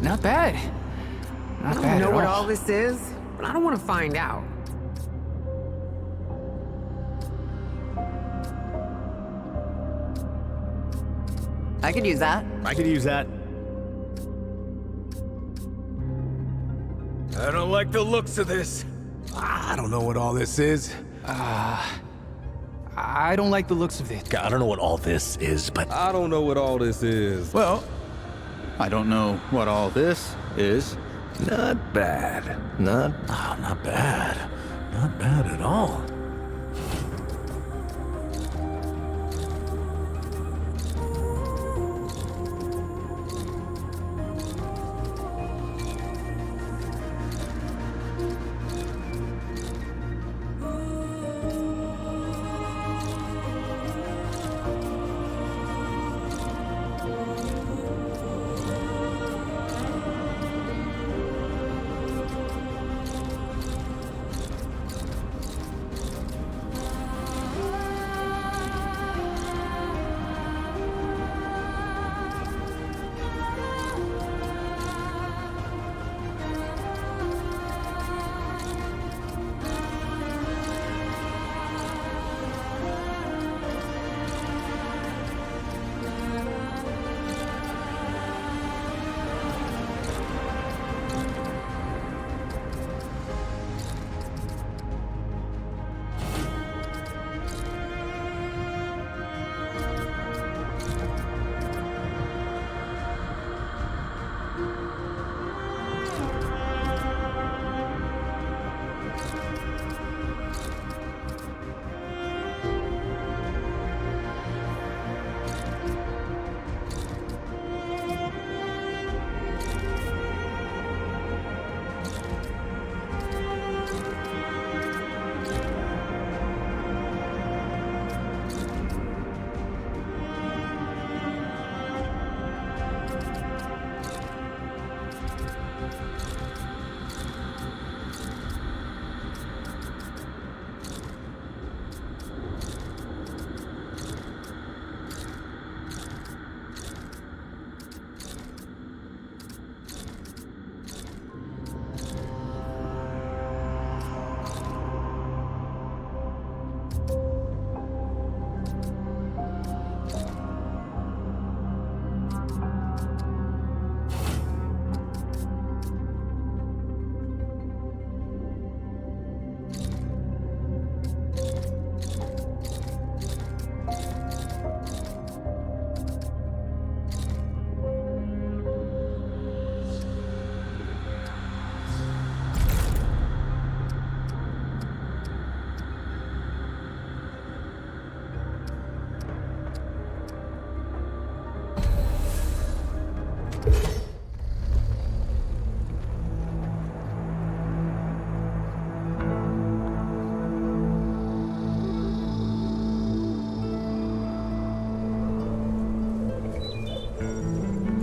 Not bad. Not I bad don't know at what all. all this is, but I don't want to find out. I could use that. I could use that. I don't like the looks of this. I don't know what all this is. I don't like the looks of it. I don't know what all this is, but I don't know what all this is. Well, I don't know what all this is. not bad. Not bad. Not bad at all.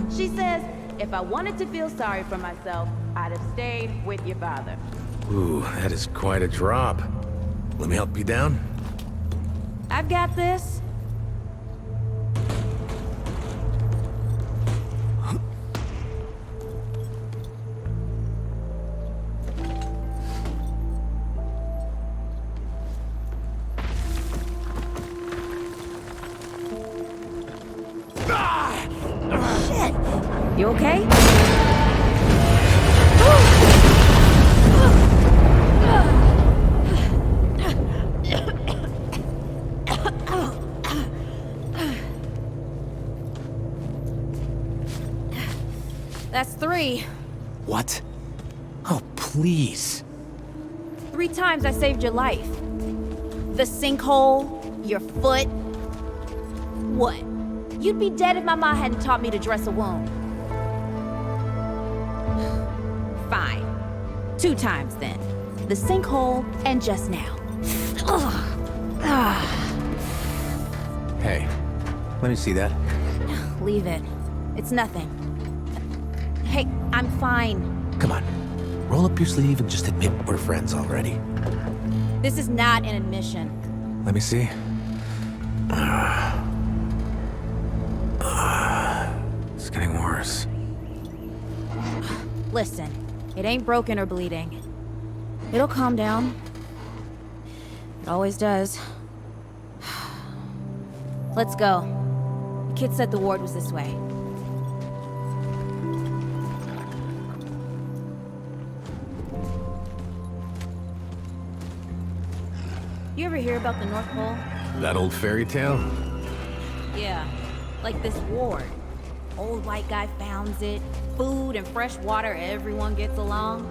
She says, if I wanted to feel sorry for myself, I'd have stayed with your father. Ooh, that is quite a drop. Let me help you down. I've got this. Shit! You okay? That's 3. What? Oh, please. 3 times I saved your life. The sinkhole, your foot. What? You'd be dead if my mom hadn't taught me to dress a wound. Fine. 2 times then. The sinkhole and just now. Hey, let me see that. Leave it. It's nothing. Hey, I'm fine. Come on. Roll up your sleeve and just admit we're friends already. This is not an admission. Let me see. It's getting worse. Listen, it ain't broken or bleeding. It'll calm down. It always does. Let's go. The kid said the ward was this way. You ever hear about the North Pole? That old fairy tale? Yeah, like this ward. Old white guy founds it. Food and fresh water, everyone gets along.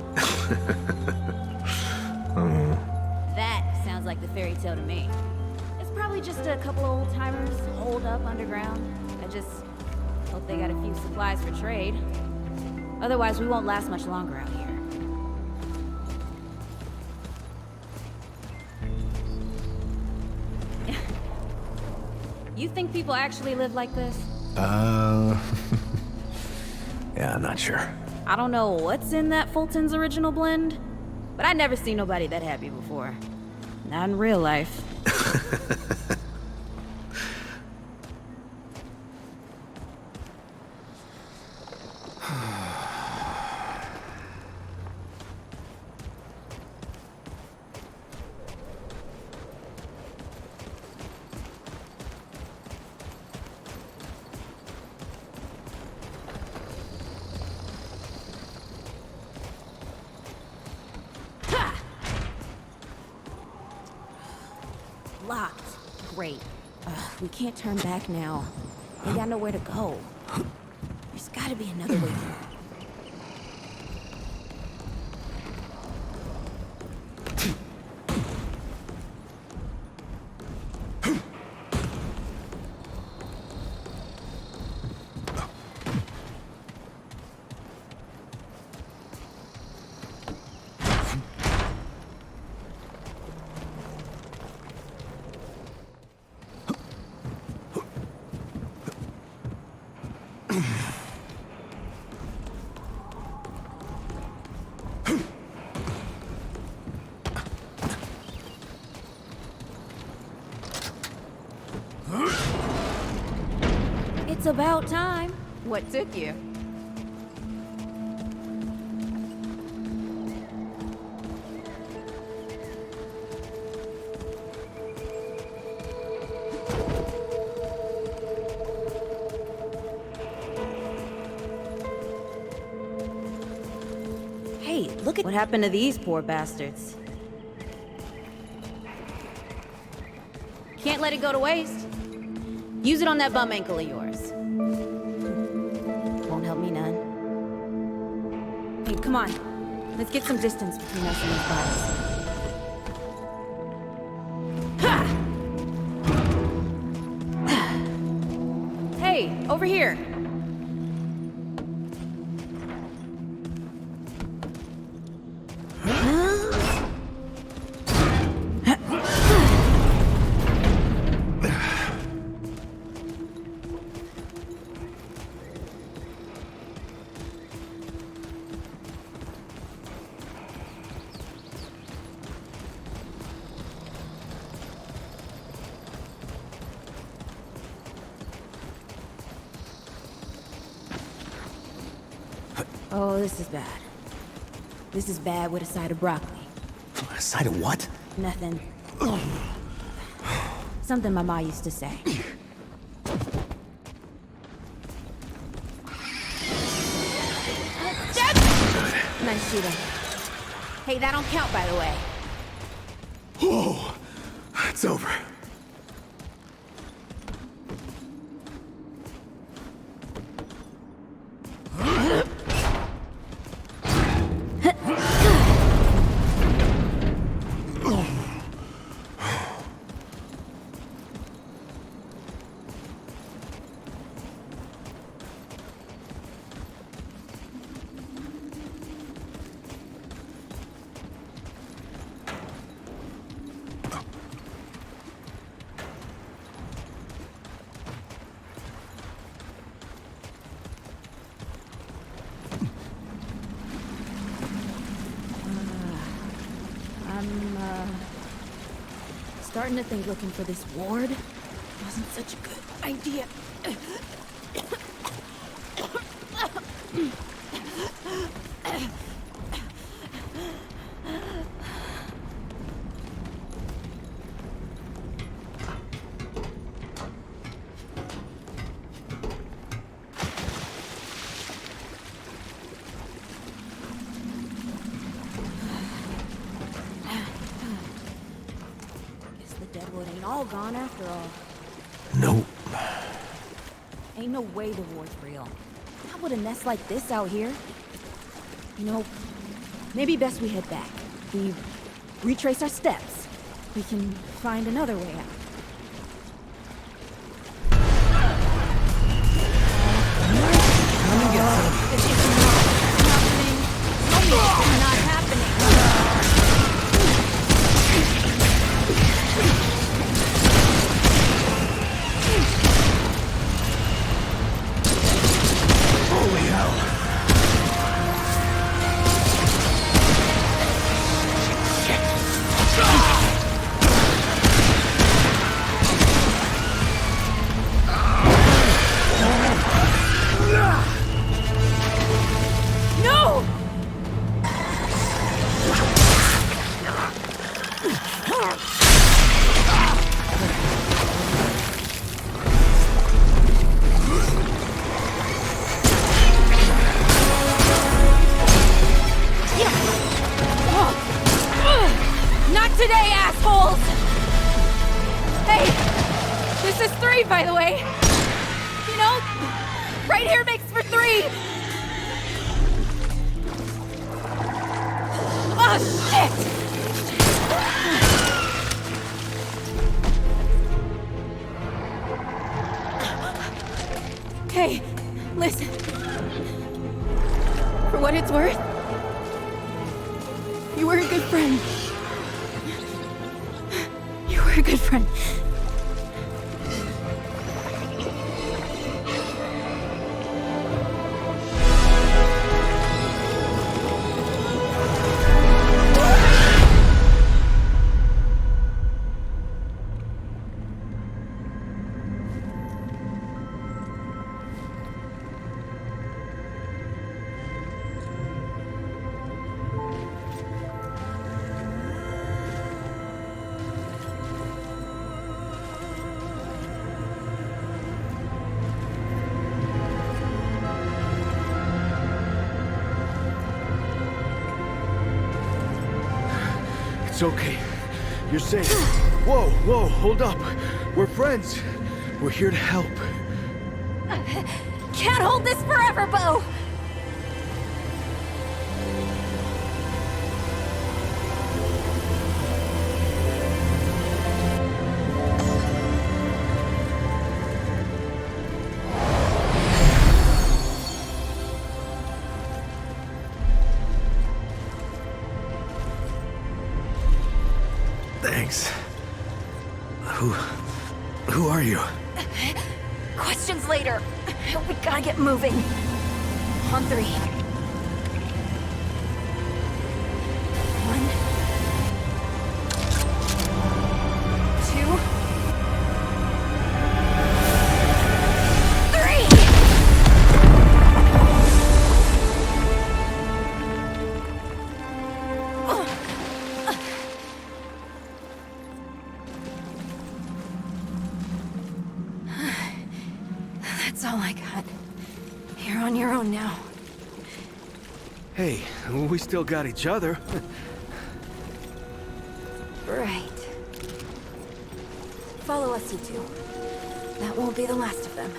That sounds like the fairy tale to me. It's probably just a couple of old timers holed up underground. I just hope they got a few supplies for trade. Otherwise, we won't last much longer out here. You think people actually live like this? Yeah, I'm not sure. I don't know what's in that Fulton's original blend, but I never seen nobody that happy before. Not in real life. Locked. Great. We can't turn back now. We got nowhere to go. There's gotta be another way through. It's about time. What took you? Hey, look at what happened to these poor bastards. Can't let it go to waste. Use it on that bum ankle of yours. Won't help me none. Hey, come on. Let's get some distance between us and these bodies. Hey, over here. Oh, this is bad. This is bad with a side of broccoli. A side of what? Nothing. Something my ma used to say. Nice shooting. Hey, that don't count, by the way. Whoa! It's over. Starting to think looking for this ward wasn't such a good idea. all gone after all. Nope. Ain't no way the war's real. How would a nest like this out here? You know, maybe best we head back. We retrace our steps. We can find another way out. Come and get some. This is not happening. Tell me this is not happening. Holy hell. No! Not today, assholes! Hey, this is 3, by the way. You know, right here makes for 3. Oh, shit! Hey, listen. For what it's worth, you were a good friend. You were a good friend. It's okay. You're safe. Whoa, hold up. We're friends. We're here to help. Can't hold this forever, Bo! Thanks. Who are you? Questions later. We gotta get moving. On 3. 1, 2, 3. That's all I got. You're on your own now. Hey, we still got each other. Right. Follow us, you two. That won't be the last of them.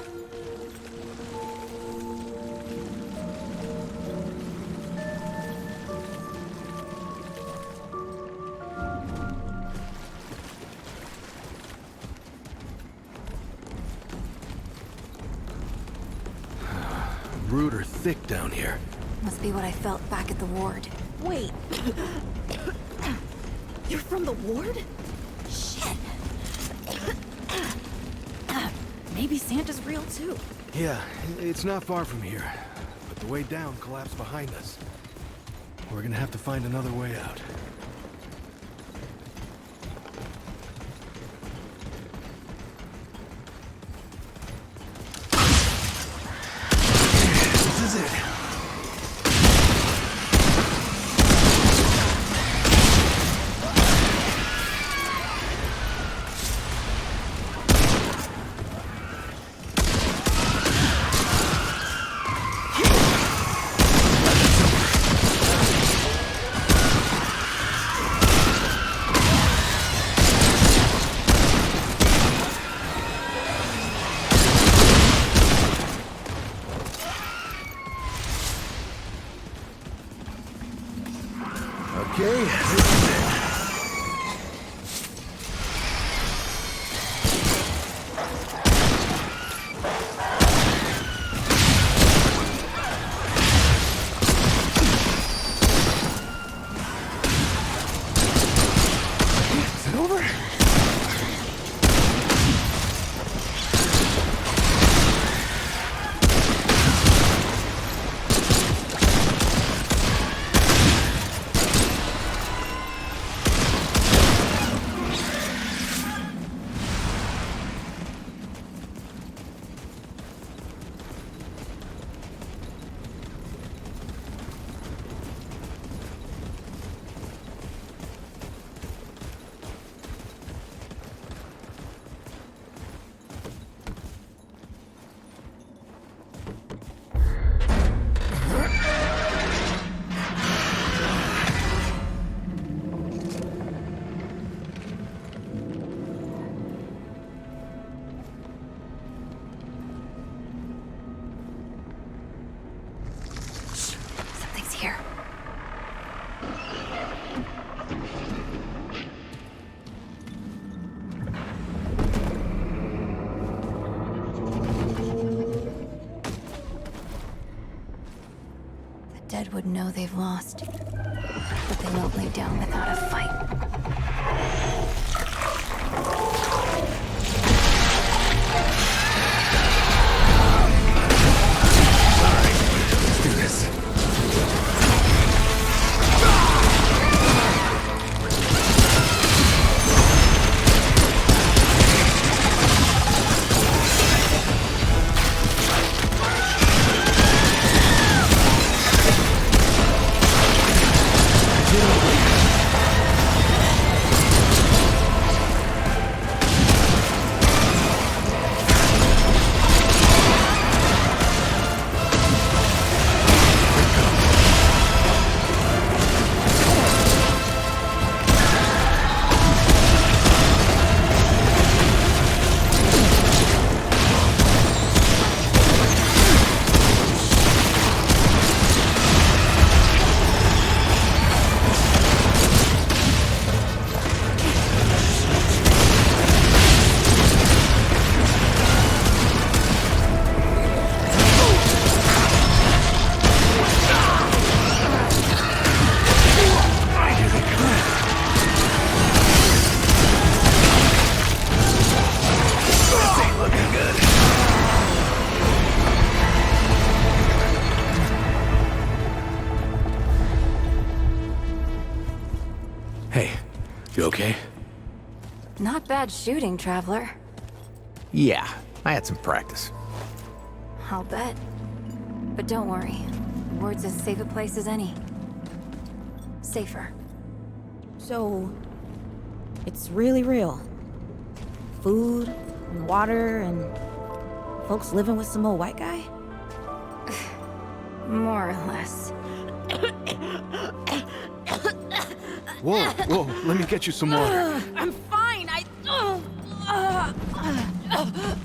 Rude or thick down here. Must be what I felt back at the ward. Wait. You're from the ward? Shit. Maybe Santa's real too. Yeah, it's not far from here. But the way down collapsed behind us. We're gonna have to find another way out. This is it. Okay, this is it. Is it over? Something's here. The dead would know they've lost, but they won't lay down without a fight. Let's do this. Hey, you okay? Not bad shooting, Traveler. Yeah, I had some practice. I'll bet. But don't worry. Ward's as safe a place as any. Safer. So, it's really real. Food, and water, and folks living with some old white guy? More or less. Whoa, whoa, let me get you some water. I'm fine.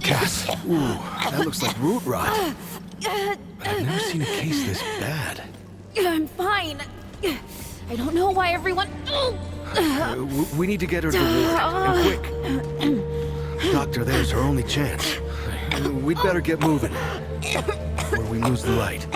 Cass, ooh, that looks like root rot. But I've never seen a case this bad. I'm fine. I don't know why everyone. We need to get her to ward, and quick. Doctor, there's her only chance. We'd better get moving, before we lose the light.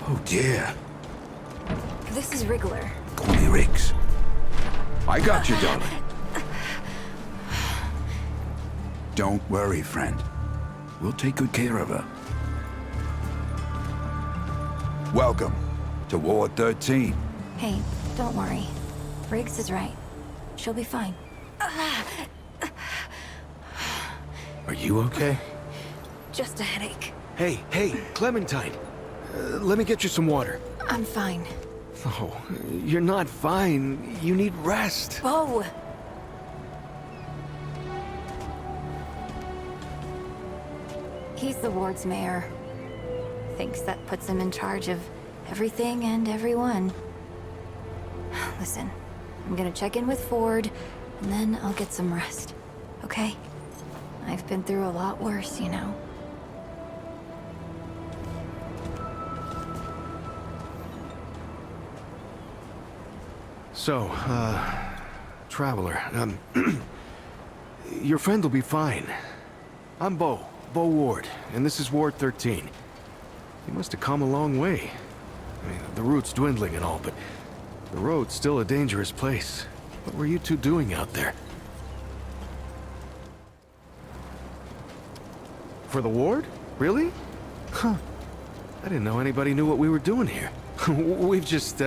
Oh dear. This is Wriggler. Call me Riggs. I got you, darling. Don't worry, friend. We'll take good care of her. Welcome to Ward 13. Hey, don't worry. Briggs is right. She'll be fine. Are you okay? Just a headache. Hey, Clementine. Let me get you some water. I'm fine. Oh, you're not fine. You need rest. Whoa! He's the ward's mayor. Thinks that puts him in charge of everything and everyone. Listen, I'm gonna check in with Ford, and then I'll get some rest. Okay? I've been through a lot worse, you know. So, Traveler, your friend will be fine. I'm Bo Ward, and this is Ward 13. You must have come a long way. I mean, the route's dwindling and all, but the road's still a dangerous place. What were you two doing out there? For the ward? Really? Huh. I didn't know anybody knew what we were doing here. We've just,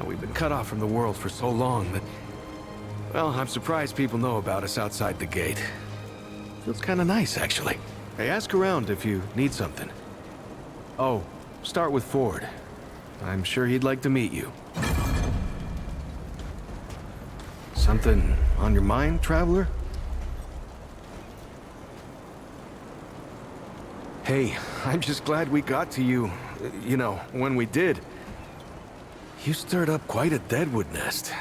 we've been cut off from the world for so long that... Well, I'm surprised people know about us outside the gate. Feels kinda nice, actually. Hey, ask around if you need something. Oh, start with Ford. I'm sure he'd like to meet you. Something on your mind, Traveler? Hey, I'm just glad we got to you, you know, when we did. You stirred up quite a deadwood nest.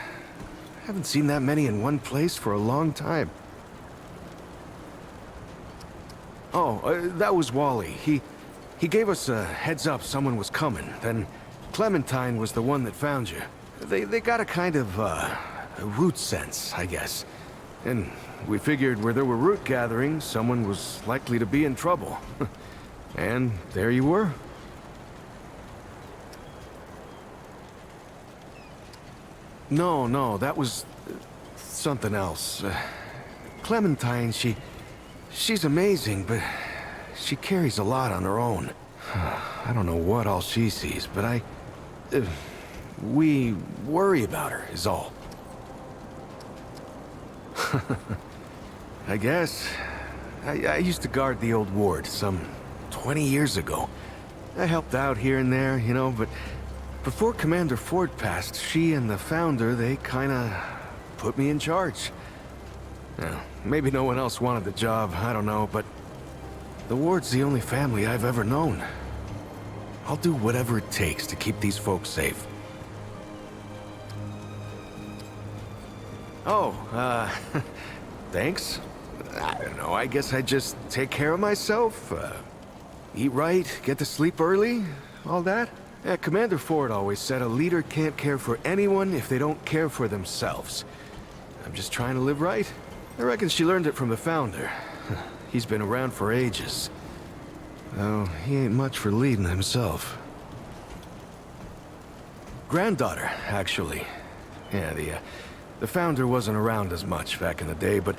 Haven't seen that many in one place for a long time. Oh, that was Wally. He gave us a heads up someone was coming. Then Clementine was the one that found you. They got a kind of, a root sense, I guess. And we figured where there were root gatherings, someone was likely to be in trouble. And there you were. No, that was something else. Clementine, she's amazing, but she carries a lot on her own. I don't know what all she sees, but we worry about her, is all. I guess. I used to guard the old ward some 20 years ago. I helped out here and there, you know, but before Commander Ford passed, she and the founder, they kinda put me in charge. Now, maybe no one else wanted the job, I don't know, but the ward's the only family I've ever known. I'll do whatever it takes to keep these folks safe. Oh, thanks. I don't know, I guess I just take care of myself, eat right, get to sleep early, all that. Yeah, Commander Ford always said a leader can't care for anyone if they don't care for themselves. I'm just trying to live right. I reckon she learned it from the founder. He's been around for ages. Though he ain't much for leading himself. Granddaughter, actually. Yeah, the founder wasn't around as much back in the day, but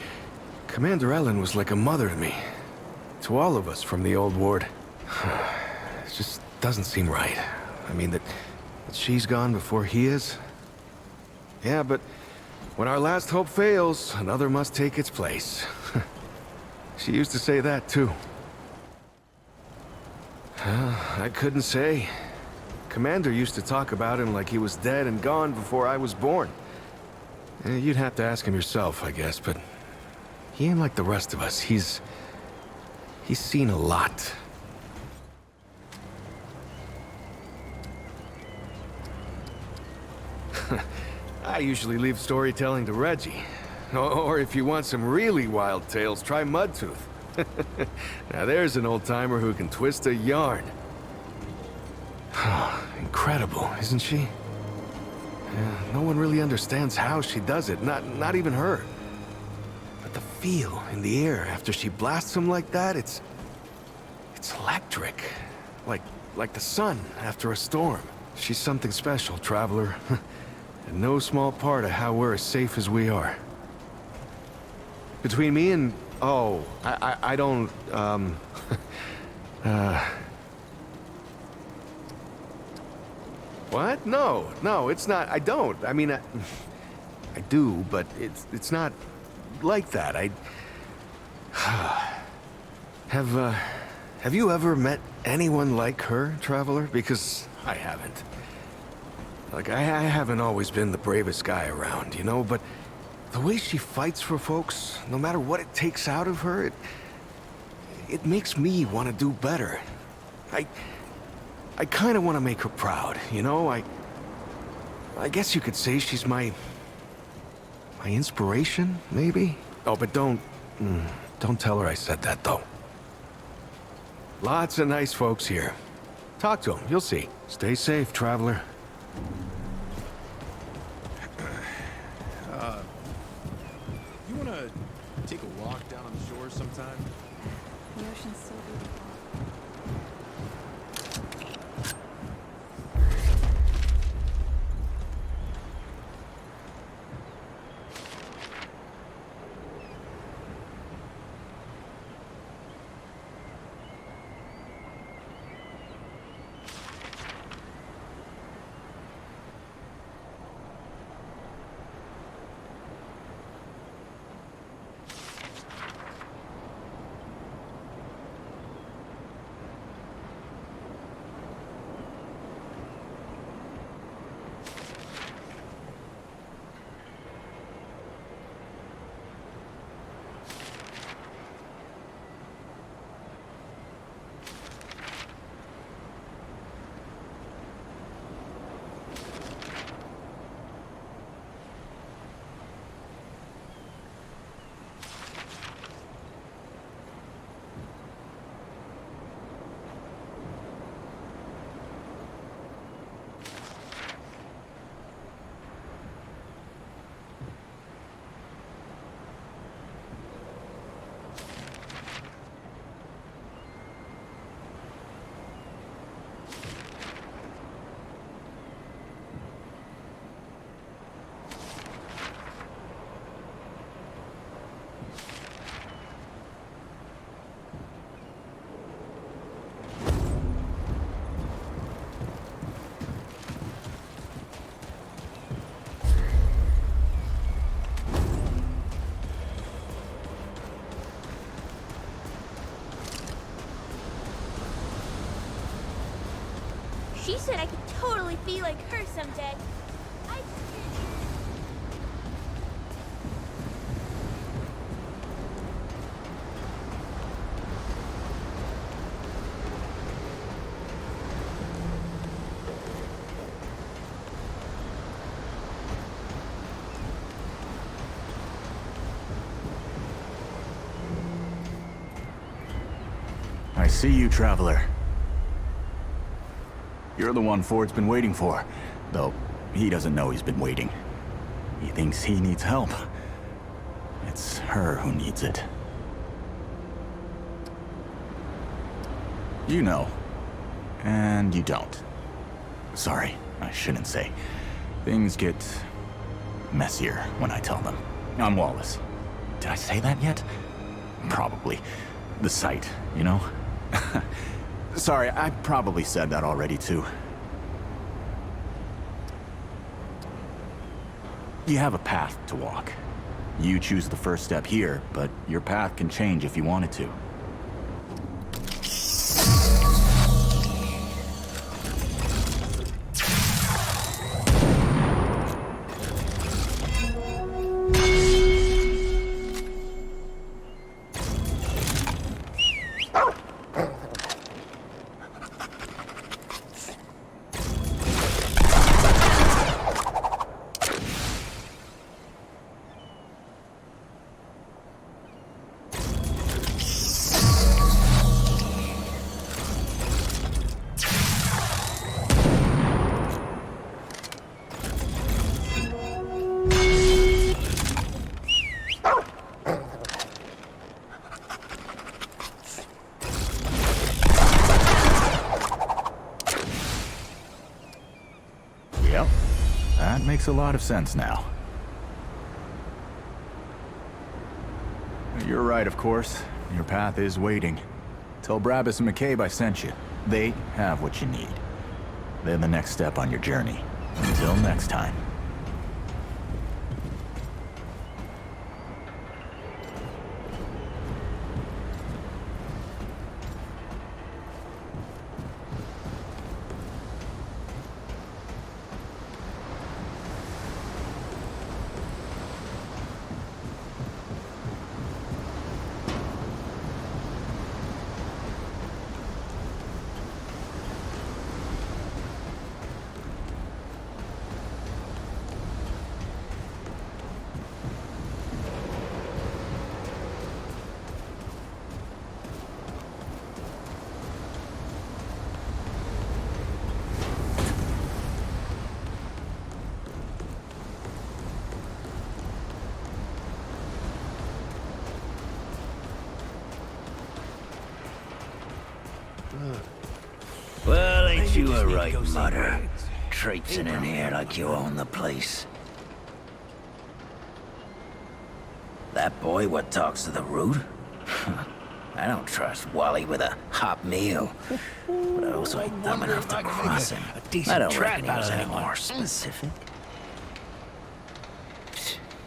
Commander Ellen was like a mother to me. To all of us from the old ward. It just doesn't seem right. I mean, that she's gone before he is. Yeah, but when our last hope fails, another must take its place. She used to say that, too. I couldn't say. Commander used to talk about him like he was dead and gone before I was born. You'd have to ask him yourself, I guess, but he ain't like the rest of us. He's seen a lot. I usually leave storytelling to Reggie. Or if you want some really wild tales, try Mudtooth. Now there's an old-timer who can twist a yarn. Incredible, isn't she? Yeah, no one really understands how she does it, not even her. But the feel in the air after she blasts him like that, it's electric. Like the sun after a storm. She's something special, Traveler. and no small part of how we're as safe as we are. Between me and... Oh, I don't, What? No, it's not. I don't. I mean, I do, but it's not like that. Have you ever met anyone like her, Traveler? Because I haven't. Like, I haven't always been the bravest guy around, you know, but the way she fights for folks, no matter what it takes out of her, it makes me want to do better. I kind of want to make her proud, you know? I guess you could say she's my inspiration, maybe? Oh, but don't tell her I said that, though. Lots of nice folks here. Talk to them, you'll see. Stay safe, Traveler. You wanna take a walk down on the shore sometime? The ocean's so beautiful. She said I could totally be like her someday. I see you, Traveler. You're the one Ford's been waiting for. Though, he doesn't know he's been waiting. He thinks he needs help. It's her who needs it. You know. And you don't. Sorry, I shouldn't say. Things get messier when I tell them. I'm Wallace. Did I say that yet? Probably. The site, you know? Sorry, I probably said that already, too. You have a path to walk. You choose the first step here, but your path can change if you wanted to. makes a lot of sense now. You're right, of course. Your path is waiting. Tell Brabus and McCabe I sent you. They have what you need. They're the next step on your journey. Until next time. Well, ain't you a right mother? Traipsing in here like you own the place. That boy what talks to the root? I don't trust Wally with a hot meal. But I also ain't dumb enough to cross him. I don't reckon he was any more specific.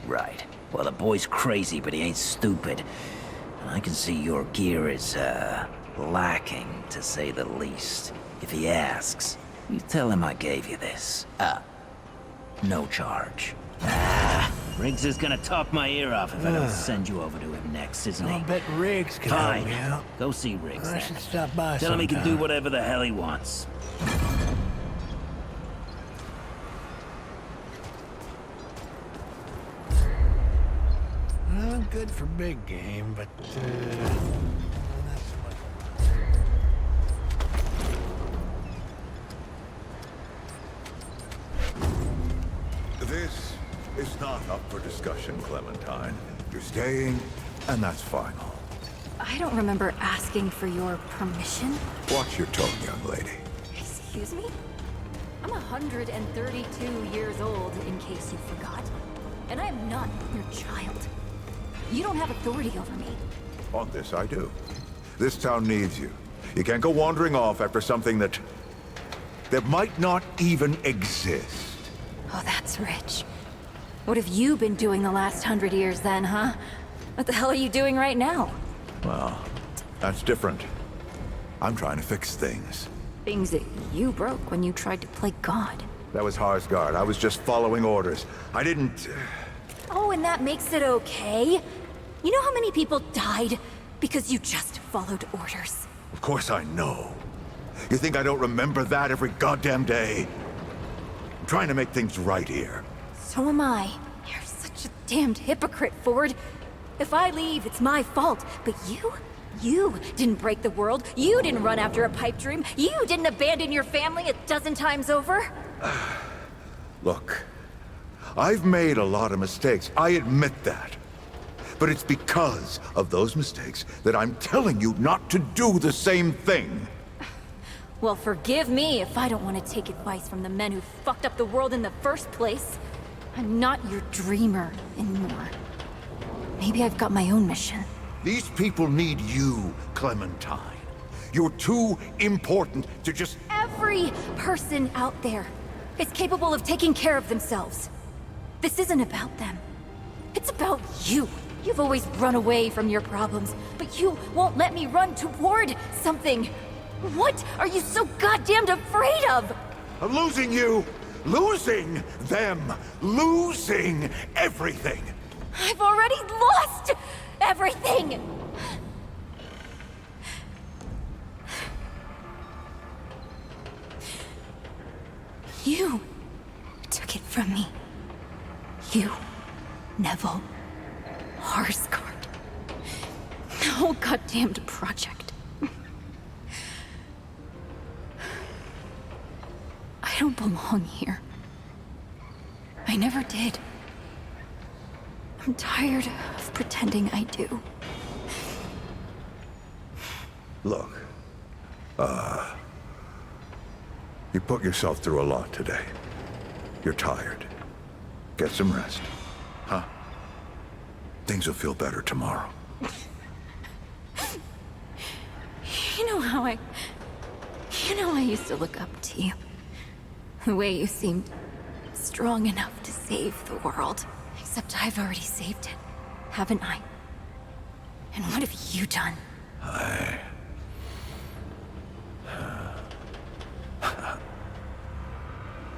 Right. Well, the boy's crazy, but he ain't stupid. And I can see your gear is, lacking, to say the least. If he asks, you tell him I gave you this. No charge. Riggs is gonna talk my ear off if I don't send you over to him next, isn't he? I'll bet Riggs can Fine. help me out. Go see Riggs I then. should stop by Tell him he can do sometime. whatever the hell he wants. Well, good for big game, but that's what. This is not up for discussion, Clementine. You're staying, and that's final. I don't remember asking for your permission. Watch your tone, young lady. Excuse me? I'm 132 years old, in case you forgot. And I am not your child. You don't have authority over me. On this, I do. This town needs you. You can't go wandering off after something that might not even exist. Oh, that's rich. What have you been doing the last 100 years then, huh? What the hell are you doing right now? Well, that's different. I'm trying to fix things. Things that you broke when you tried to play God. That was Harsgard. I was just following orders. I didn't... Oh, and that makes it okay? You know how many people died because you just followed orders? Of course I know. You think I don't remember that every goddamn day? I'm trying to make things right here. So am I. You're such a damned hypocrite, Ford. If I leave, it's my fault. But you didn't break the world. You didn't run after a pipe dream. You didn't abandon your family 12 times over. Look, I've made a lot of mistakes. I admit that. But it's because of those mistakes that I'm telling you not to do the same thing. Well, forgive me if I don't want to take advice from the men who fucked up the world in the first place. I'm not your dreamer anymore. Maybe I've got my own mission. These people need you, Clementine. You're too important to just... Every person out there is capable of taking care of themselves. This isn't about them. It's about you. You've always run away from your problems, but you won't let me run toward something. What are you so goddamned afraid of? I'm losing you, losing them, losing everything. I've already lost everything! You took it from me. You, Neville, Harsgard. The whole goddamned project. I don't belong here. I never did. I'm tired of pretending I do. Look, you put yourself through a lot today. You're tired. Get some rest. Huh? Things will feel better tomorrow. You know how I used to look up to you. The way you seemed strong enough to save the world. Except I've already saved it, haven't I? And what have you done?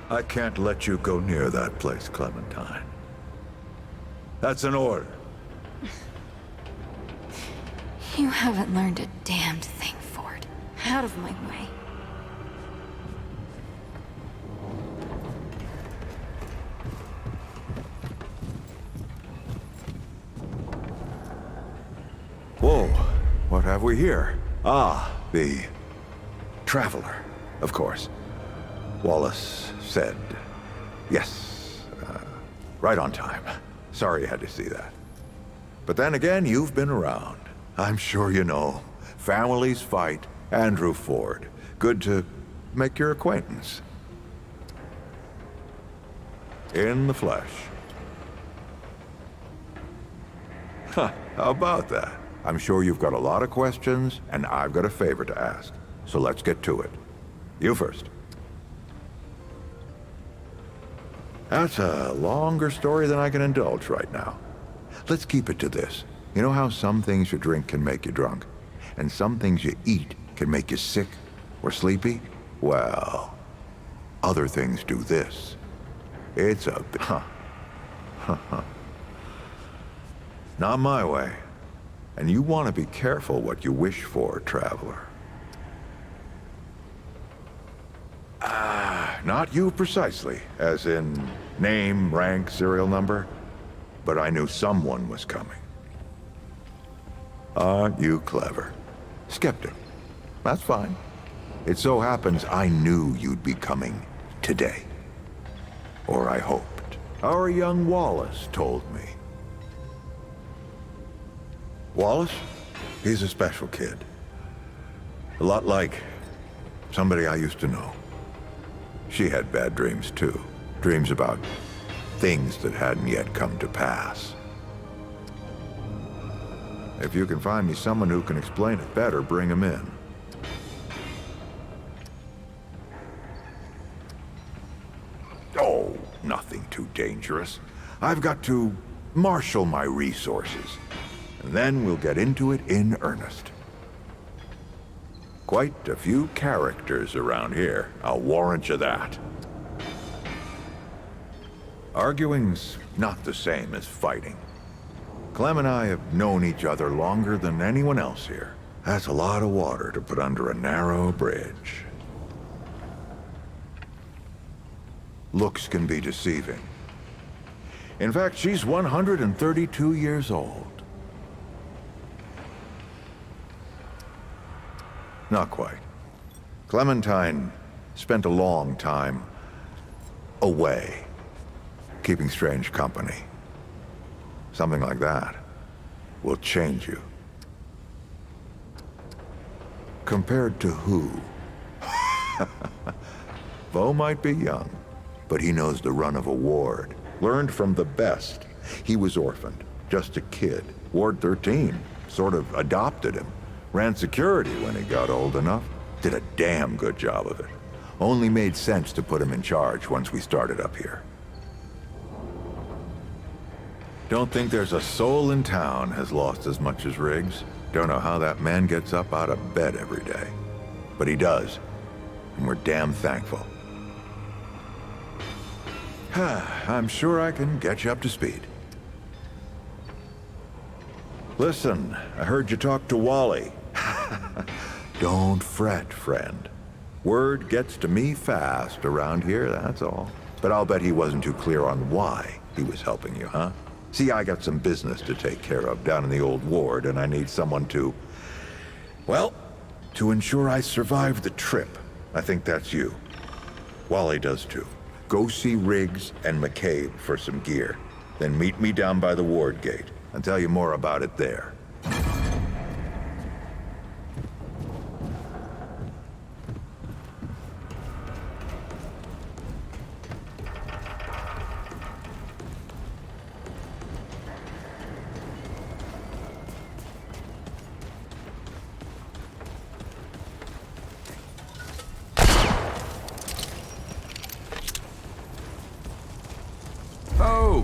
I can't let you go near that place, Clementine. That's an order. You haven't learned a damned thing, Ford. Out of my way. Whoa, what have we here? Ah, the Traveler, of course. Wallace said, yes, right on time. Sorry you had to see that. But then again, you've been around. I'm sure you know. Families fight. Andrew Ford. Good to make your acquaintance. In the flesh. Huh, how about that? I'm sure you've got a lot of questions, and I've got a favor to ask. So let's get to it. You first. That's a longer story than I can indulge right now. Let's keep it to this. You know how some things you drink can make you drunk, and some things you eat can make you sick or sleepy? Well, other things do this. It's a... Not my way. And you want to be careful what you wish for, Traveler. Not you precisely, as in name, rank, serial number, but I knew someone was coming. Aren't you clever? Skeptic. That's fine. It so happens I knew you'd be coming today. Or I hoped. Our young Wallace told me. Wallace? He's a special kid. A lot like somebody I used to know. She had bad dreams too. Dreams about things that hadn't yet come to pass. If you can find me someone who can explain it better, bring him in. Oh, nothing too dangerous. I've got to marshal my resources. And then we'll get into it in earnest. Quite a few characters around here, I'll warrant you that. Arguing's not the same as fighting. Clem and I have known each other longer than anyone else here. That's a lot of water to put under a narrow bridge. Looks can be deceiving. In fact, she's 132 years old. Not quite. Clementine spent a long time away, keeping strange company. Something like that will change you. Compared to who? Bo might be young, but he knows the run of a ward. Learned from the best. He was orphaned, just a kid. Ward 13 sort of adopted him. Ran security when he got old enough. Did a damn good job of it. Only made sense to put him in charge once we started up here. Don't think there's a soul in town has lost as much as Riggs. Don't know how that man gets up out of bed every day. But he does. And we're damn thankful. I'm sure I can get you up to speed. Listen, I heard you talk to Wally. Don't fret, friend. Word gets to me fast around here, that's all. But I'll bet he wasn't too clear on why he was helping you, huh? See, I got some business to take care of down in the old ward, and I need someone to... well, to ensure I survive the trip. I think that's you. Wally does too. Go see Riggs and McCabe for some gear. Then meet me down by the ward gate. I'll tell you more about it there.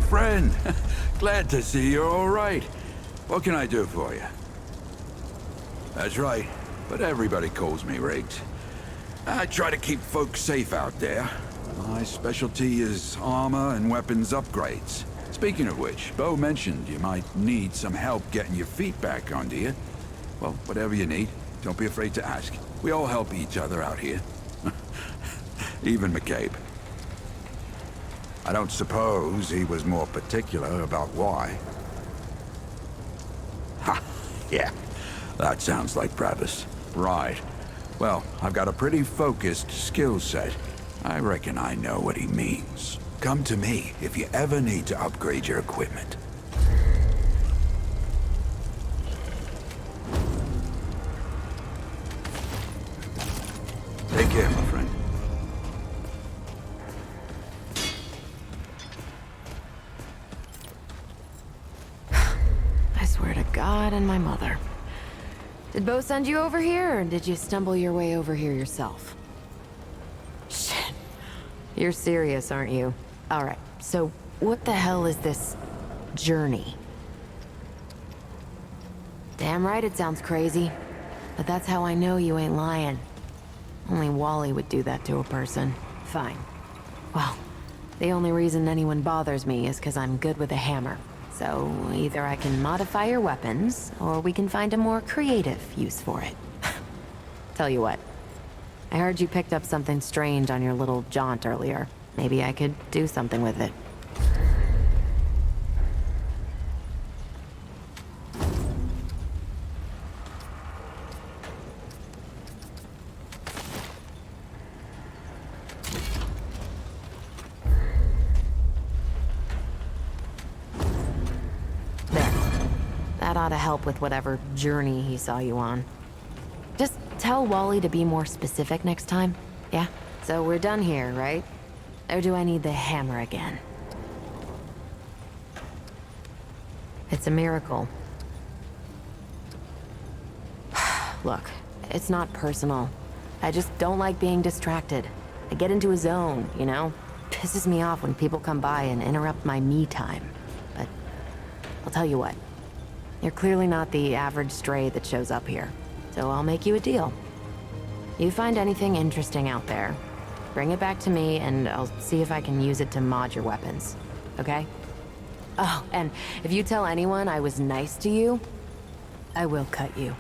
friend. Glad to see you're all right. What can I do for you? That's right, but everybody calls me Riggs. I try to keep folks safe out there. My specialty is armor and weapons upgrades. Speaking of which, Bo mentioned you might need some help getting your feet back under you. Well, whatever you need, don't be afraid to ask. We all help each other out here. Even McCabe. I don't suppose he was more particular about why. Ha! Yeah, that sounds like Travis. Right. Well, I've got a pretty focused skill set. I reckon I know what he means. Come to me if you ever need to upgrade your equipment. Take care, my friend. I swear to God and my mother. Did Bo send you over here, or did you stumble your way over here yourself? Shit. You're serious, aren't you? Alright, so what the hell is this journey? Damn right it sounds crazy, but that's how I know you ain't lying. Only Wally would do that to a person. Fine. Well, the only reason anyone bothers me is because I'm good with a hammer. So either I can modify your weapons, or we can find a more creative use for it. Tell you what, I heard you picked up something strange on your little jaunt earlier. Maybe I could do something with it. That ought to help with whatever journey he saw you on. Just tell Wally to be more specific next time, yeah? So we're done here, right? Or do I need the hammer again? It's a miracle. Look, it's not personal. I just don't like being distracted. I get into a zone, you know? Pisses me off when people come by and interrupt my me time. But I'll tell you what. You're clearly not the average stray that shows up here, so I'll make you a deal. You find anything interesting out there, bring it back to me and I'll see if I can use it to mod your weapons, okay? Oh, and if you tell anyone I was nice to you, I will cut you.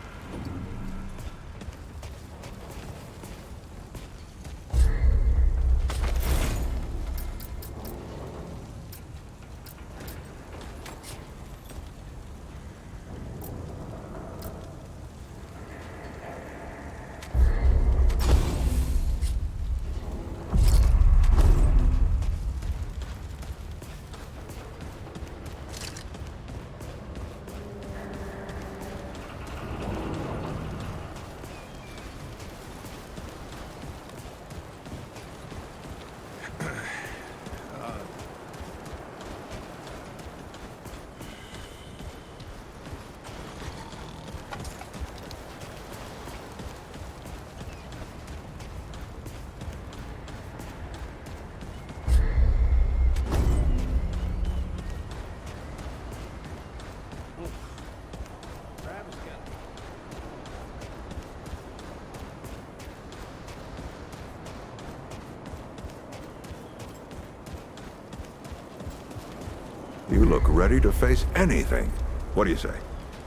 You look ready to face anything. What do you say?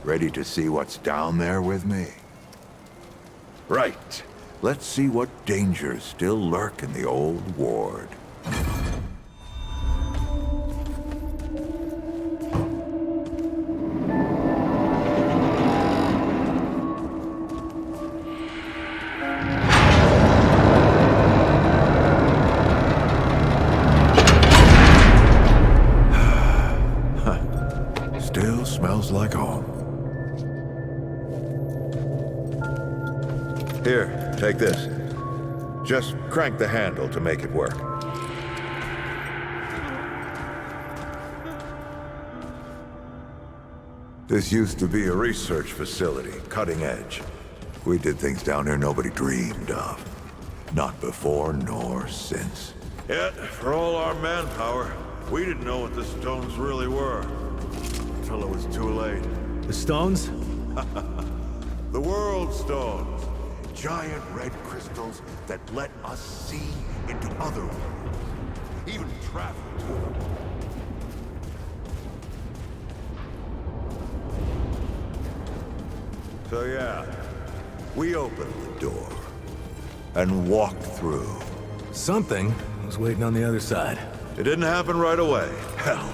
Ready to see what's down there with me? Right. Let's see what dangers still lurk in the old ward. Still smells like home. Here, take this. Just crank the handle to make it work. This used to be a research facility, cutting edge. We did things down here nobody dreamed of. Not before nor since. Yet, for all our manpower, We didn't know what the stones really were until it was too late. The stones? The World Stones. Giant red crystals that let us see into other worlds. Even travel to them. So yeah, we opened the door and walked through. Something was waiting on the other side. It didn't happen right away. Hell,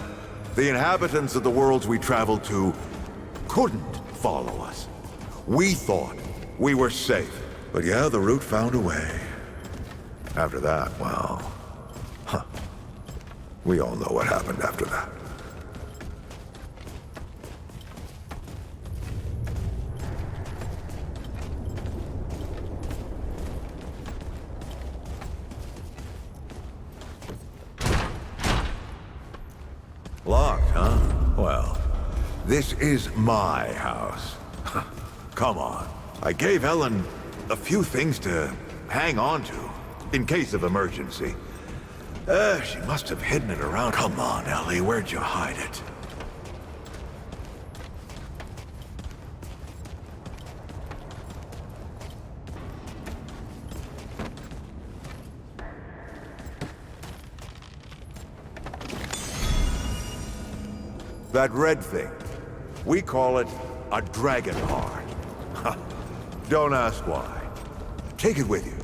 the inhabitants of the worlds we traveled to couldn't follow us. We thought we were safe. But yeah, the route found a way. After that, well, we all know what happened after that. Locked, huh? Well, this is my house. Come on. I gave Ellen a few things to hang on to, in case of emergency. She must have hidden it around. Come on, Ellie, where'd you hide it? That red thing, we call it a dragon heart. Don't ask why. Take it with you.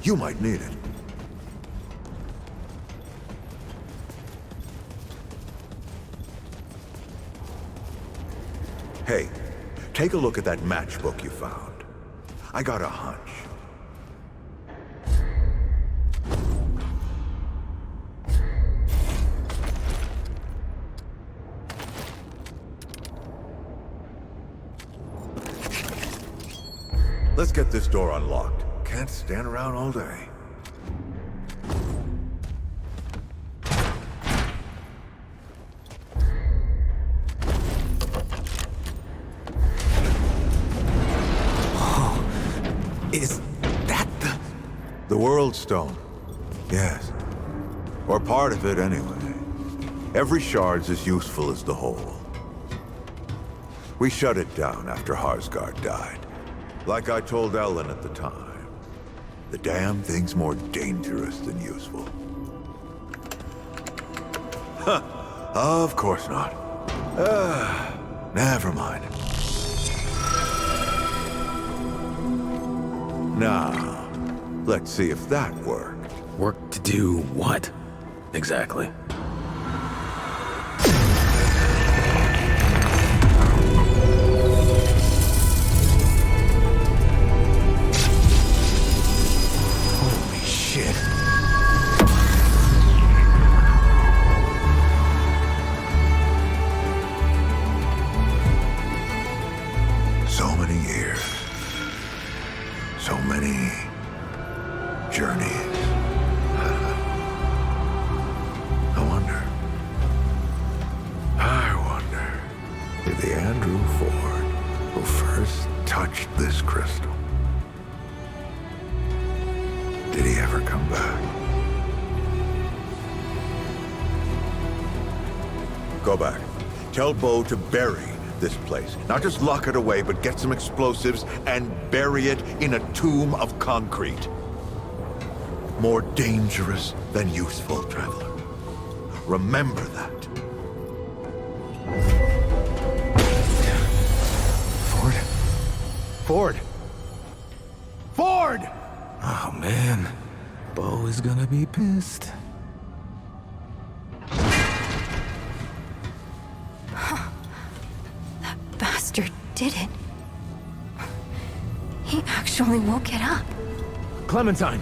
You might need it. Hey, take a look at that matchbook you found. I got a hunch. Let's get this door unlocked. Can't stand around all day. Is that the World Stone? Yes. Or part of it, anyway. Every shard's as useful as the whole. We shut it down after Harsgard died. Like I told Ellen at the time. The damn thing's more dangerous than useful. Huh. Of course not. Never mind. Now, let's see if that worked. Work to do what, exactly? Holy shit. So many years. So many journeys. I wonder, did the Andrew Ford who first touched this crystal, did he ever come back? Go back. Tell Bo to bury this place. Not just lock it away, but get some explosives and bury it in a tomb of concrete. More dangerous than useful, traveler. Remember that. Ford! Ford! Oh, man. Bo is gonna be pissed. That bastard did it. He actually woke it up. Clementine!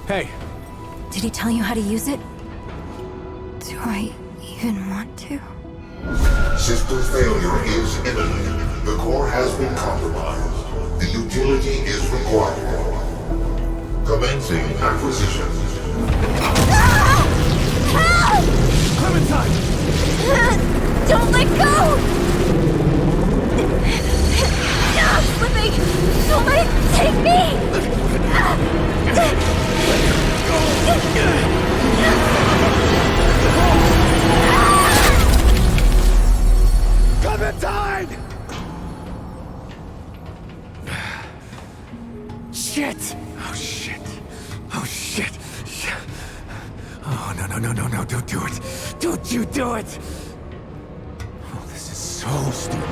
Hey! Did he tell you how to use it? Do I even want to? System failure is imminent. The core has been compromised. The utility is required. Commencing acquisition. Help! Clementine! Don't let go! I'm slipping! Don't let it take me! No, don't do it. Don't you do it! Oh, this is so stupid.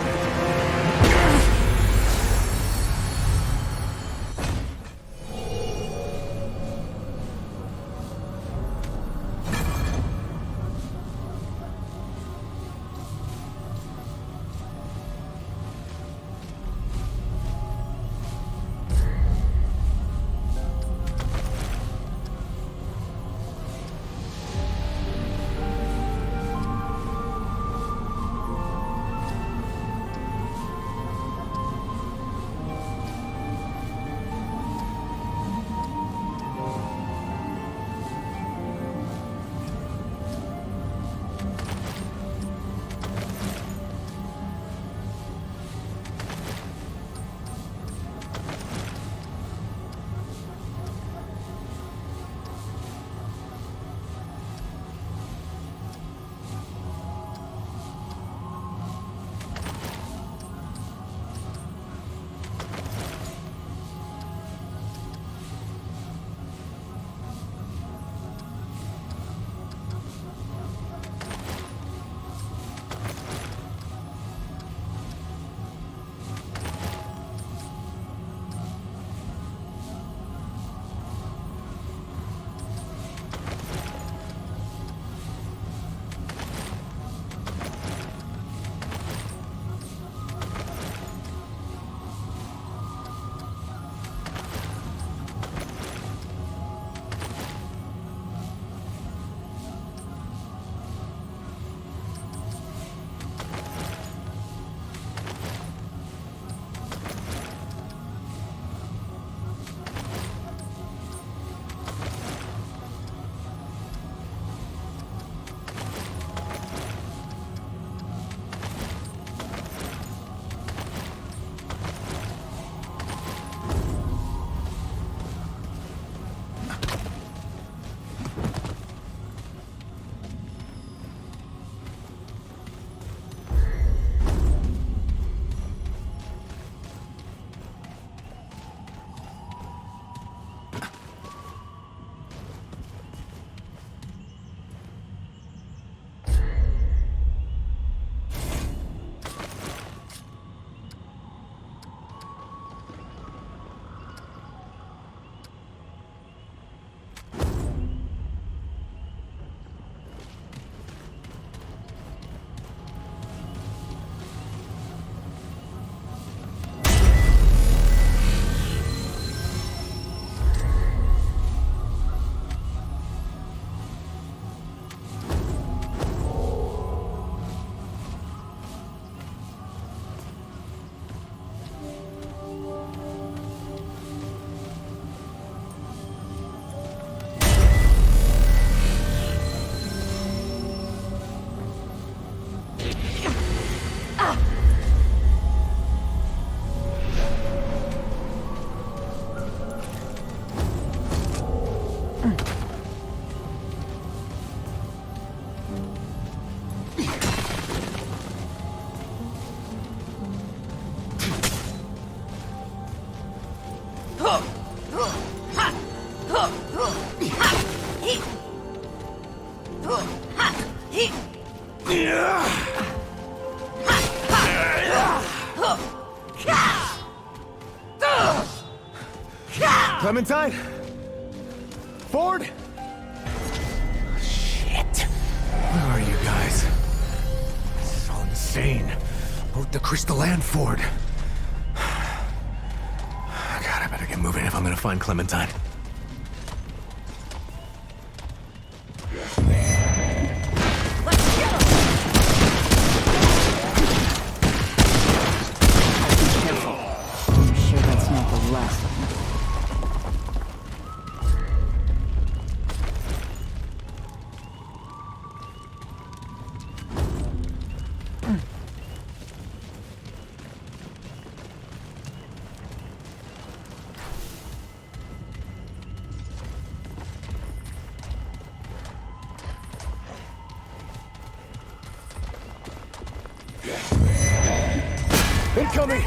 Clementine? Ford? Shit. Where are you guys? This is all insane. Both the Crystal and Ford. God, I better get moving if I'm gonna find Clementine. Incoming!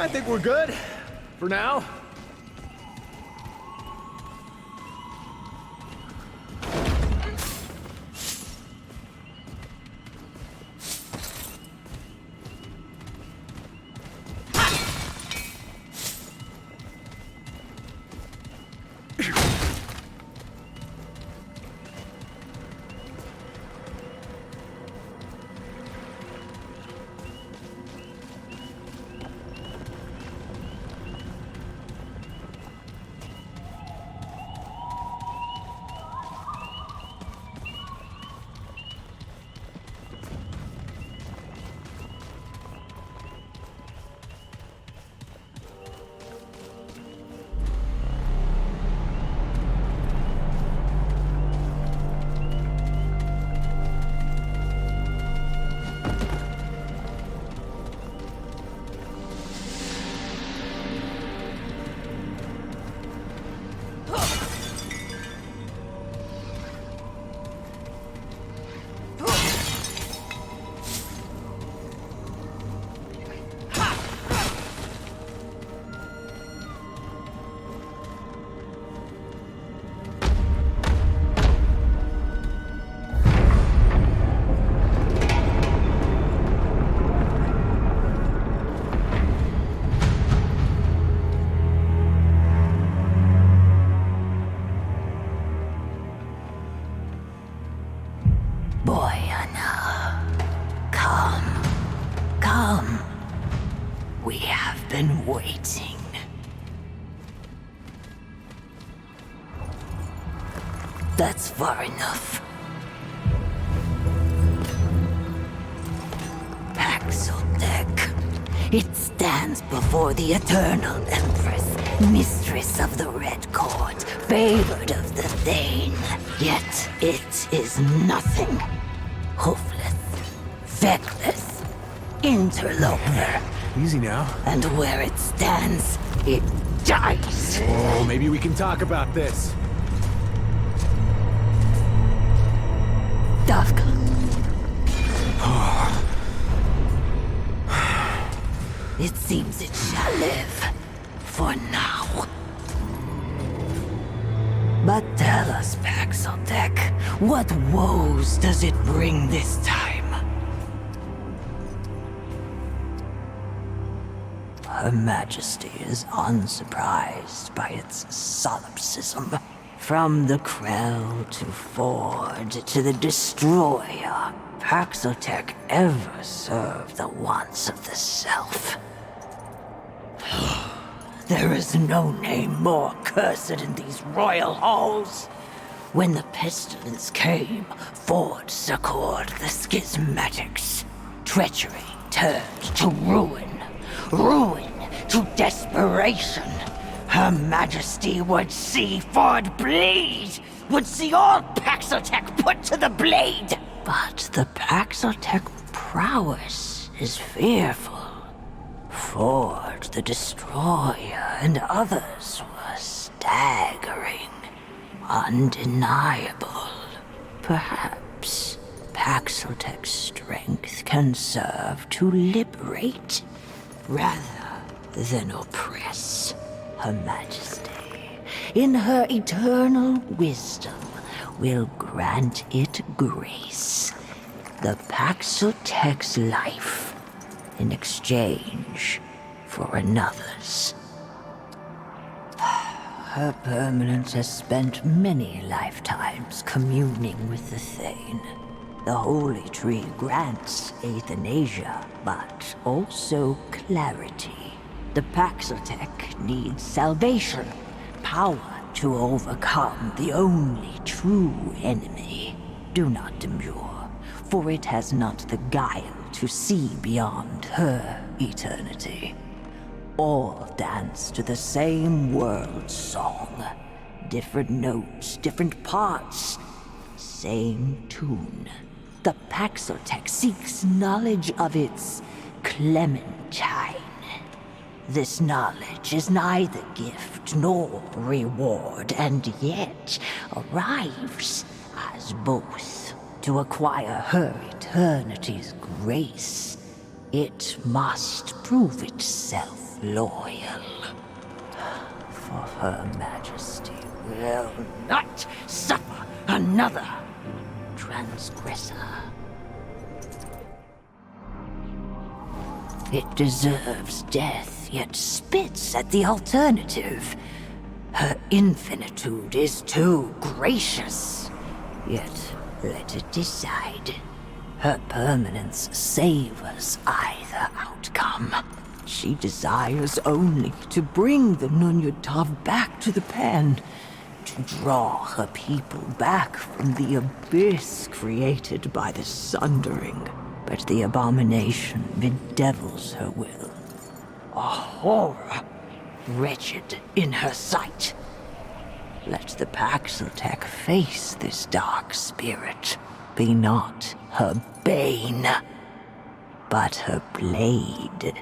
think we're good. For now. Waiting. That's far enough. Paxotech. It stands before the eternal Empress, mistress of the Red Court, favored of the Thane. Yet it is nothing. Hoofless, feckless, interloper. Easy now. And where it stands, it dies. Oh, maybe we can talk about this. Dafka. It seems it shall live. For now. But tell us, Paxotech, what woes does it bring this time? Her Majesty is unsurprised by its solipsism. From the Krell to Ford to the Destroyer, Paxotech ever served the wants of the Self. There is no name more cursed in these royal halls. When the pestilence came, Ford succored the schismatics. Treachery turned to ruin. Ruin to desperation. Her Majesty would see Ford bleed, would see all Paxotech put to the blade. But the Paxotech prowess is fearful. Ford, the Destroyer, and others were staggering, undeniable. Perhaps Paxotech's strength can serve to liberate rather than oppress. Her Majesty, in her eternal wisdom, will grant it grace. The Paxotech's life in exchange for another's. Her permanence has spent many lifetimes communing with the Thane. The Holy Tree grants euthanasia, but also clarity. The Paxotech needs salvation, power to overcome the only true enemy. Do not demur, for it has not the guile to see beyond her eternity. All dance to the same world song. Different notes, different parts, same tune. The Paxotech seeks knowledge of its Clementine. This knowledge is neither gift nor reward, and yet arrives as both. To acquire her eternity's grace, it must prove itself loyal. For Her Majesty will not suffer another transgressor. It deserves death, yet spits at the alternative. Her infinitude is too gracious, yet let it decide. Her permanence savors either outcome. She desires only to bring the Nunyutav back to the pen, to draw her people back from the abyss created by the Sundering. But the abomination bedevils her will. A horror, wretched in her sight. Let the Paxeltech face this dark spirit. Be not her bane, but her blade.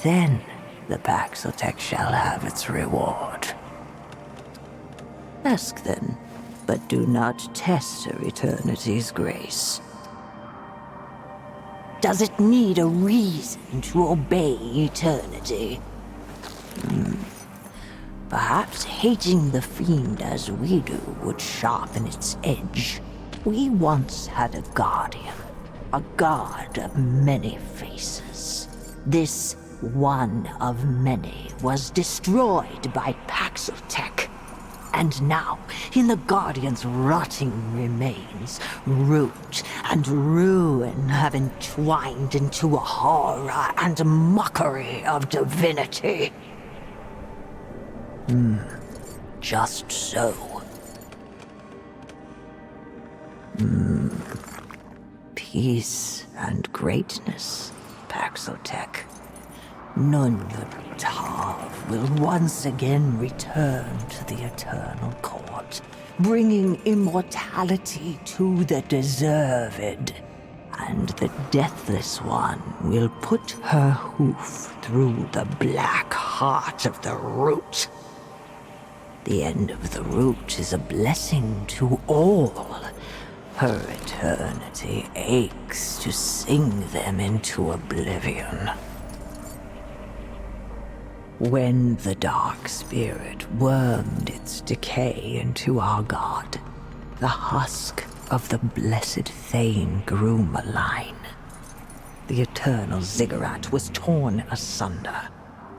Then the Paxeltech shall have its reward. Ask then, but do not test her eternity's grace. Does it need a reason to obey eternity? Perhaps hating the fiend as we do would sharpen its edge. We once had a guardian, a god of many faces. This one of many was destroyed by Paxeltech. And now, in the Guardian's rotting remains, root and ruin have entwined into a horror and mockery of divinity. Just so. Peace and greatness, Paxeltech. Nunyutav will once again return to the Eternal Court, bringing immortality to the deserved. And the Deathless One will put her hoof through the black heart of the root. The end of the root is a blessing to all. Her eternity aches to sing them into oblivion. When the dark spirit wormed its decay into our god, the husk of the blessed Thane grew malign. The eternal ziggurat was torn asunder.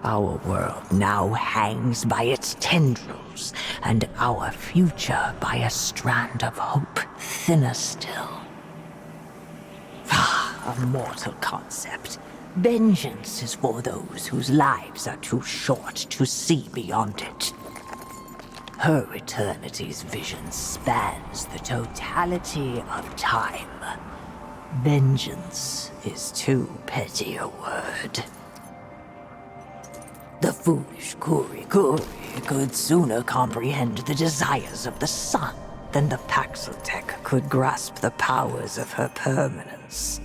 Our world now hangs by its tendrils, and our future by a strand of hope thinner still. A mortal concept. Vengeance is for those whose lives are too short to see beyond it. Her eternity's vision spans the totality of time. Vengeance is too petty a word. The foolish Kuri could sooner comprehend the desires of the sun than the Paxeltech could grasp the powers of her permanence.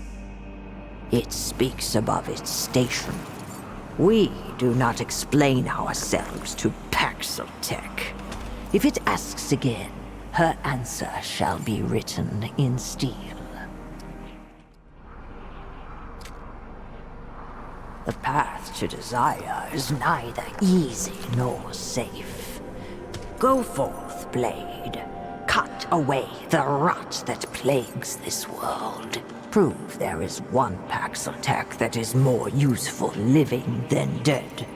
It speaks above its station. We do not explain ourselves to Paxeltech. If it asks again, her answer shall be written in steel. The path to desire is neither easy nor safe. Go forth, blade. Cut away the rot that plagues this world. Prove there is one Paxeltech that is more useful living than dead.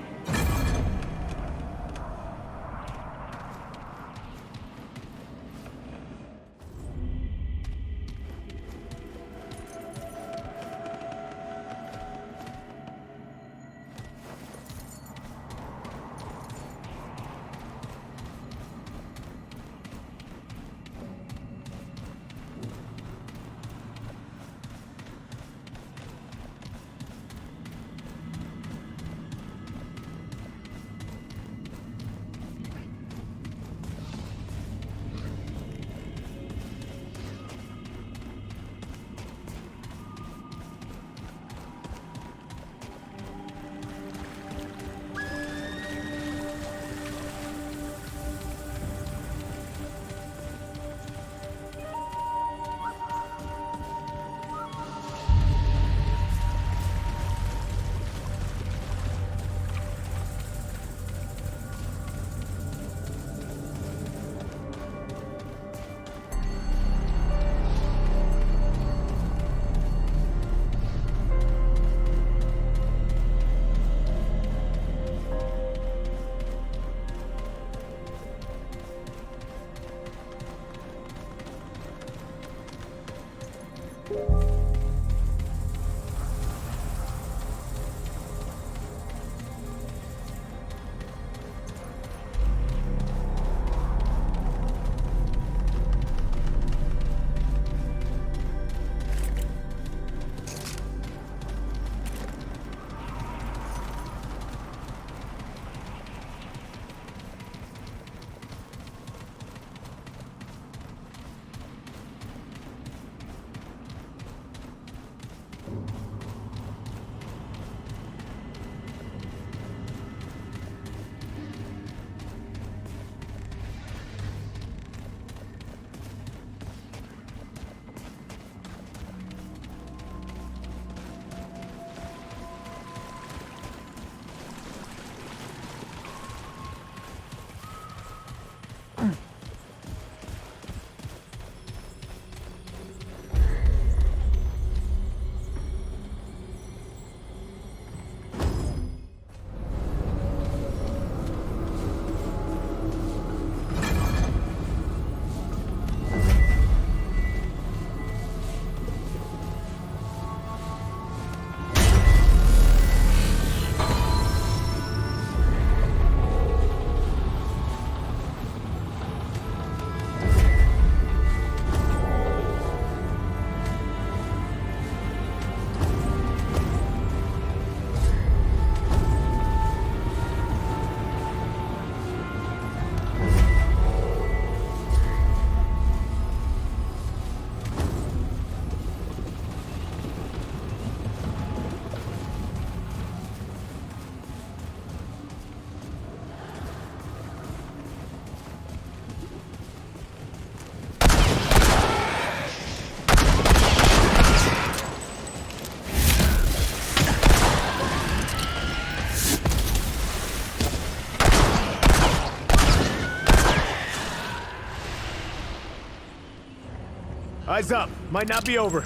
Eyes up. Might not be over.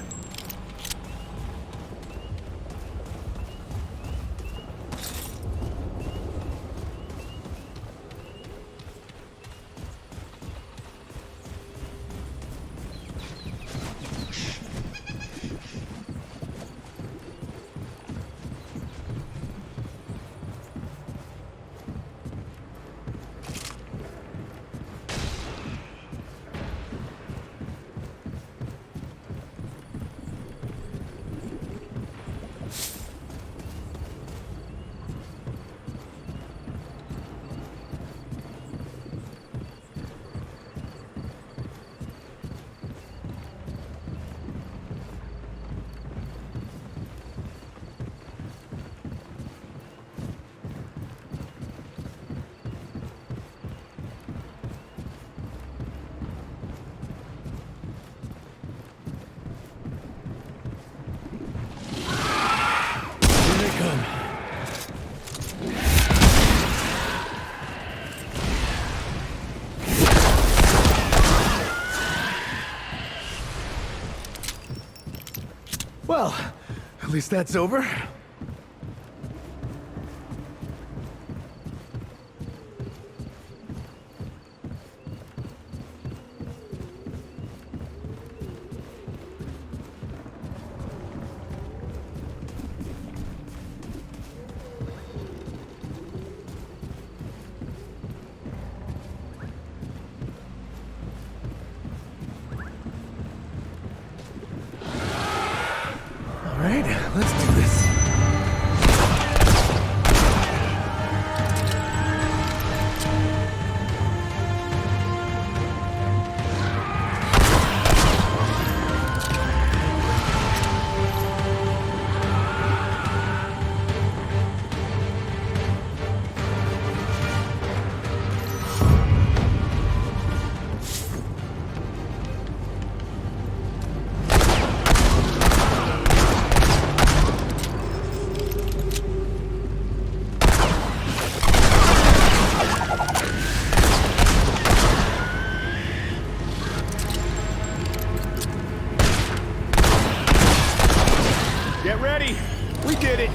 Well, at least that's over. Let's do this. Get ready! We did it!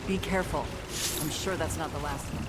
Be careful. I'm sure that's not the last one.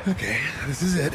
Okay, this is it.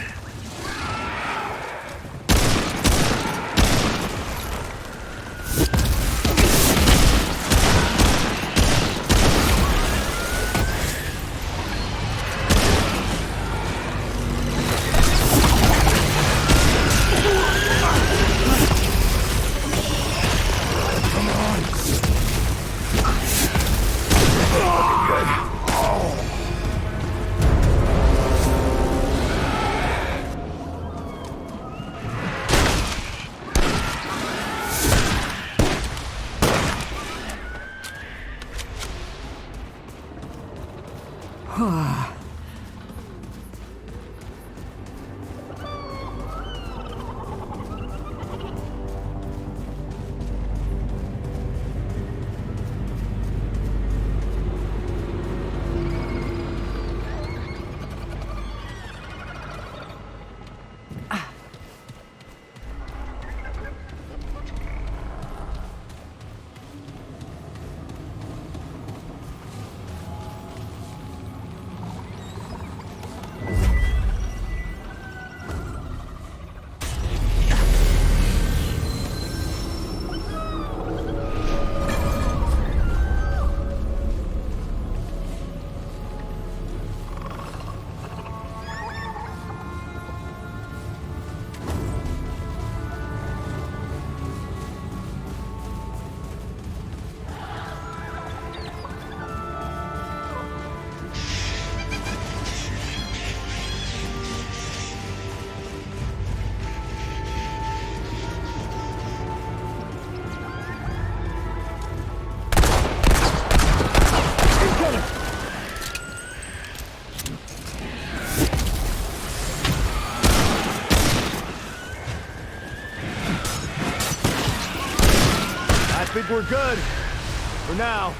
I think we're good. For now.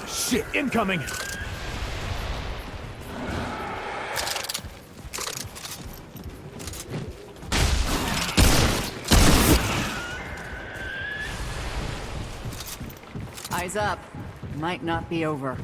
Shit, incoming! Eyes up. Might not be over.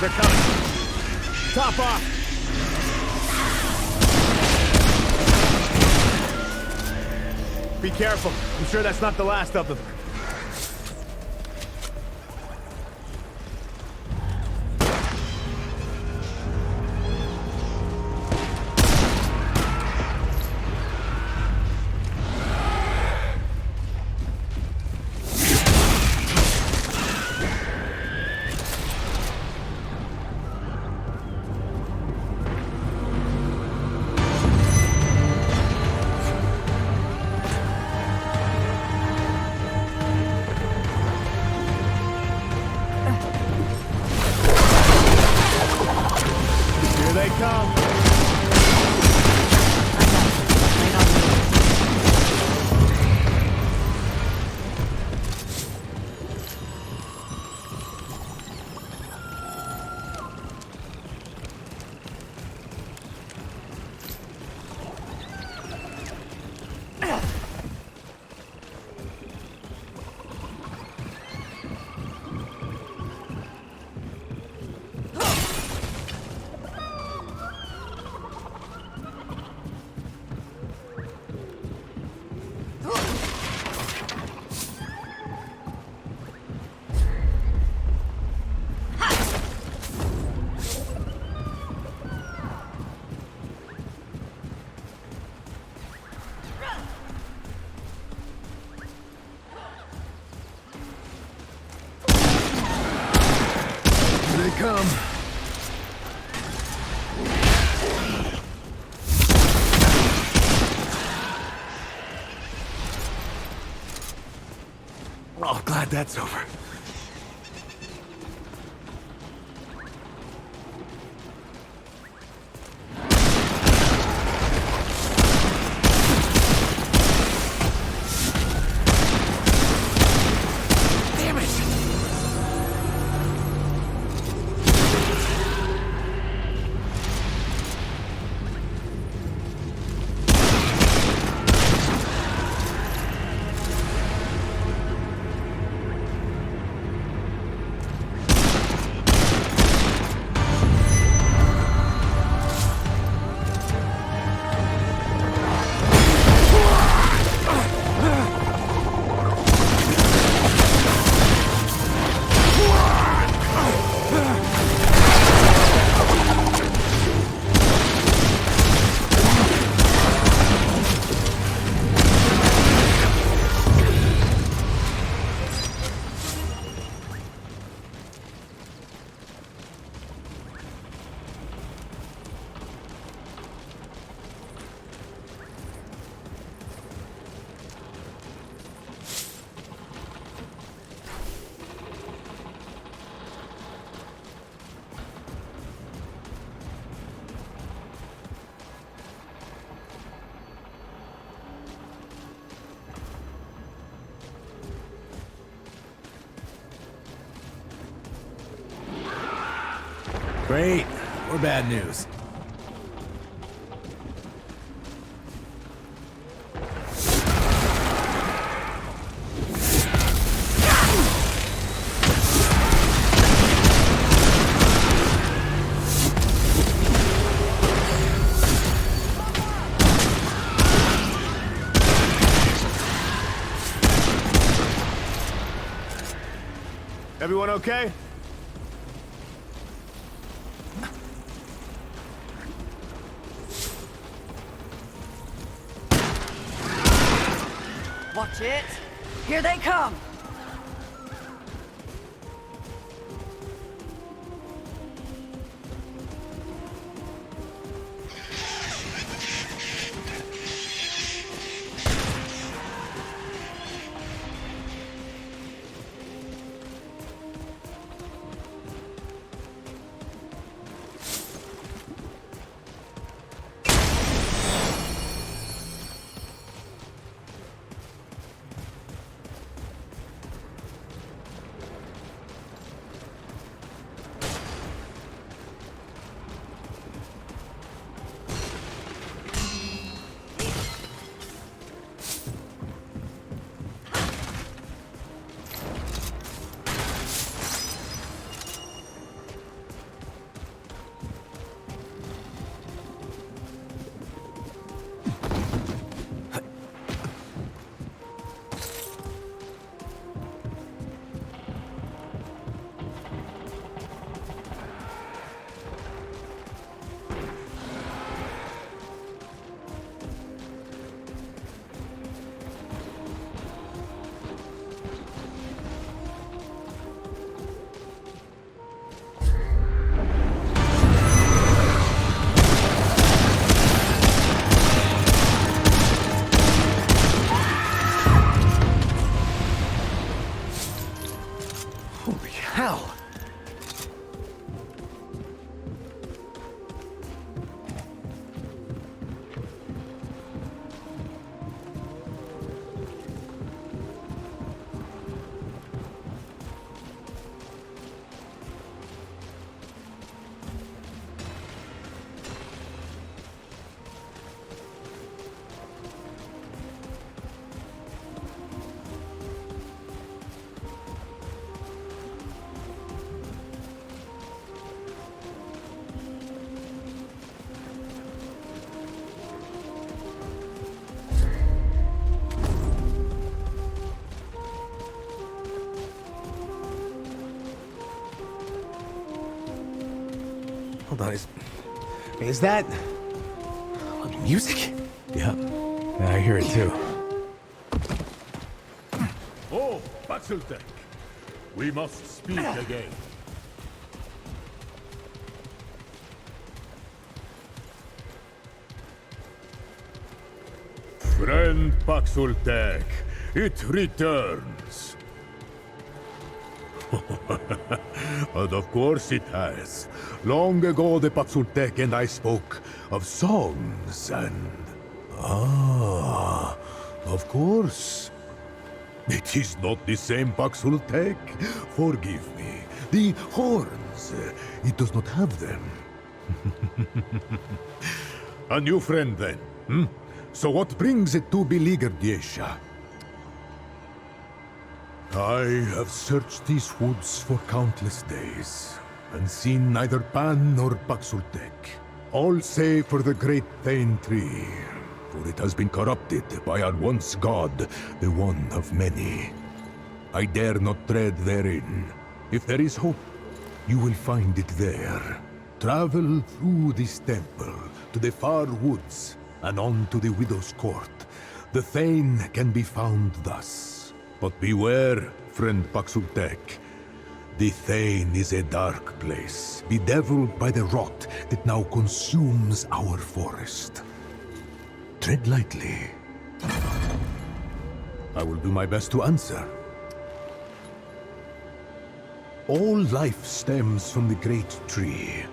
They're coming. Top off. Be careful. I'm sure that's not the last of them. come. Oh, glad that's over. Great, or bad news? Everyone okay? Watch it. Here they come. Hell! Hold on, is that music? Yeah. I hear it too. Oh, Battle Tech. We must speak again. Friend Paxultek, it returns. But of course it has. Long ago the Paxultek and I spoke of songs and... Ah, of course. It is not the same Paxultek. Forgive me. The horns, it does not have them. A new friend then, hmm? So what brings it to beleaguered Yaesha? I have searched these woods for countless days, and seen neither Pan nor Paxultek. All save for the great Thane tree, for it has been corrupted by our once god, the one of many. I dare not tread therein. If there is hope, you will find it there. Travel through this temple, to the far woods, and on to the Widow's Court. The Thane can be found thus. But beware, friend Paxultek. The Thane is a dark place, bedeviled by the rot that now consumes our forest. Tread lightly. I will do my best to answer. All life stems from the great tree.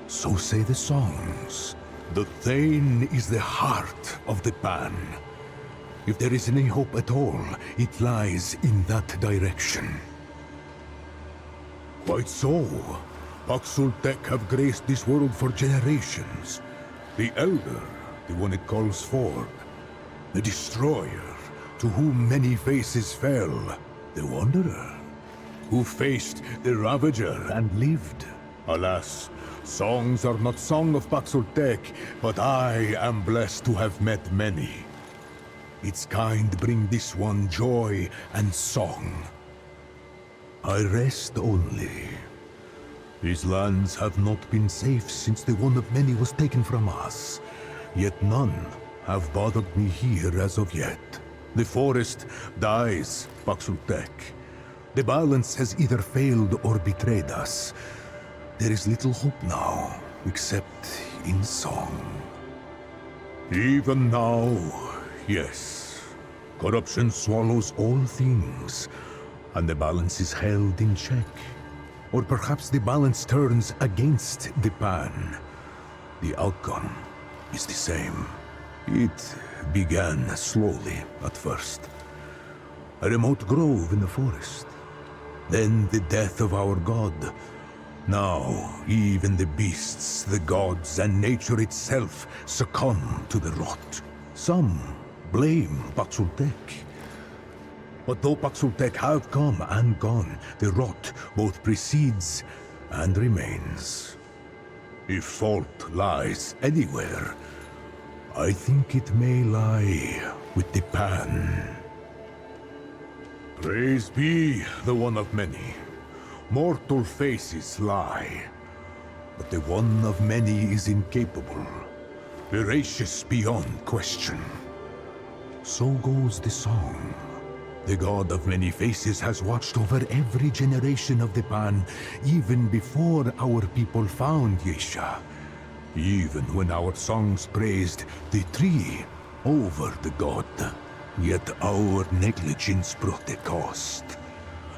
So say the songs. The Thane is the heart of the Pan. If there is any hope at all, it lies in that direction. Quite so. Paxultek have graced this world for generations. The Elder, the one it calls Ford. The Destroyer, to whom many faces fell. The Wanderer, who faced the Ravager and lived. Alas, songs are not sung of Paxultek, but I am blessed to have met many. Its kind bring this one joy and song. I rest only. These lands have not been safe since the one of many was taken from us. Yet none have bothered me here as of yet. The forest dies, Paxultek. The balance has either failed or betrayed us. There is little hope now, except in song. Even now, yes. Corruption swallows all things, and the balance is held in check. Or perhaps the balance turns against the Pan. The outcome is the same. It began slowly at first. A remote grove in the forest. Then the death of our god. Now, even the beasts, the gods, and nature itself succumb to the rot. Some blame Paxultek. But though Paxultek have come and gone, the rot both precedes and remains. If fault lies anywhere, I think it may lie with the Pan. Praise be the one of many. Mortal faces lie, but the one of many is incapable, veracious beyond question. So goes the song. The god of many faces has watched over every generation of the Pan, even before our people found Yaesha. Even when our songs praised the tree over the god. Yet our negligence brought the cost.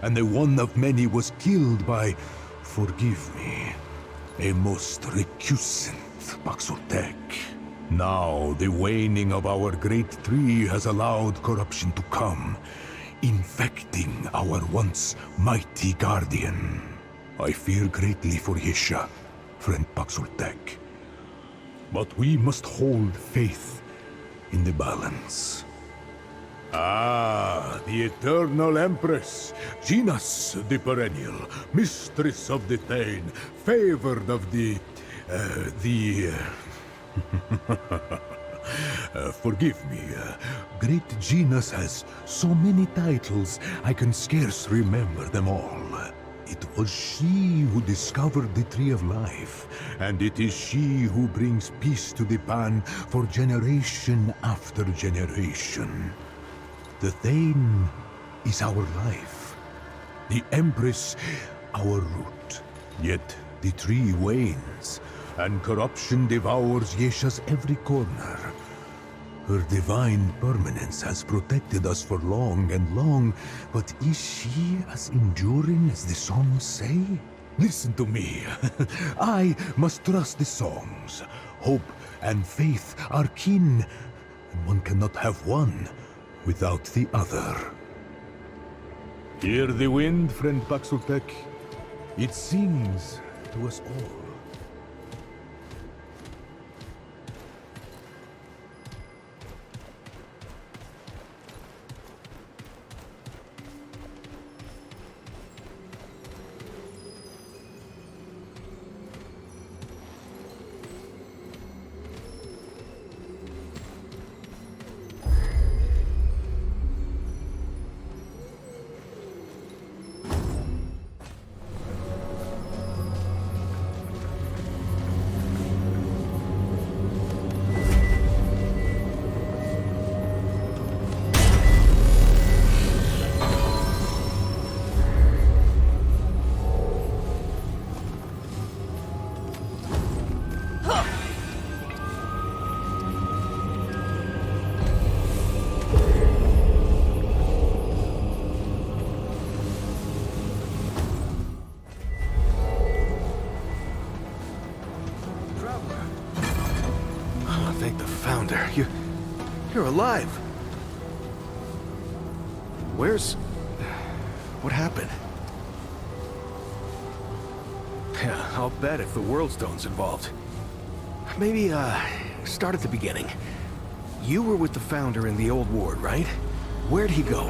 And the one of many was killed by, forgive me, a most recusant Paxultek. Now the waning of our great tree has allowed corruption to come, infecting our once mighty guardian. I fear greatly for Yaesha, friend Paxultek. But we must hold faith in the balance. Ah, the eternal Empress, Genus the Perennial, Mistress of the Thane, favored of the... forgive me, Great Genus has so many titles, I can scarce remember them all. It was she who discovered the Tree of Life, and it is she who brings peace to the Pan for generation after generation. The Thane is our life, the Empress our root. Yet the tree wanes, and corruption devours Yaesha's every corner. Her divine permanence has protected us for long and long, but is she as enduring as the songs say? Listen to me. I must trust the songs. Hope and faith are kin, and one cannot have one without the other. Hear the wind, friend Paxultek. It sings to us all. You're alive. What happened? Yeah, I'll bet if the World Stone's involved. Maybe, start at the beginning. You were with the Founder in the old ward, right? Where'd he go?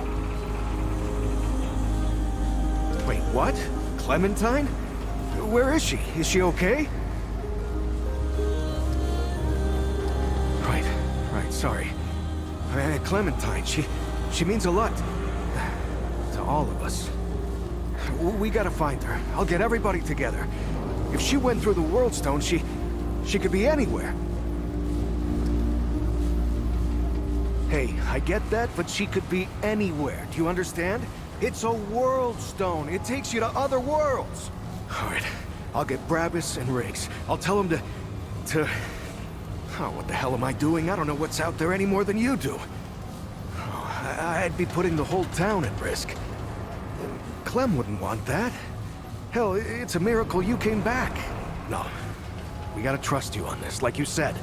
Wait, what? Clementine? Where is she? Is she okay? Right, sorry. Clementine, she means a lot. To all of us. We gotta find her. I'll get everybody together. If she went through the World Stone, she could be anywhere. Hey, I get that, but she could be anywhere. Do you understand? It's a World Stone. It takes you to other worlds. All right, I'll get Brabus and Riggs. I'll tell them to... Oh, what the hell am I doing? I don't know what's out there any more than you do. Oh, I'd be putting the whole town at risk. Clem wouldn't want that. Hell, it's a miracle you came back. No, we gotta trust you on this, like you said.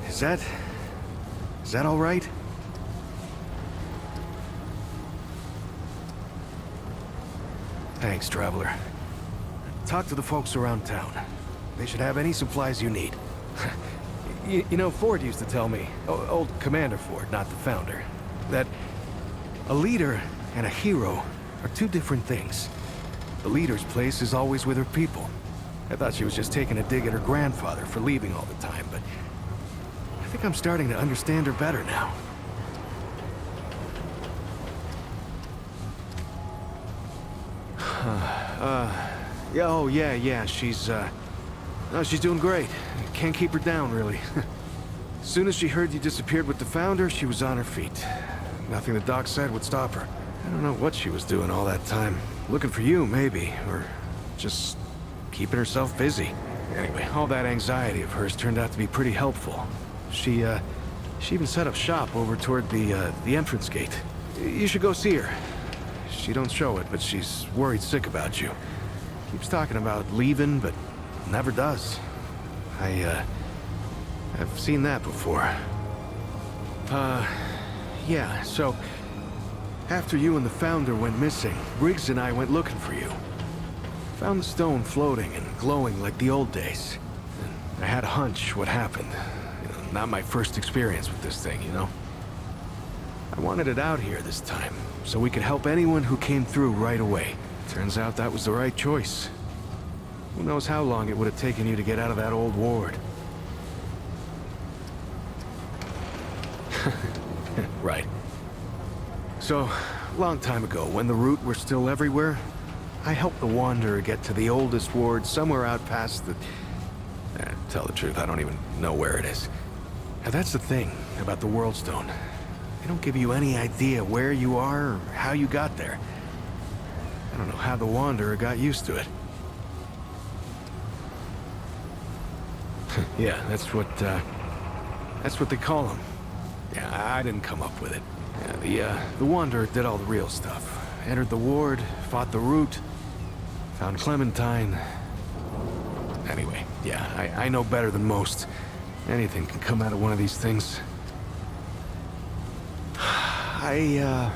Is that all right? Thanks, Traveler. Talk to the folks around town. They should have any supplies you need. You know, Ford used to tell me, old Commander Ford, not the Founder, that a leader and a hero are two different things. The leader's place is always with her people. I thought she was just taking a dig at her grandfather for leaving all the time, but I think I'm starting to understand her better now. Yeah, she's doing great. Can't keep her down, really. As soon as she heard you disappeared with the Founder, she was on her feet. Nothing the doc said would stop her. I don't know what she was doing all that time. Looking for you, maybe, or just keeping herself busy. Anyway, all that anxiety of hers turned out to be pretty helpful. She even set up shop over toward the entrance gate. You should go see her. She don't show it, but she's worried sick about you. Keeps talking about leaving, but never does. I've seen that before. Yeah, so... After you and the Founder went missing, Briggs and I went looking for you. Found the stone floating and glowing like the old days. And I had a hunch what happened. You know, not my first experience with this thing, you know? I wanted it out here this time, so we could help anyone who came through right away. Turns out that was the right choice. Who knows how long it would have taken you to get out of that old ward. Right. So, long time ago, when the Root were still everywhere, I helped the Wanderer get to the oldest ward somewhere out past the... tell the truth, I don't even know where it is. Now that's the thing about the World Stone. They don't give you any idea where you are or how you got there. I don't know how the Wanderer got used to it. Yeah, that's what they call them. Yeah, I didn't come up with it. Yeah, the Wanderer did all the real stuff. Entered the ward, fought the Root, found Clementine. Anyway, yeah, I know better than most. Anything can come out of one of these things. I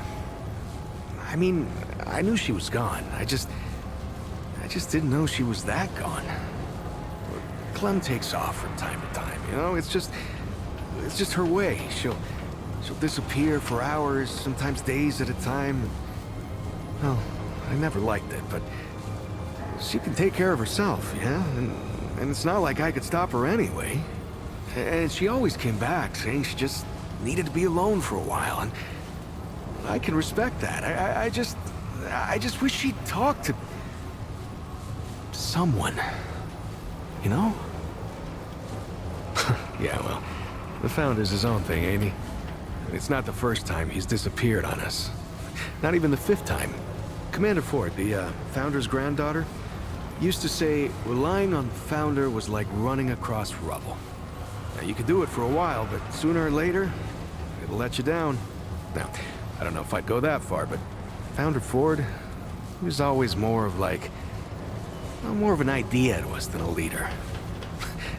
mean, I knew she was gone. I just didn't know she was that gone. Clem takes off from time to time, you know? It's just her way. She'll disappear for hours, sometimes days at a time. Well, I never liked it, but she can take care of herself, yeah? And it's not like I could stop her anyway. And she always came back, saying she just needed to be alone for a while, and I can respect that. I just wish she'd talk to someone, you know? Yeah, well, the Founder's his own thing, ain't he? It's not the first time he's disappeared on us. Not even the 5th time. Commander Ford, the Founder's granddaughter, used to say relying on the Founder was like running across rubble. Now, you could do it for a while, but sooner or later, it'll let you down. Now, I don't know if I'd go that far, but Founder Ford, he was always more of like, well, more of an idea to us than a leader.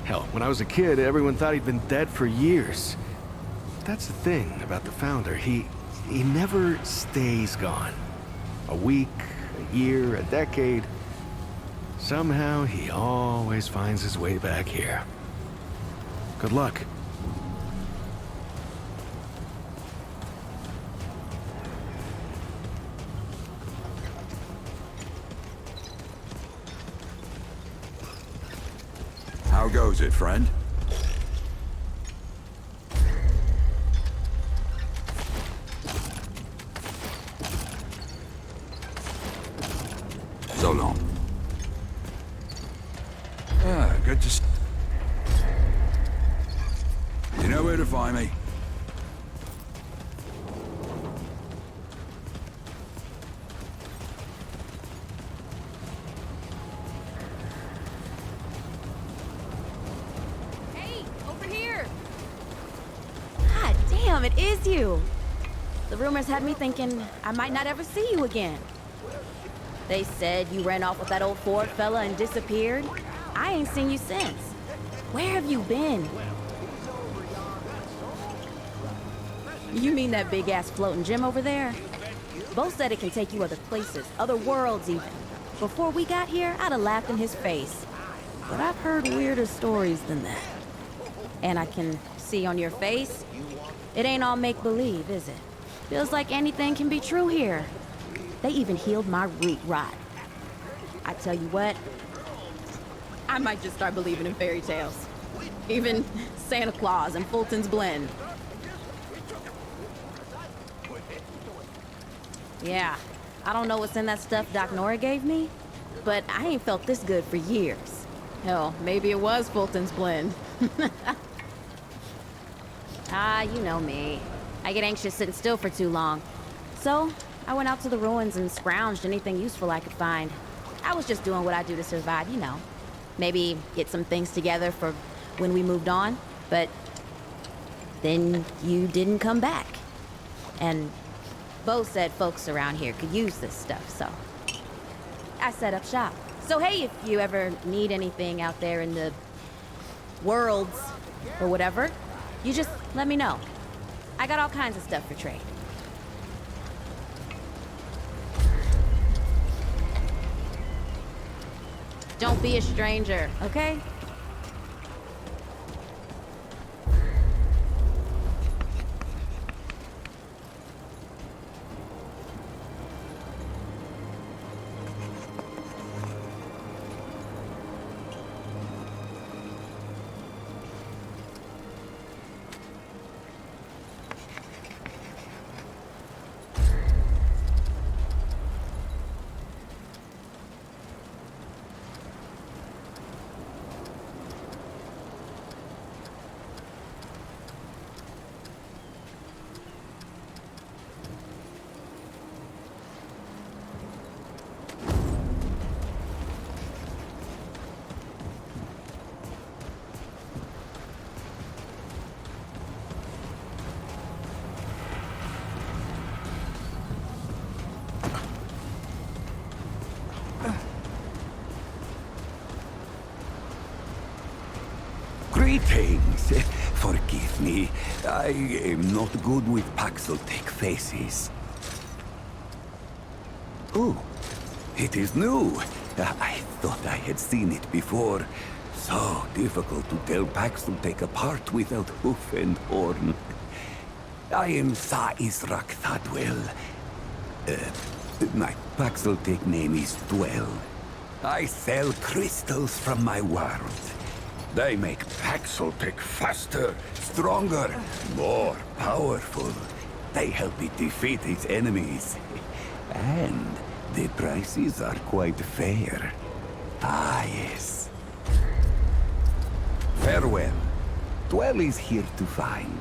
Hell, when I was a kid, everyone thought he'd been dead for years. That's the thing about the Founder. He never stays gone. A week, a year, a decade. Somehow, he always finds his way back here. Good luck. How goes it, friend? So long. Good to see. You know where to find me. Hey, over here! God damn, it is you! The rumors had me thinking I might not ever see you again. They said you ran off with that old Ford fella and disappeared. I ain't seen you since. Where have you been? You mean that big-ass floating gym over there? Bo said it can take you other places, other worlds even. Before we got here, I'd have laughed in his face. But I've heard weirder stories than that. And I can see on your face, it ain't all make-believe, is it? Feels like anything can be true here. They even healed my root rot. I tell you what, I might just start believing in fairy tales. Even Santa Claus and Fulton's Blend. Yeah, I don't know what's in that stuff Doc Nora gave me, but I ain't felt this good for years. Hell, maybe it was Fulton's Blend. Ah, you know me. I get anxious sitting still for too long. So, I went out to the ruins and scrounged anything useful I could find. I was just doing what I do to survive, you know. Maybe get some things together for when we moved on, but then you didn't come back. And Bo said folks around here could use this stuff, so I set up shop. So hey, if you ever need anything out there in the worlds or whatever, you just let me know. I got all kinds of stuff for trade. Don't be a stranger, okay? Greetings. Forgive me. I am not good with Paxel-Tech faces. Oh, it is new. I thought I had seen it before. So difficult to tell Paxel-Tech apart without hoof and horn. I am Sa Israk Thadwell. My Paxel-Tech name is Dwell. I sell crystals from my world. They make Paxel-Tech faster, stronger, more powerful. They help it defeat its enemies. And the prices are quite fair. Ah, yes. Farewell. Dwell is here to find.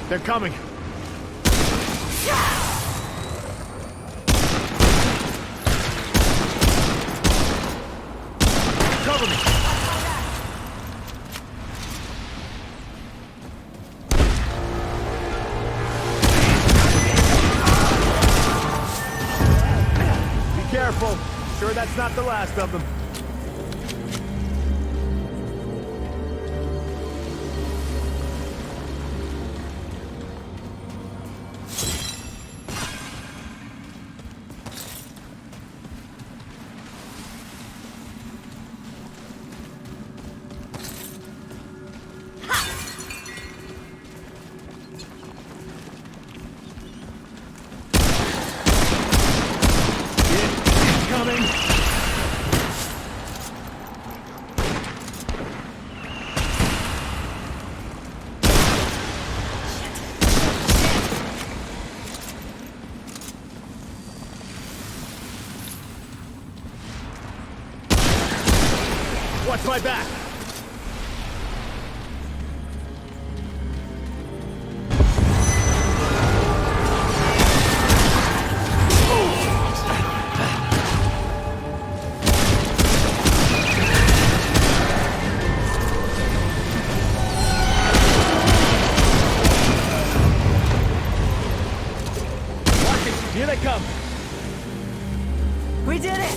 They're coming. Cover me. Be careful. Sure that's not the last of them. Watch my back! Watch it! Here they come! We did it!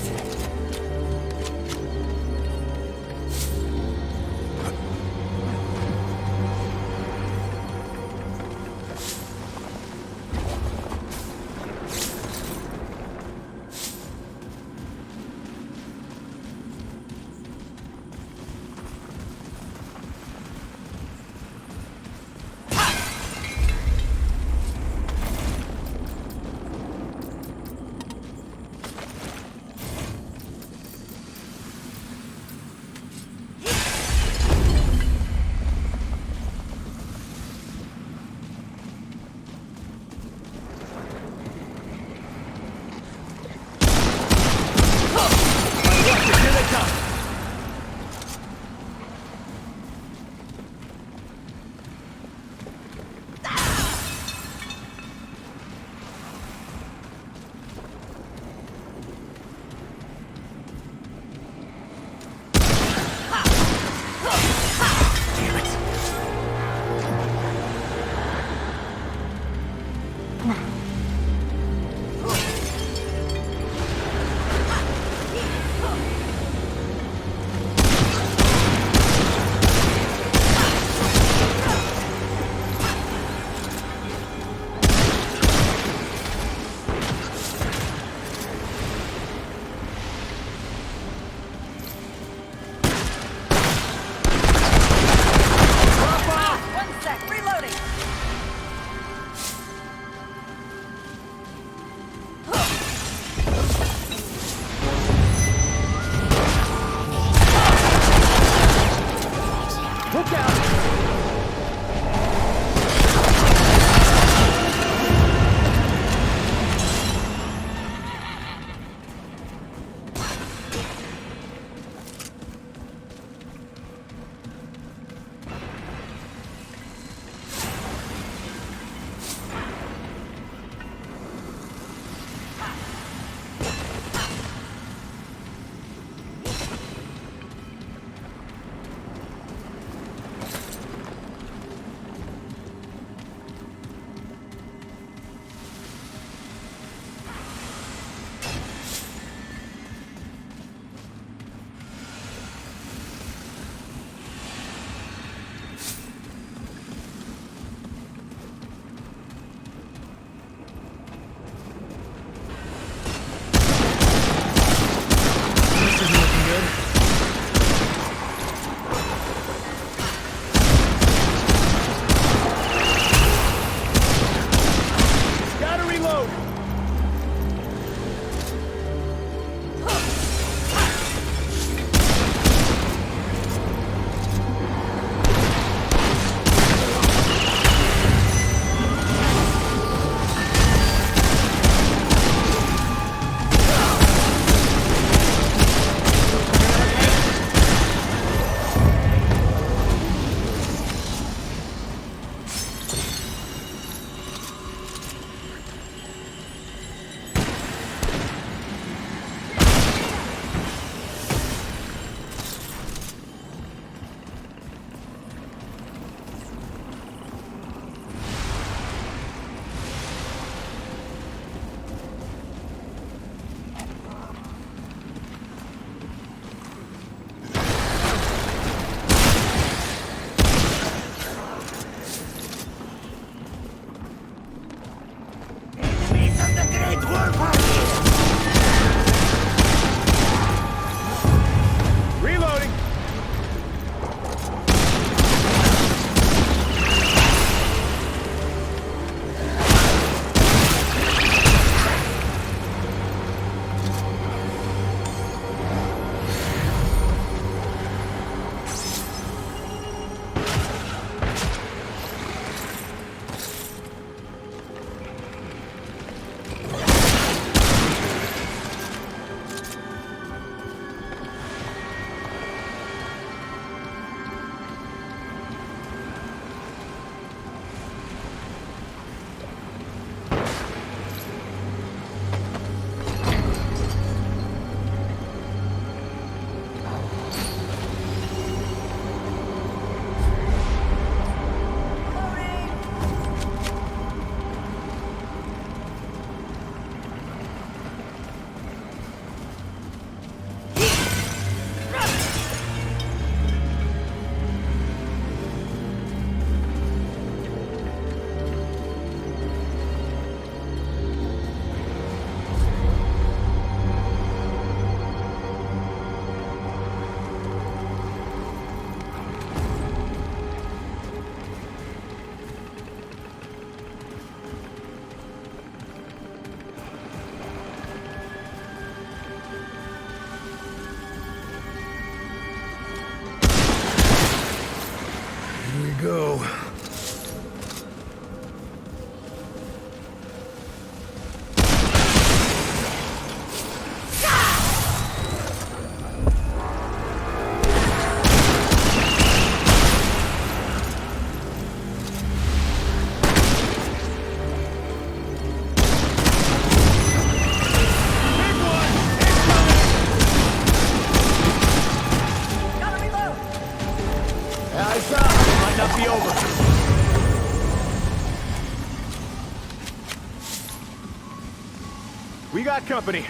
We got company.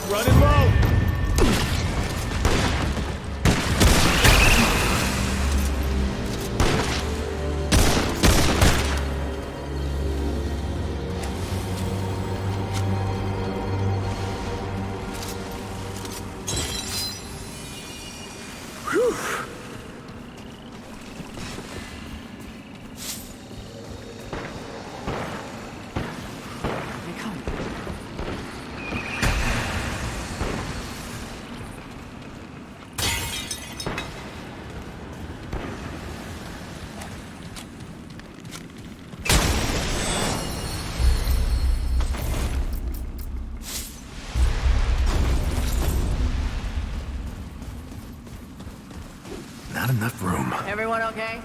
Running low. Not enough room. Everyone okay?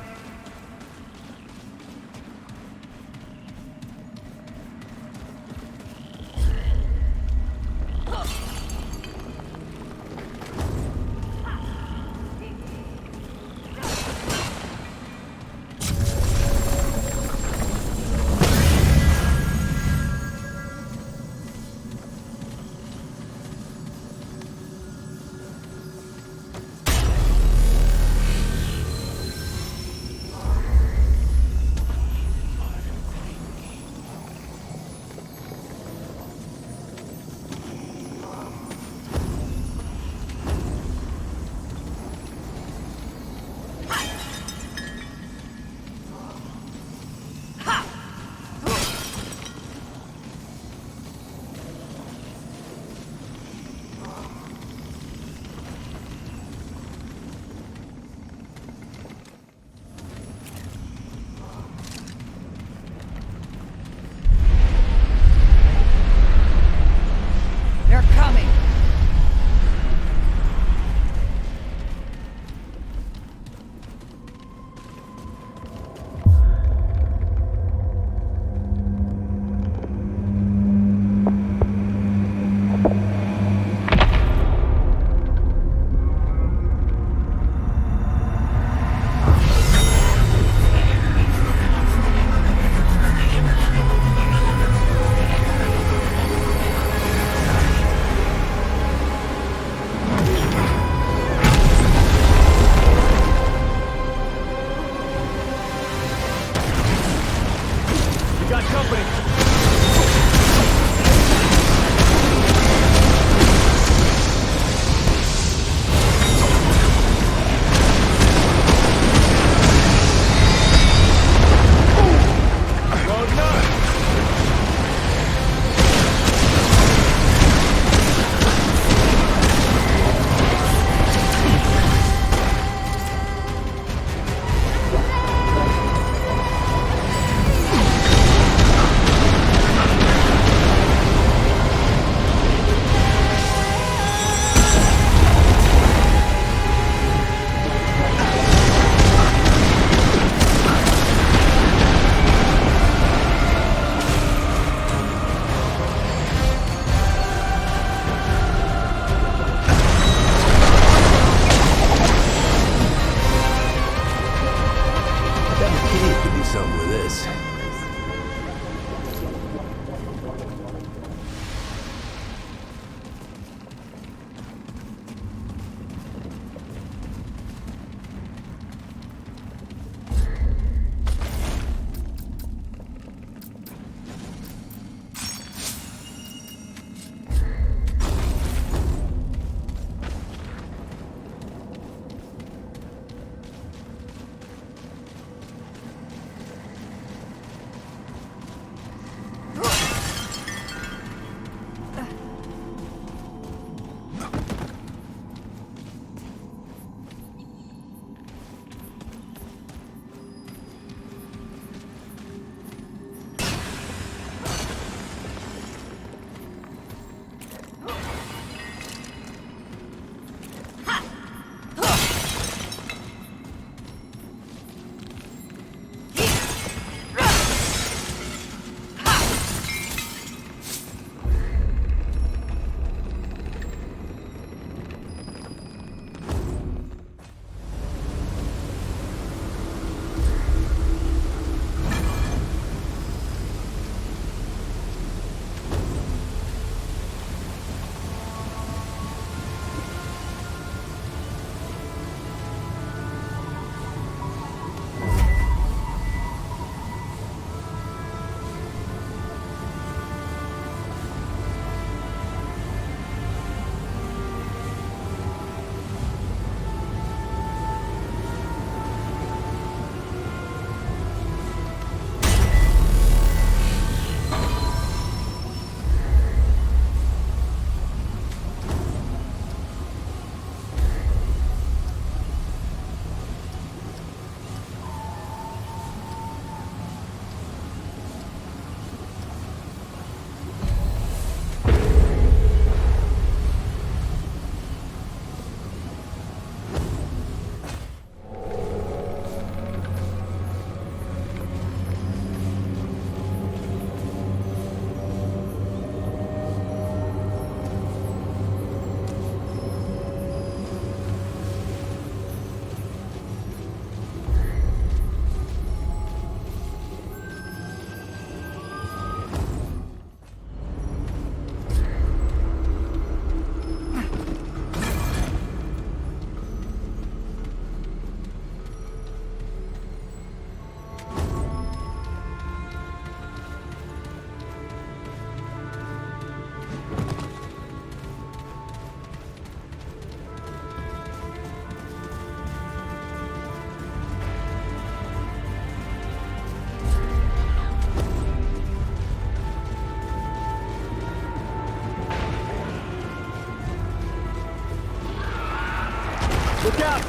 Look out!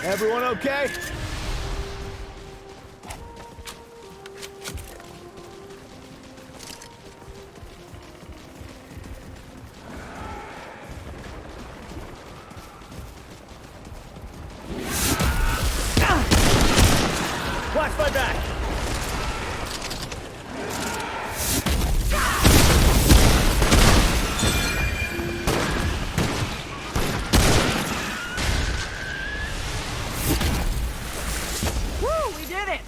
Everyone okay? Watch my back! Woo! We did it!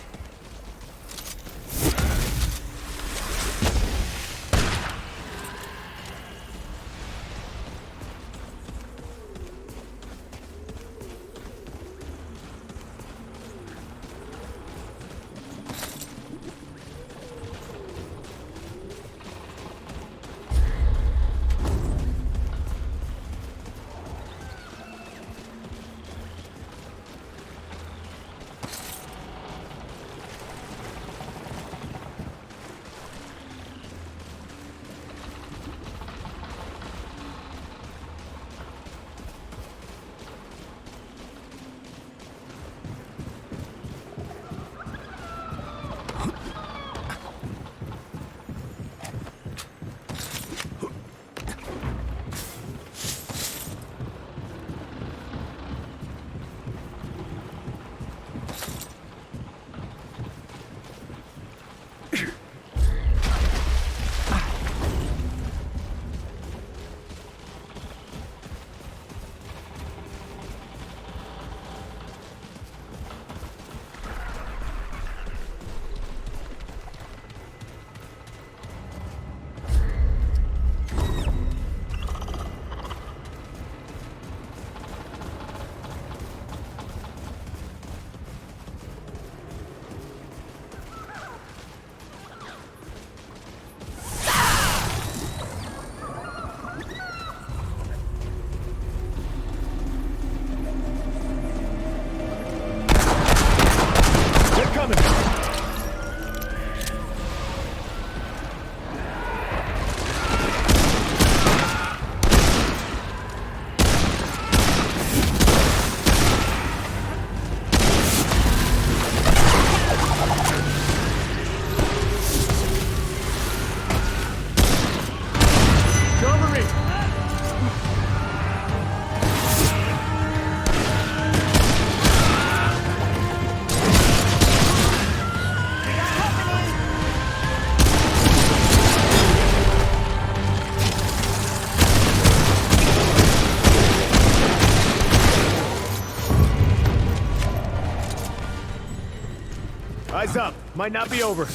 Eyes up. Might not be over.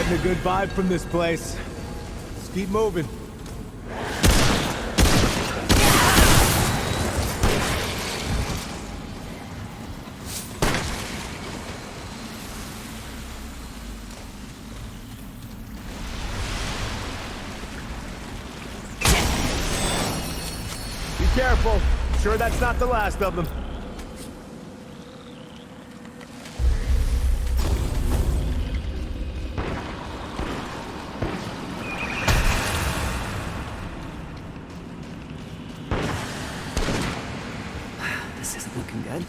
Getting a good vibe from this place. Let's keep moving. Be careful. Sure that's not the last of them. This isn't looking good.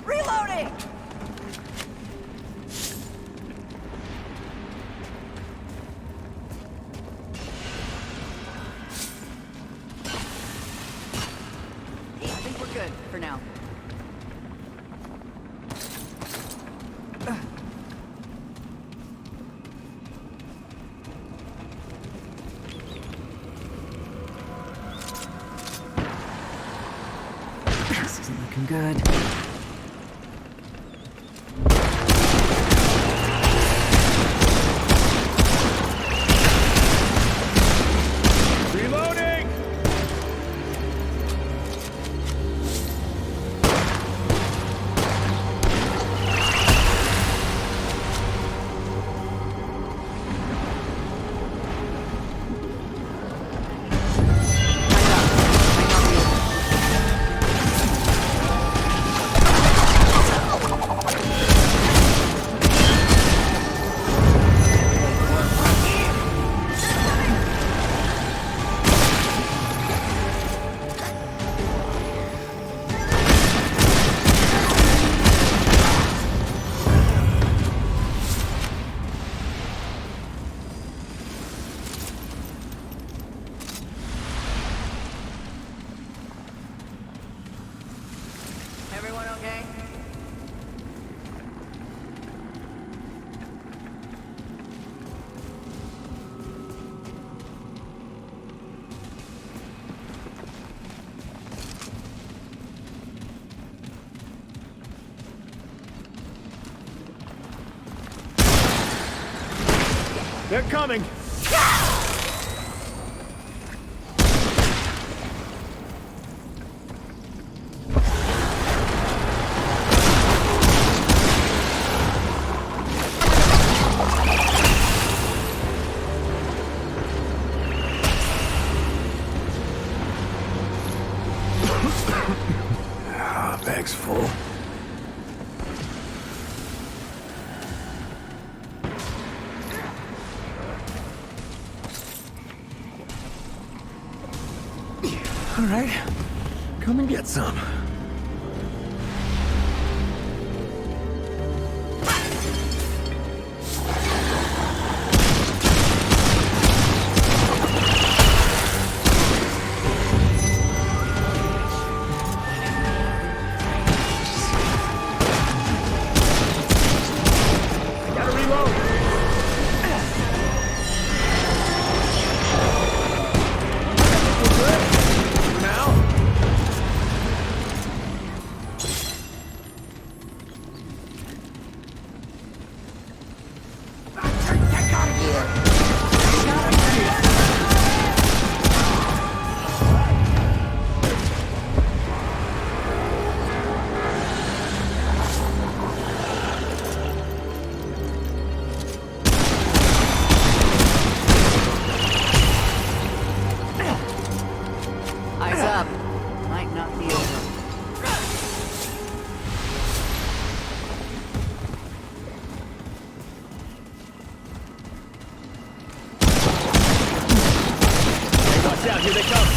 Reloading! I think we're good for now. This isn't looking good. Reloading! Everyone okay? They're coming! Bag's full. All right, come and get some. Gotta reload! We're good. For now. Eyes up. Might not be over. Watch out, here they come!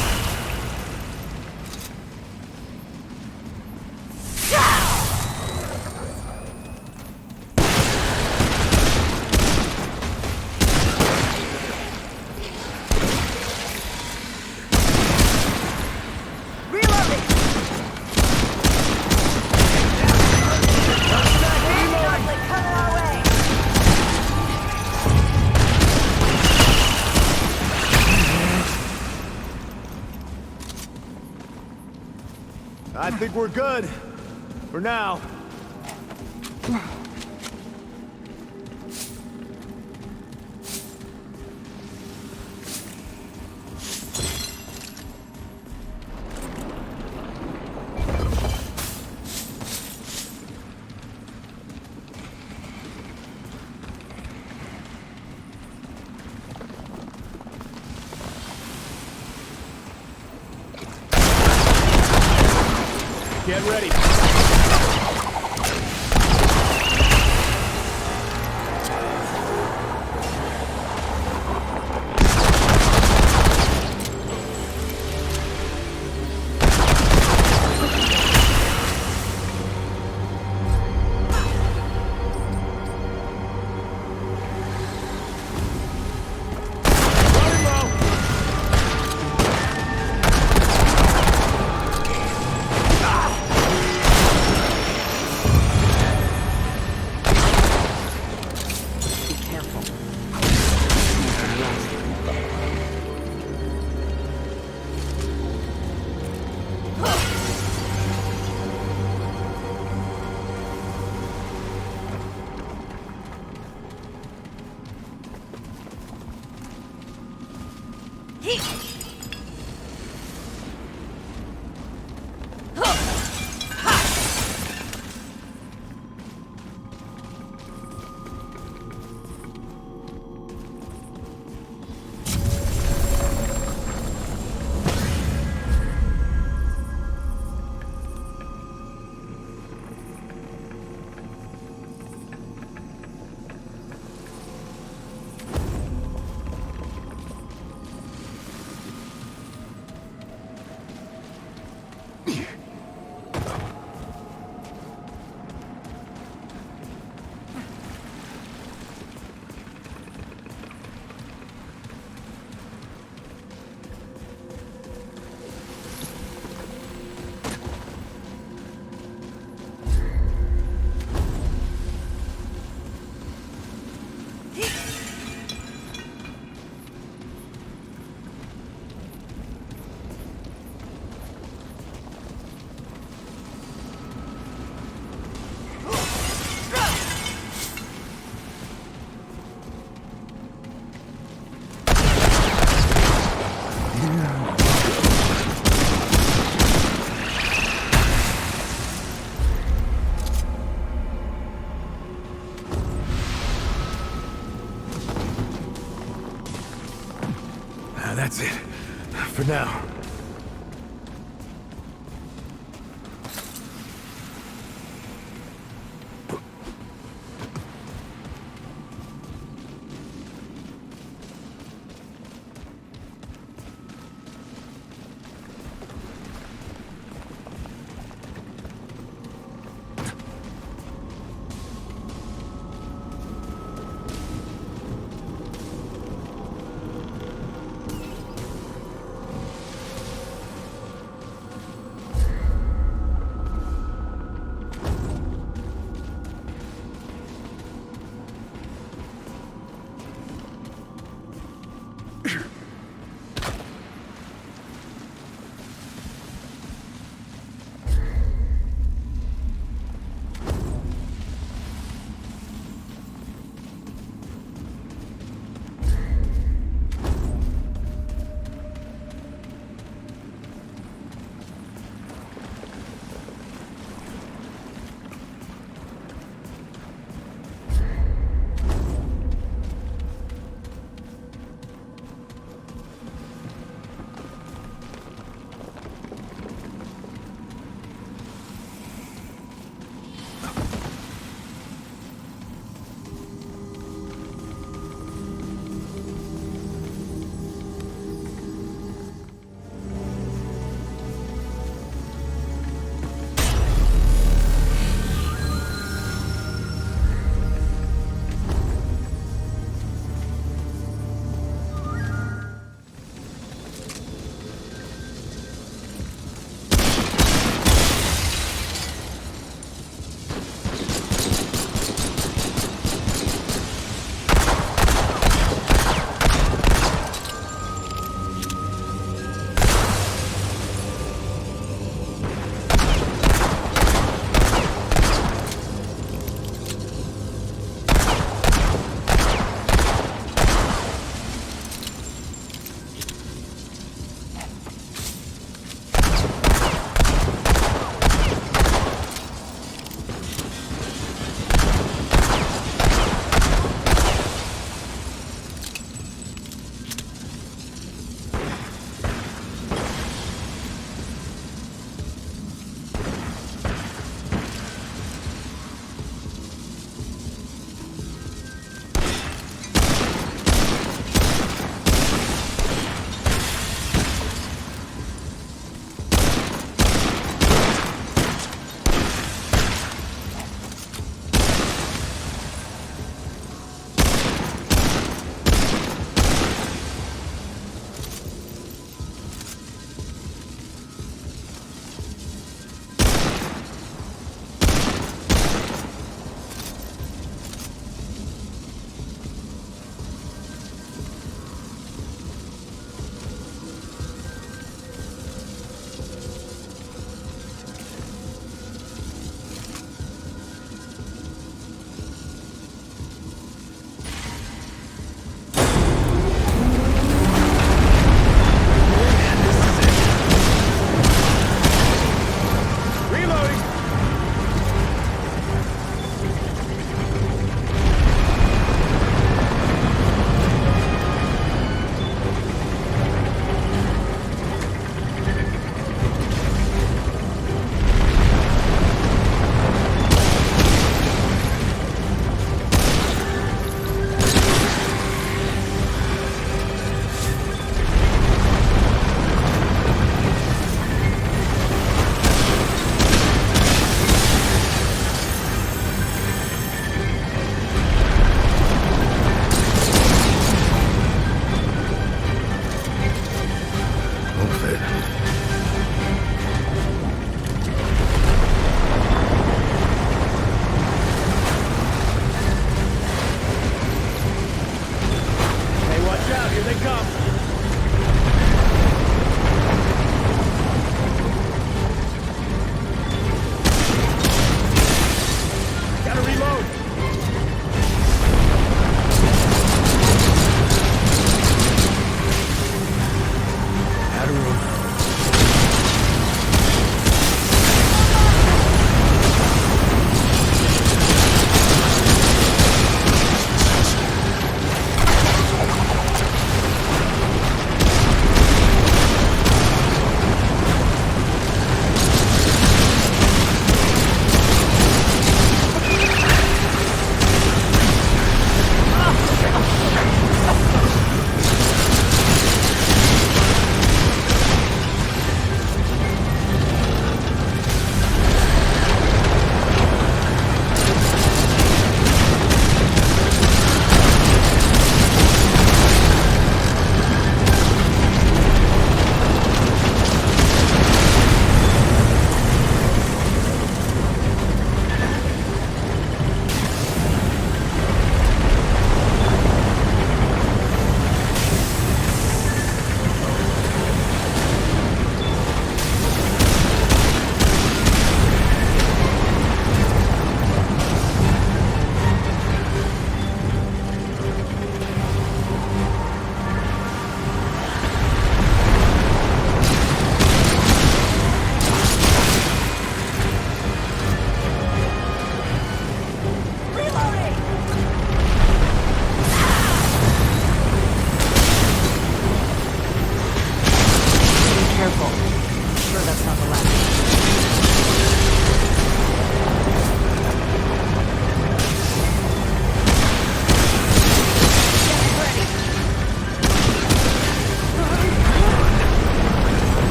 I think we're good. For now. Get ready. That's it. For now.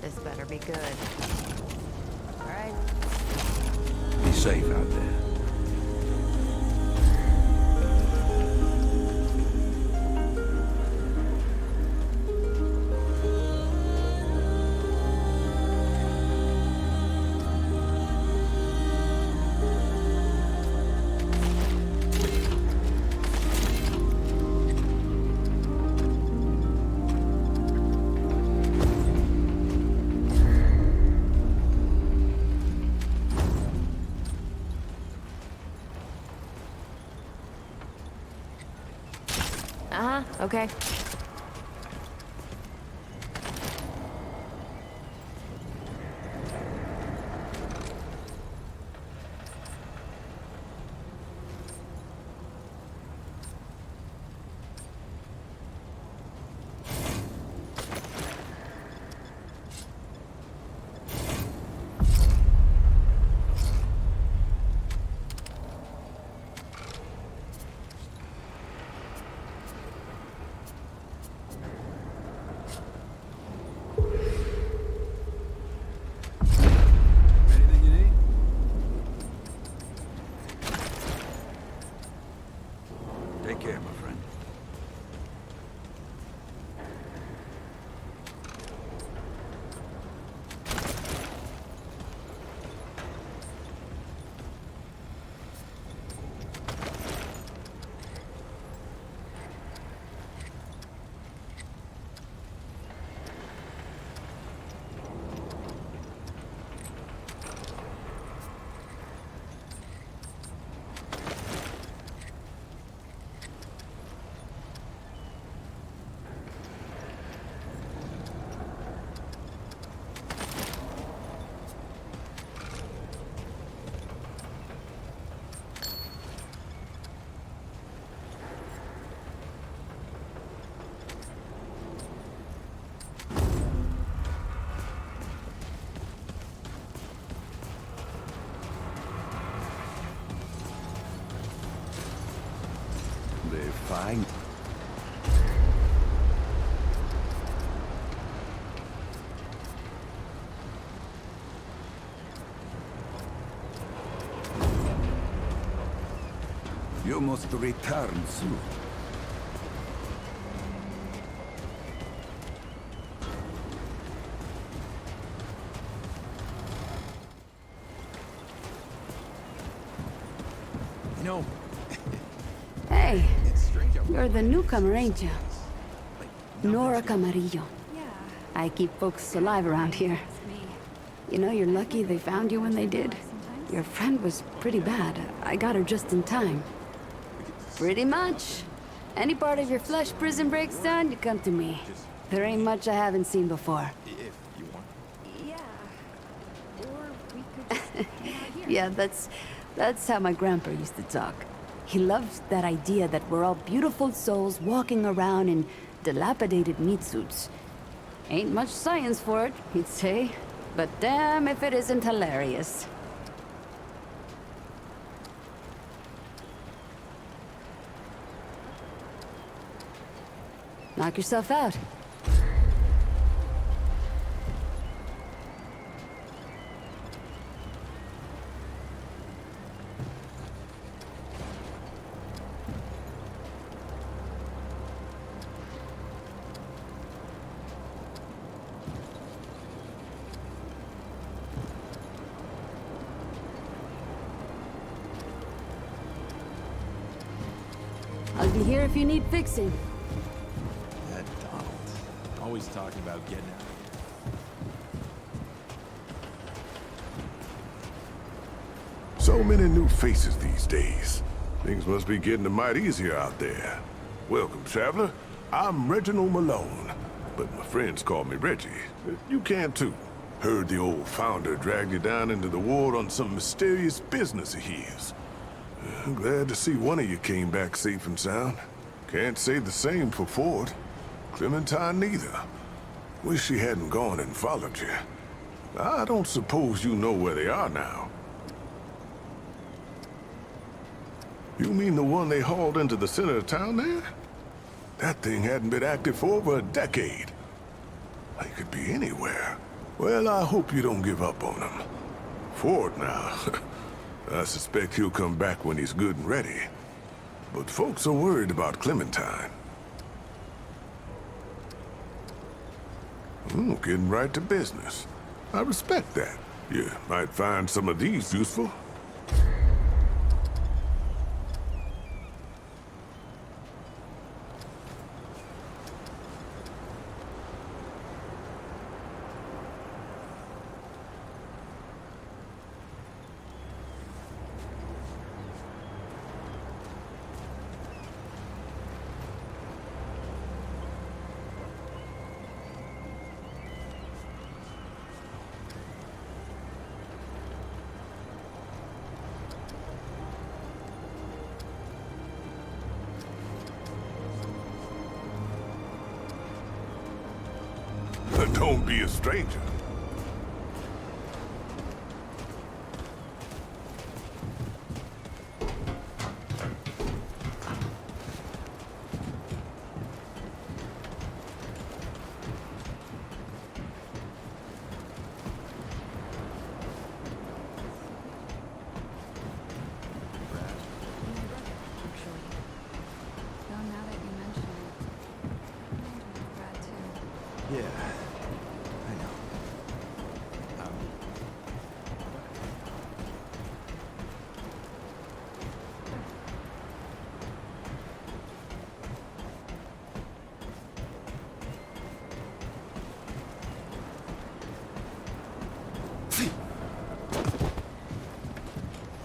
This better be good. All right. Be safe out there. Okay. Take care, my friend. They're fine. You must return soon. You know, Hey, you're the newcomer, ain't you? Nora Camarillo. I keep folks alive around here. You know, you're lucky they found you when they did. Your friend was pretty bad. I got her just in time. Pretty much. Any part of your flesh prison breaks down, you come to me. There ain't much I haven't seen before. if you want. Yeah. Or we could just hang out here. Yeah, that's how my grandpa used to talk. He loved that idea that we're all beautiful souls walking around in dilapidated meat suits. Ain't much science for it, he'd say. But damn if it isn't hilarious. Knock yourself out. I'll be here if you need fixing. That Donald. Always talking about getting out. So many new faces these days. Things must be getting a mite easier out there. Welcome, traveler. I'm Reginald Malone, but my friends call me Reggie. You can too. Heard the old founder dragged you down into the ward on some mysterious business of his. I'm glad to see one of you came back safe and sound. Can't say the same for Ford. Clementine neither. Wish she hadn't gone and followed you. I don't suppose you know where they are now. You mean the one they hauled into the center of town there? That thing hadn't been active for over a decade. They could be anywhere. Well, I hope you don't give up on him. Ford now. I suspect he'll come back when he's good and ready. But folks are worried about Clementine. Getting right to business. I respect that. You might find some of these useful. Don't be a stranger.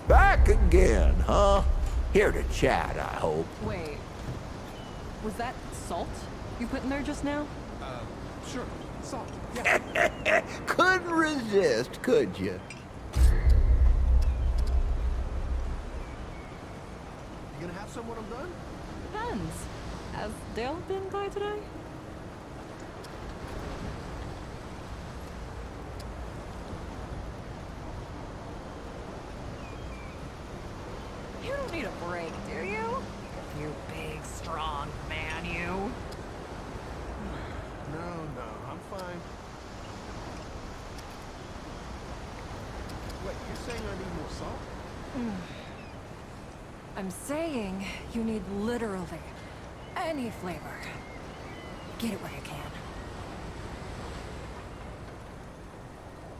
Back again, huh? Here to chat, I hope. Wait. Was that salt you put in there just now? Sure. Salt. Yeah. Couldn't resist, could you? You gonna have some when I'm done? Depends. Has Dale been by today? You don't need a break, do you? You big, strong man, you. No, I'm fine. Wait, you're saying I need more salt? I'm saying you need literally any flavor. Get it where you can.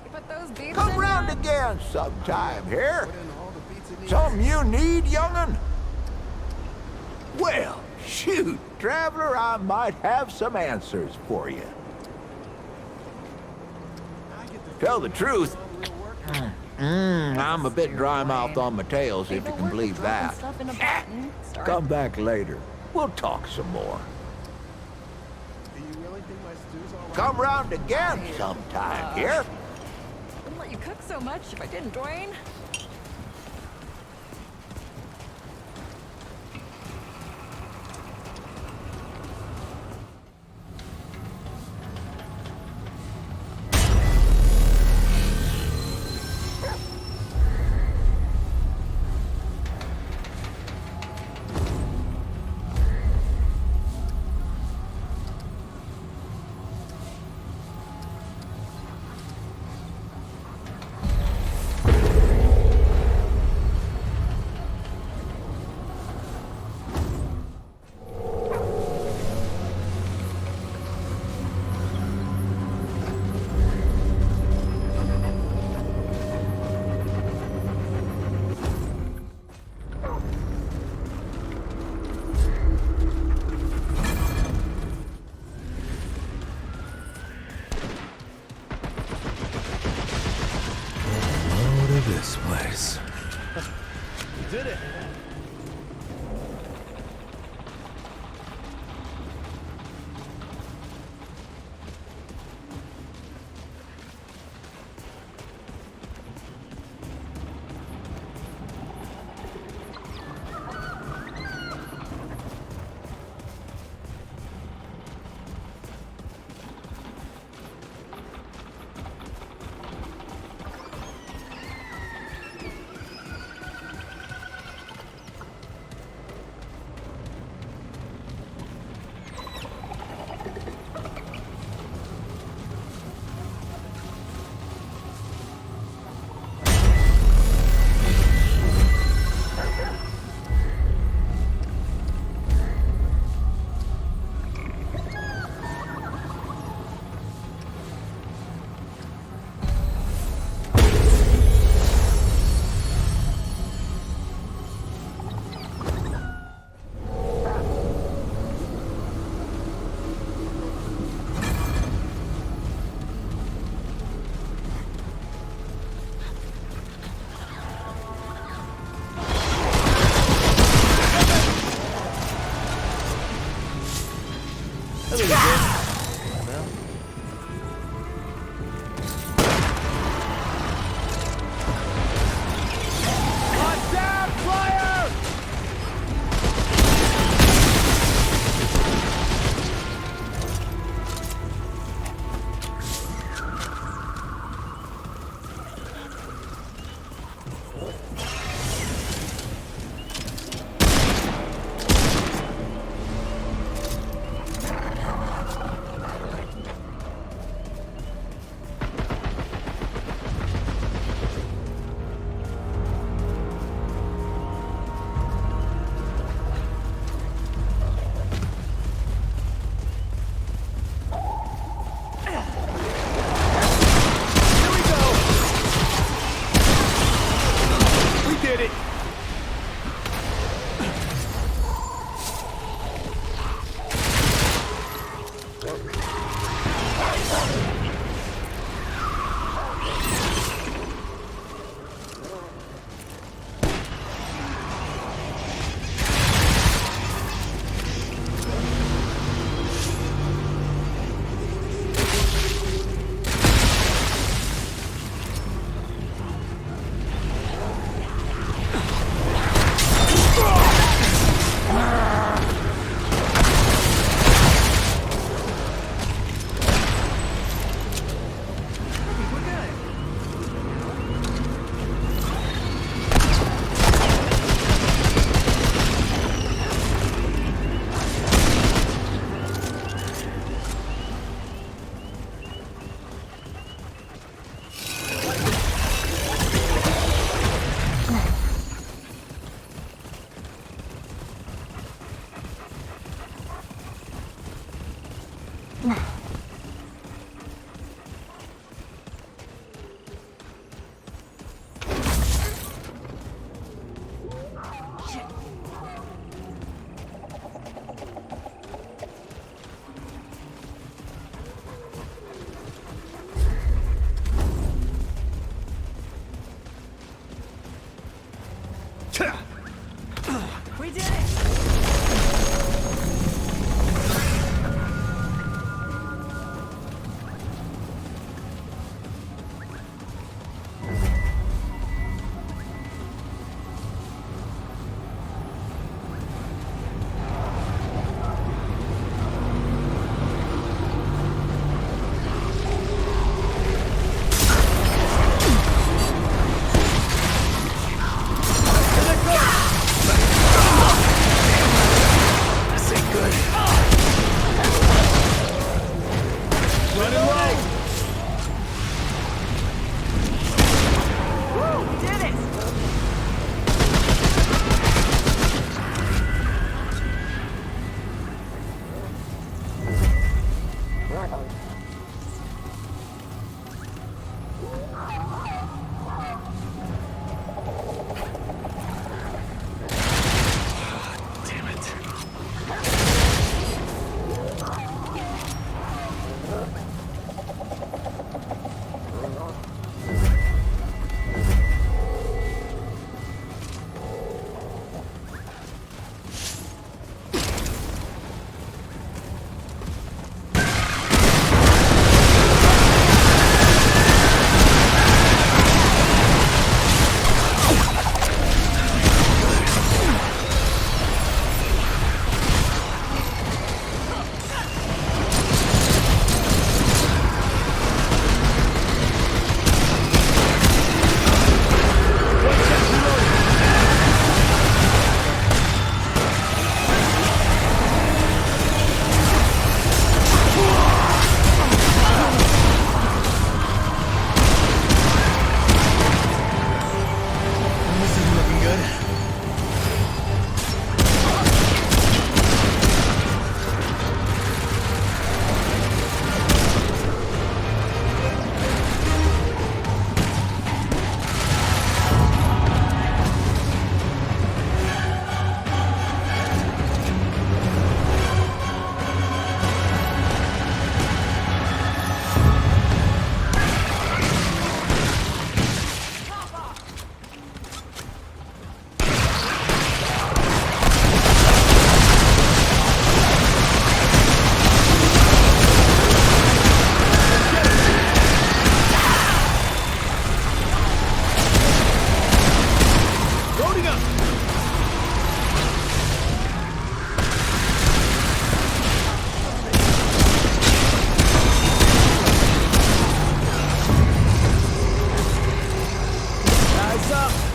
You put those beets Come in round yet? again sometime here. Something you need, young'un? Well, shoot, traveler, I might have some answers for you. Tell the truth, I'm a bit dry-mouthed on my tails, if you can believe that. Come back later. We'll talk some more. Come round again sometime here. Wouldn't let you cook so much if I didn't, Dwayne. This place. You did it.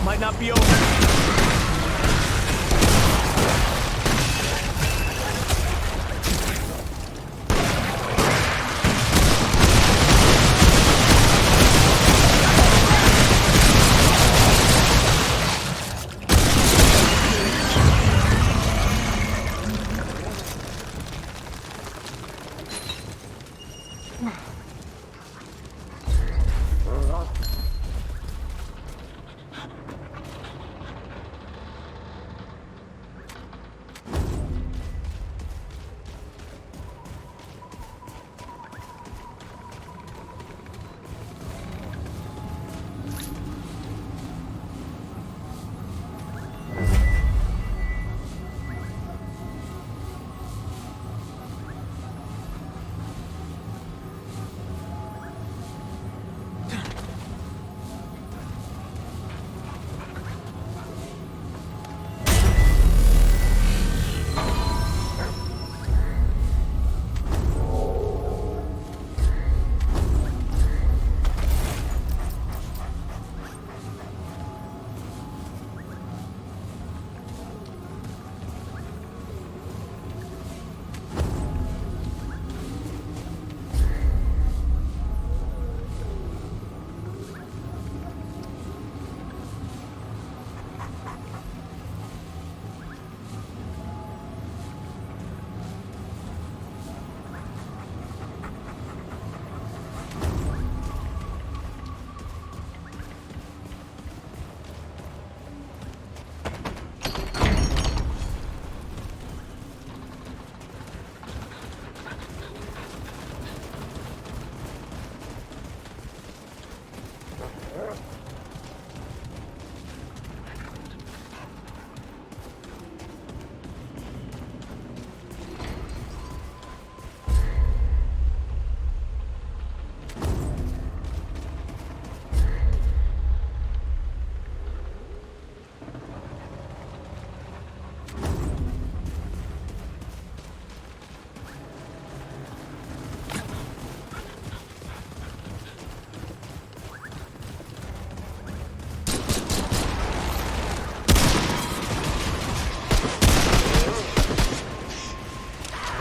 Might not be over.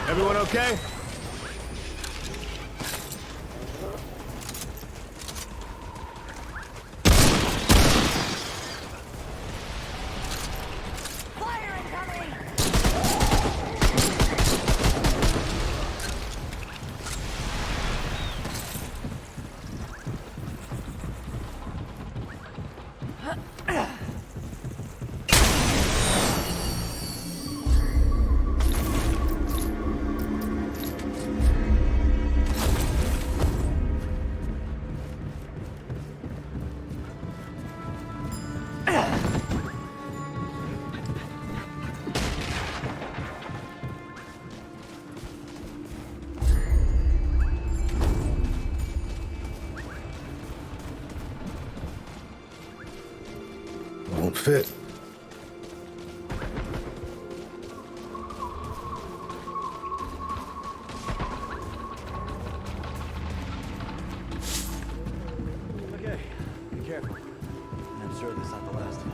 Everyone okay? Won't fit. Okay, be careful. I'm sure this is not the last of them.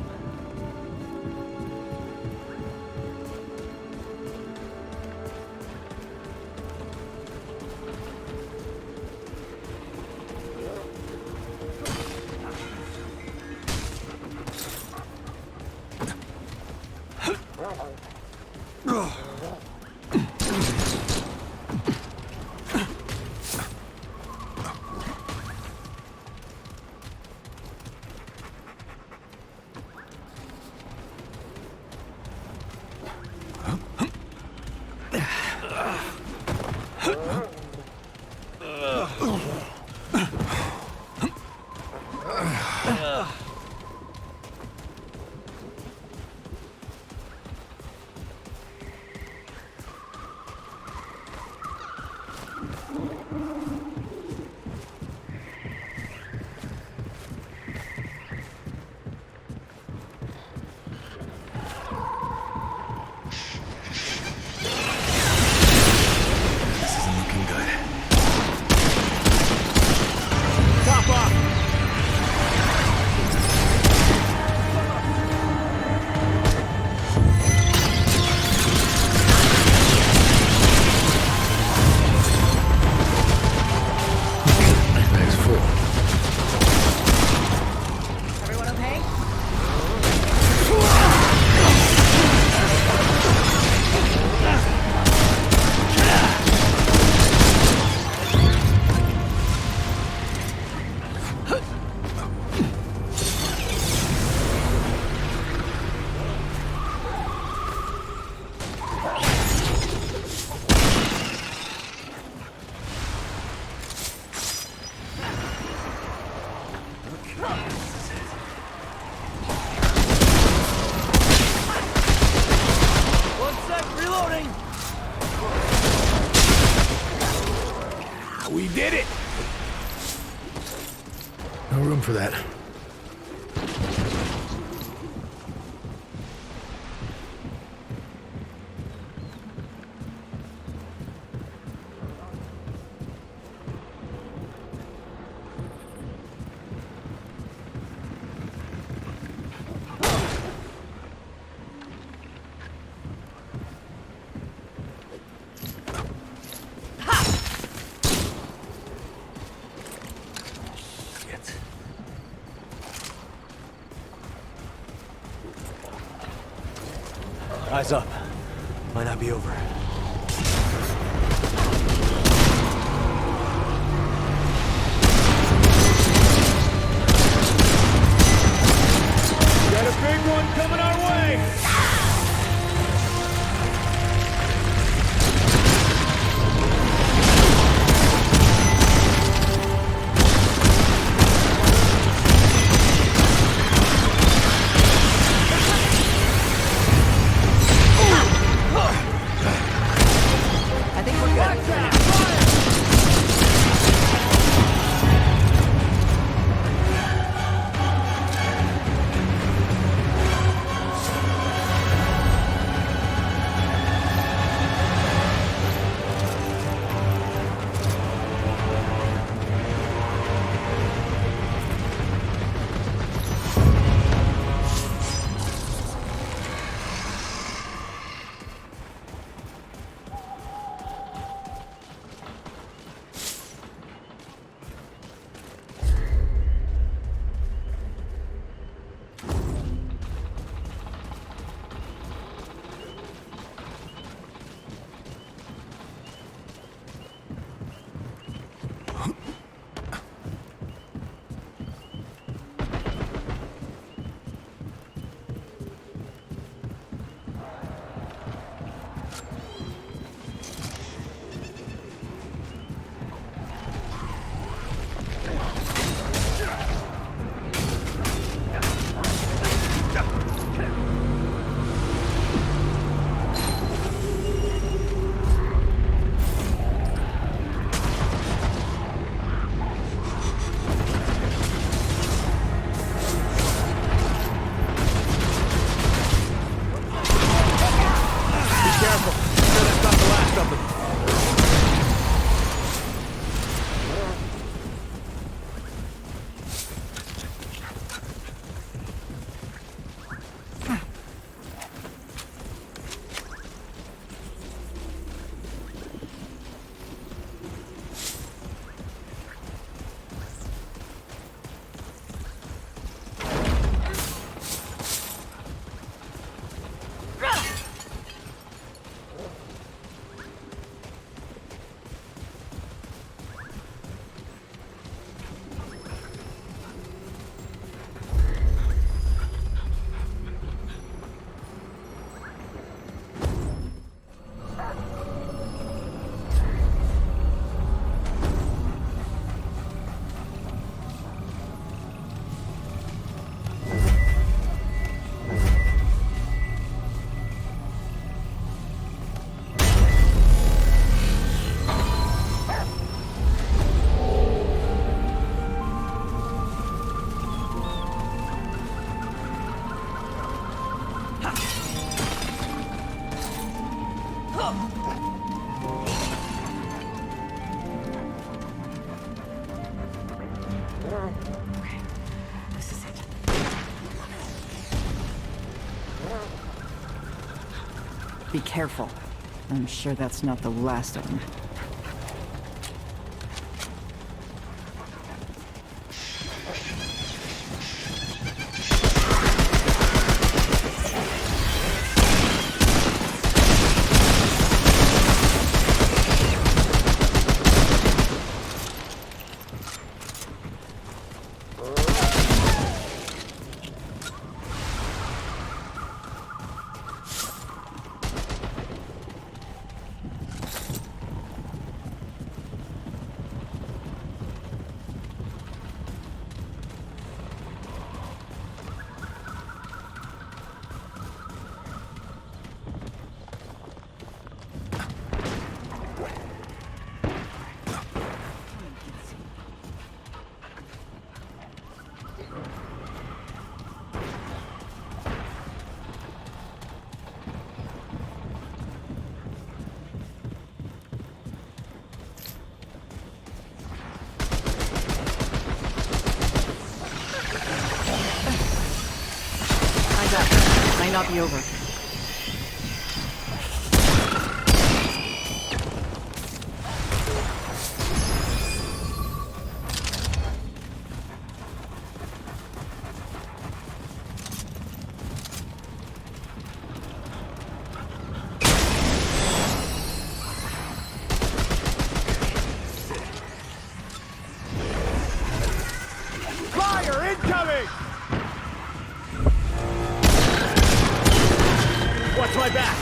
We did it! No room for that. Eyes up. Might not be over. Got a big one coming our way! Okay, this is it. Be careful. I'm sure that's not the last of them. Might not be over. Fire incoming! Watch my back!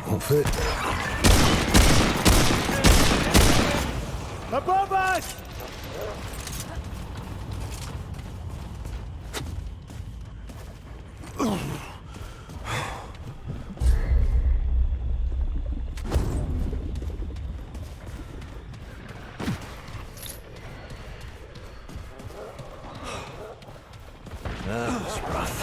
Won't fit. Above us! That was rough.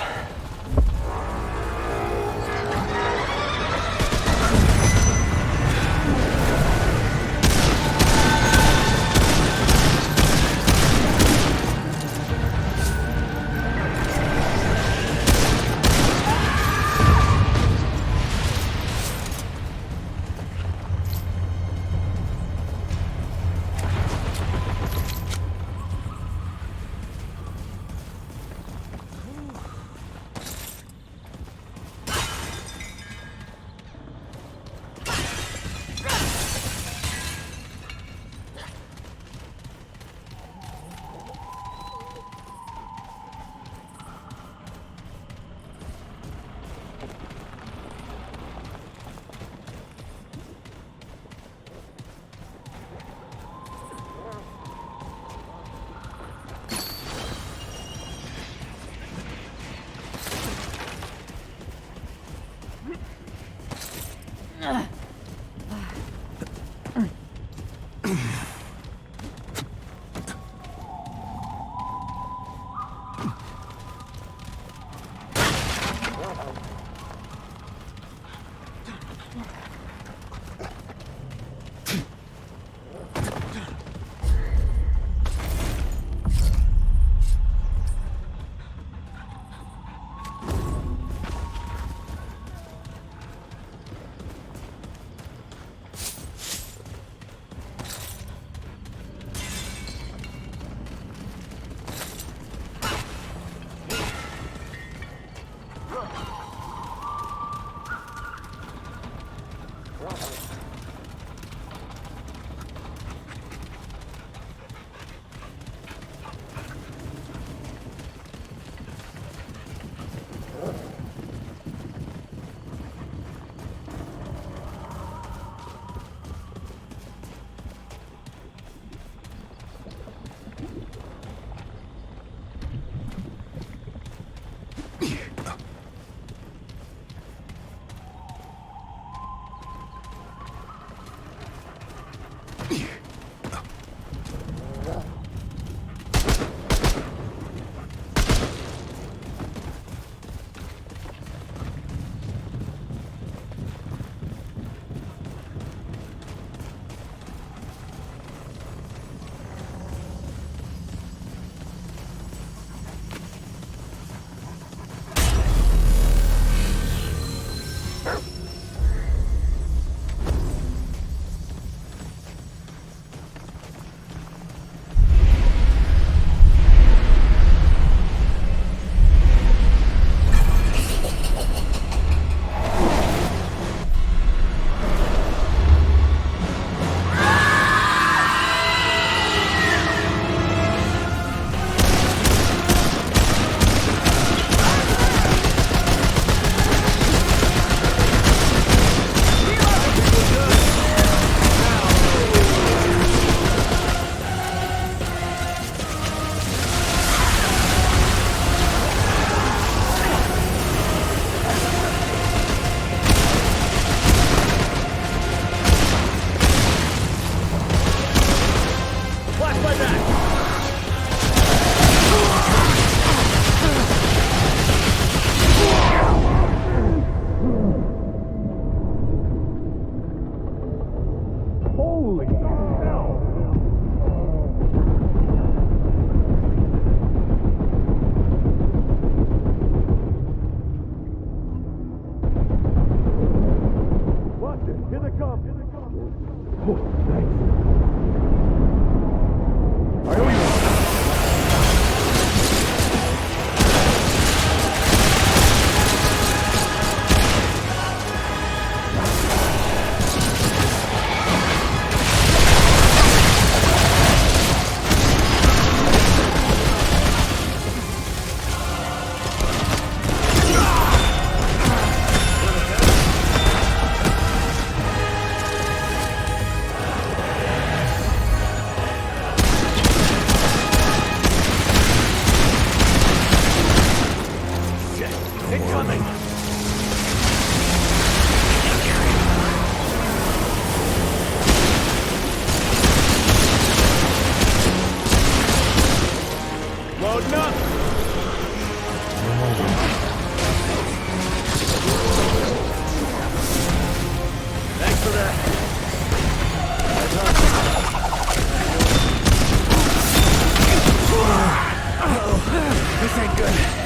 This ain't good.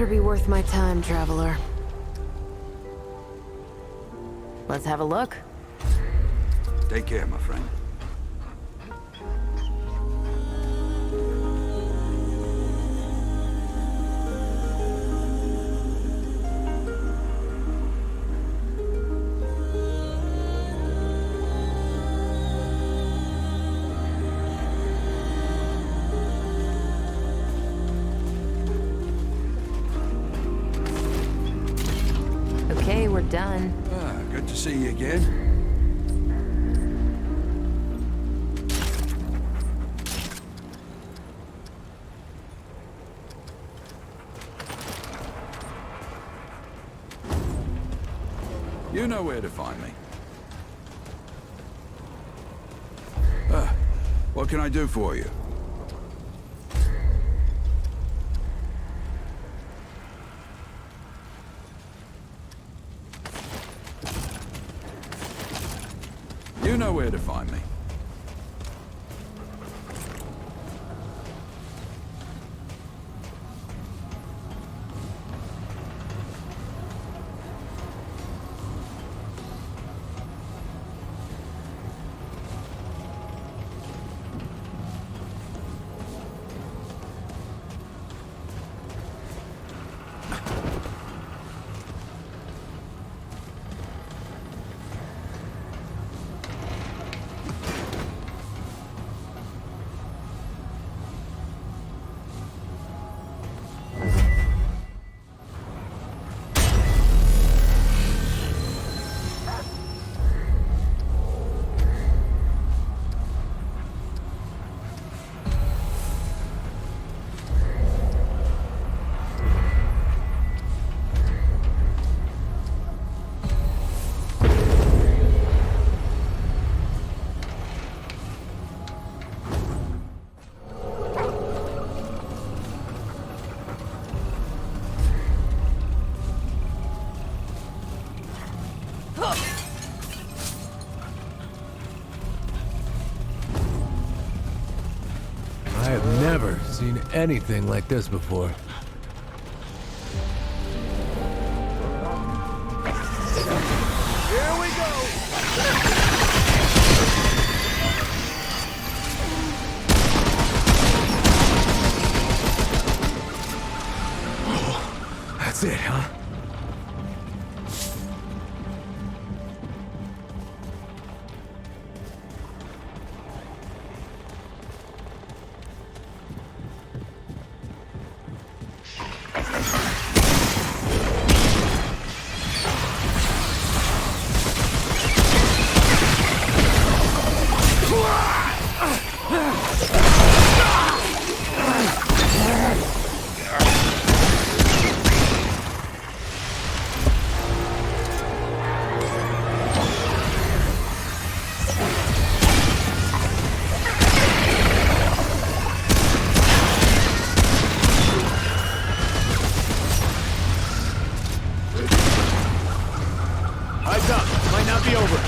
better be worth my time, traveler. Let's have a look. Take care, my friend. Okay, we're done. Good to see you again. You know where to find me. What can I do for you? You know where to find me. I have never seen anything like this before. Here we go! That's it, huh? Heads up, might not be over.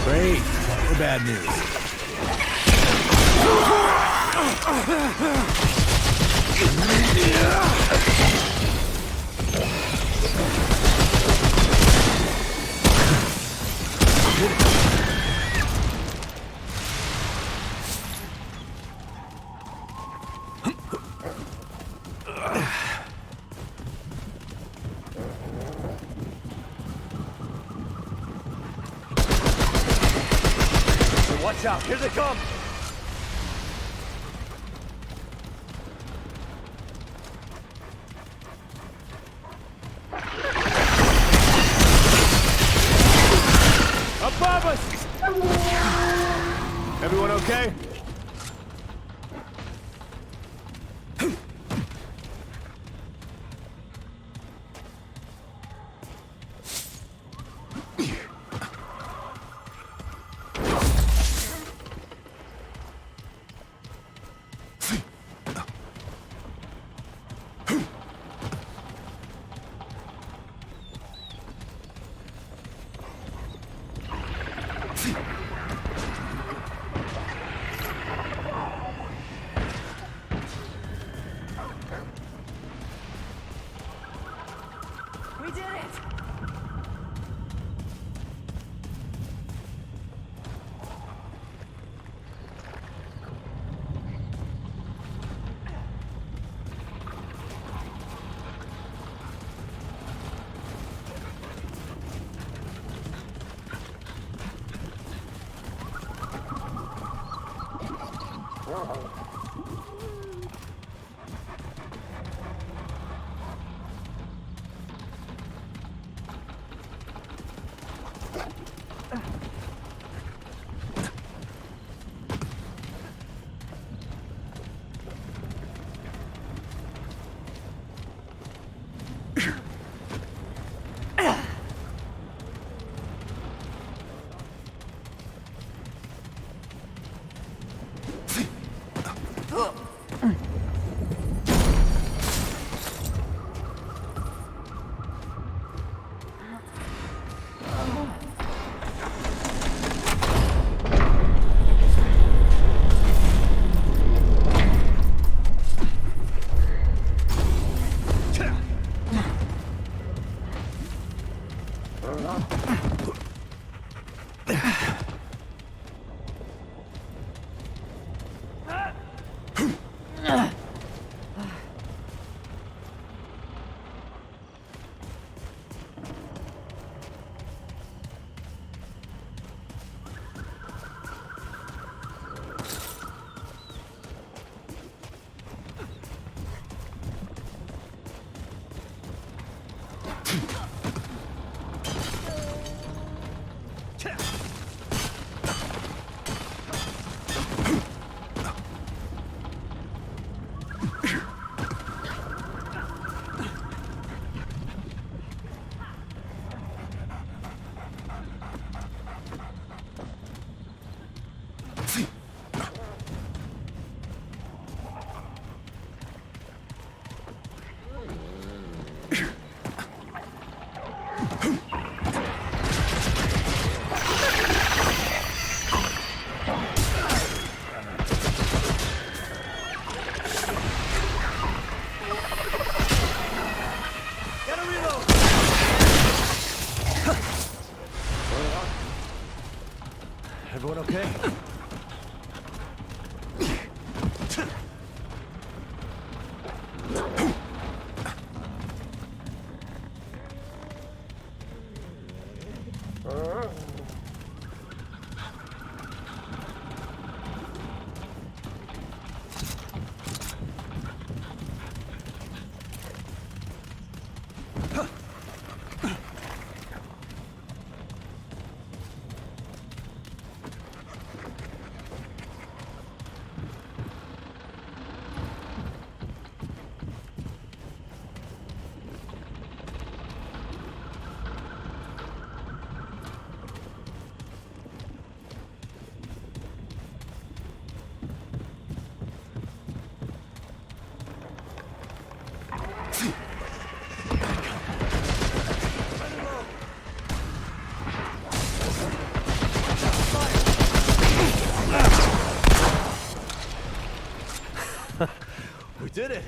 Great. Or bad news. Watch out, here they come! Above us! Everyone okay? We did it! Everyone okay? We did it!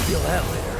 Feel that later.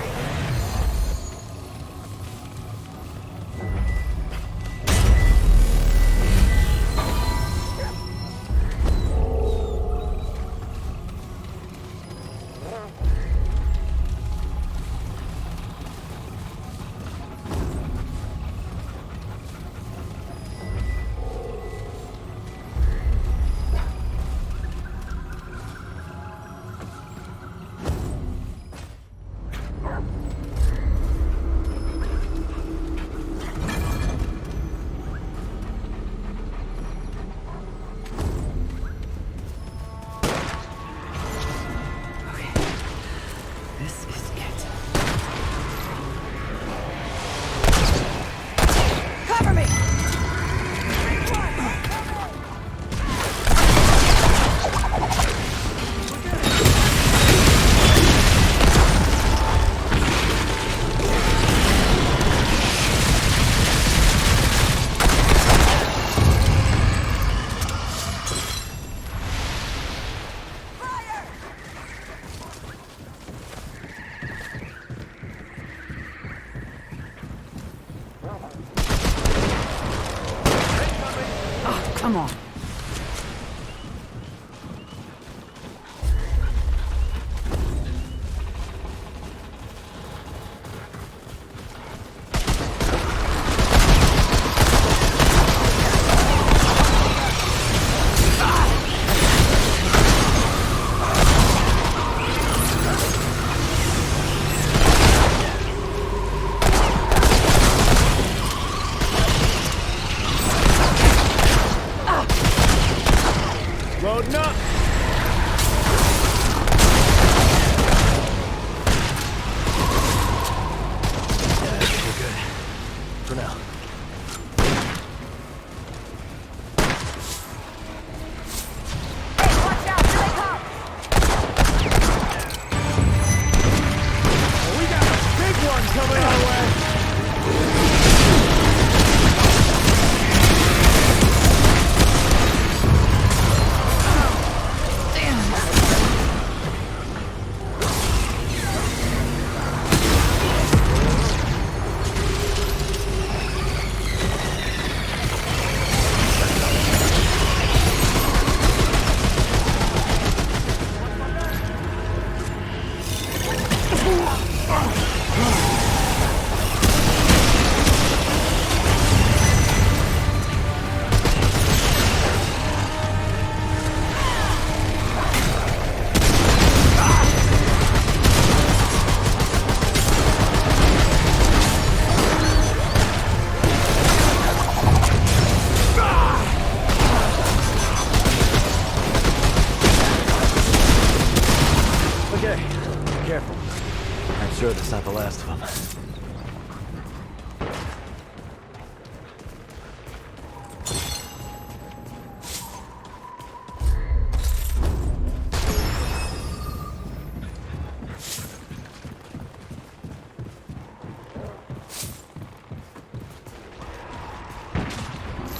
Come on. Loading up! Yeah, I think we're good. For now. Watch out, here they come! We got a big one coming our way! Okay, be careful. I'm sure that's not the last of them.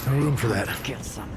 No room for that. Get some.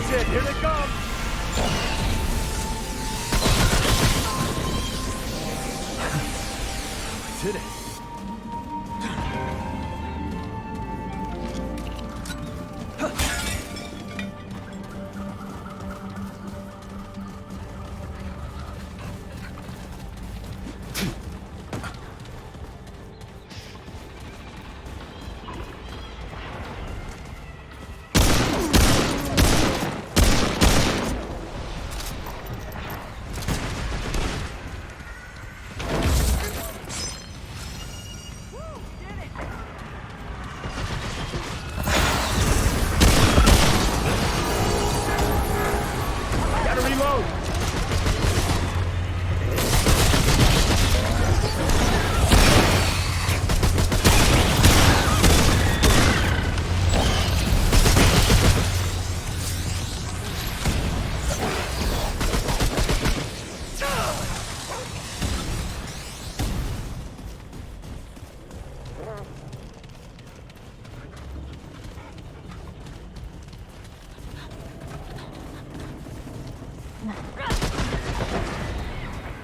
Watch it! Here they come! Did it?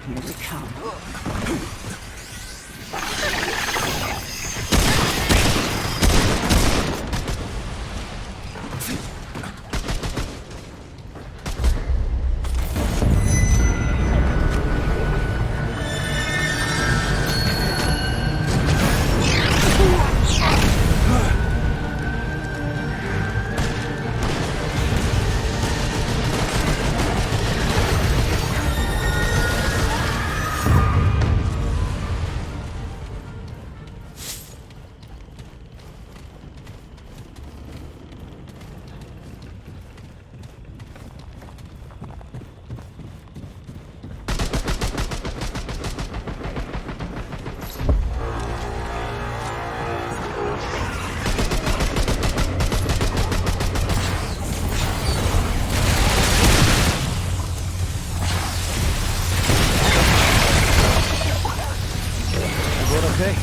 Here we come. Okay.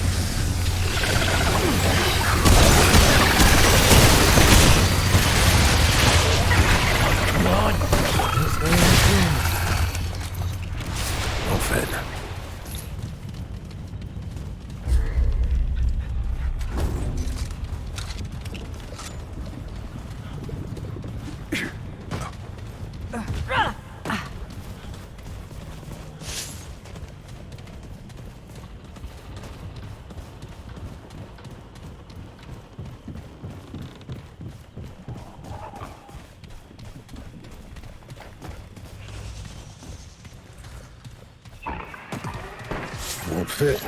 Come on. This way in. No fit. Won't fit.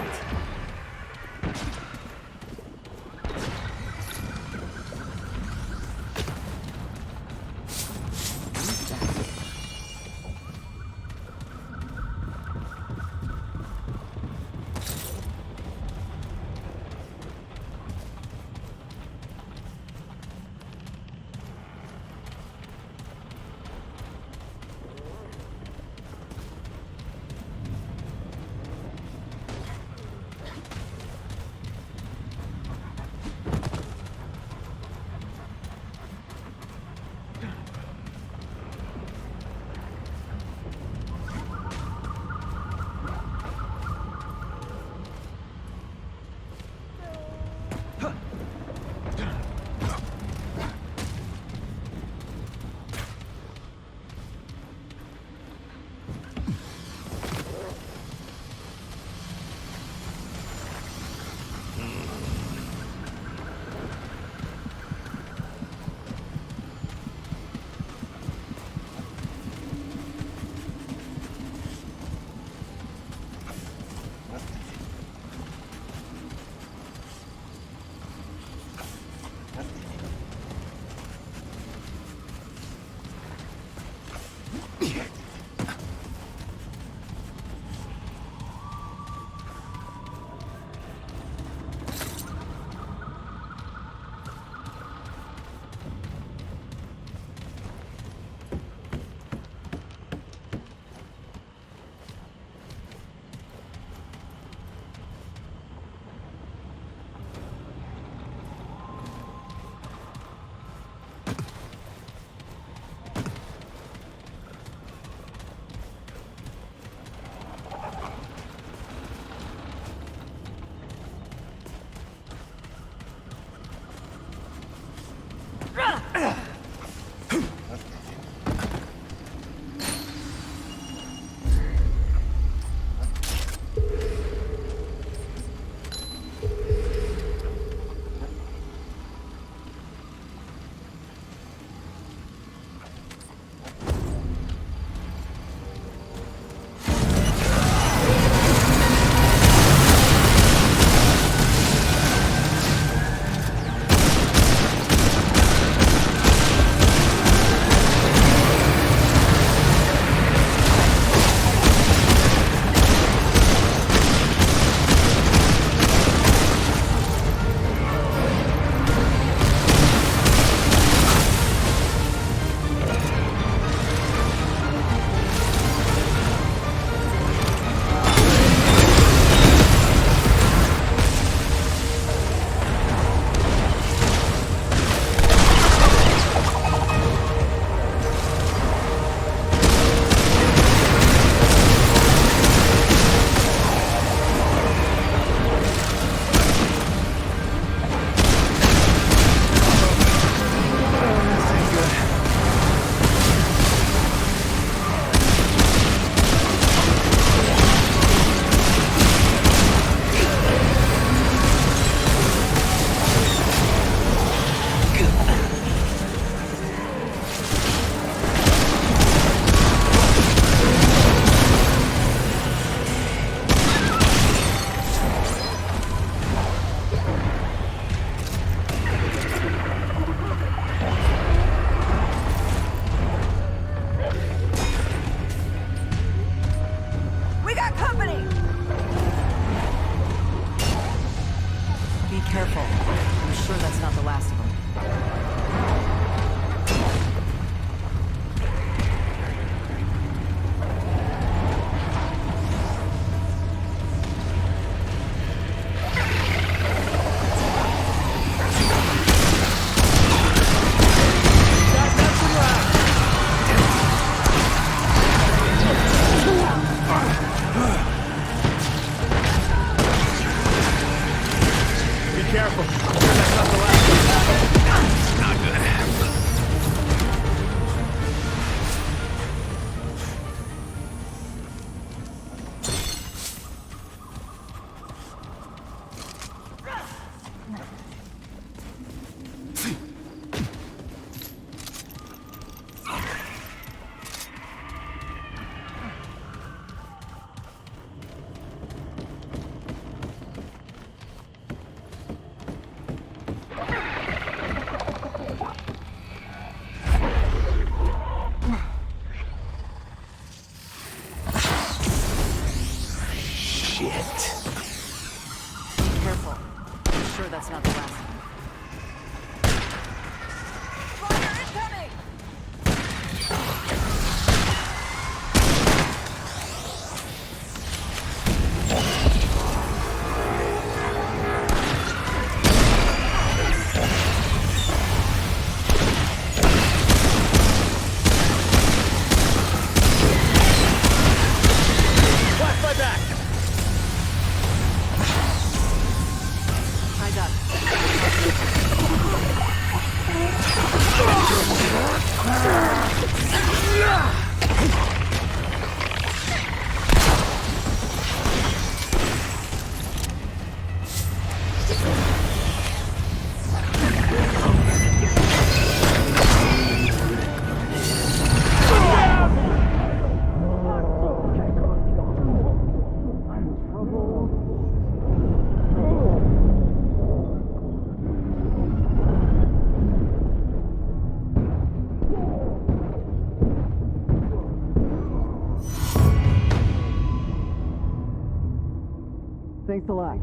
Thanks a lot.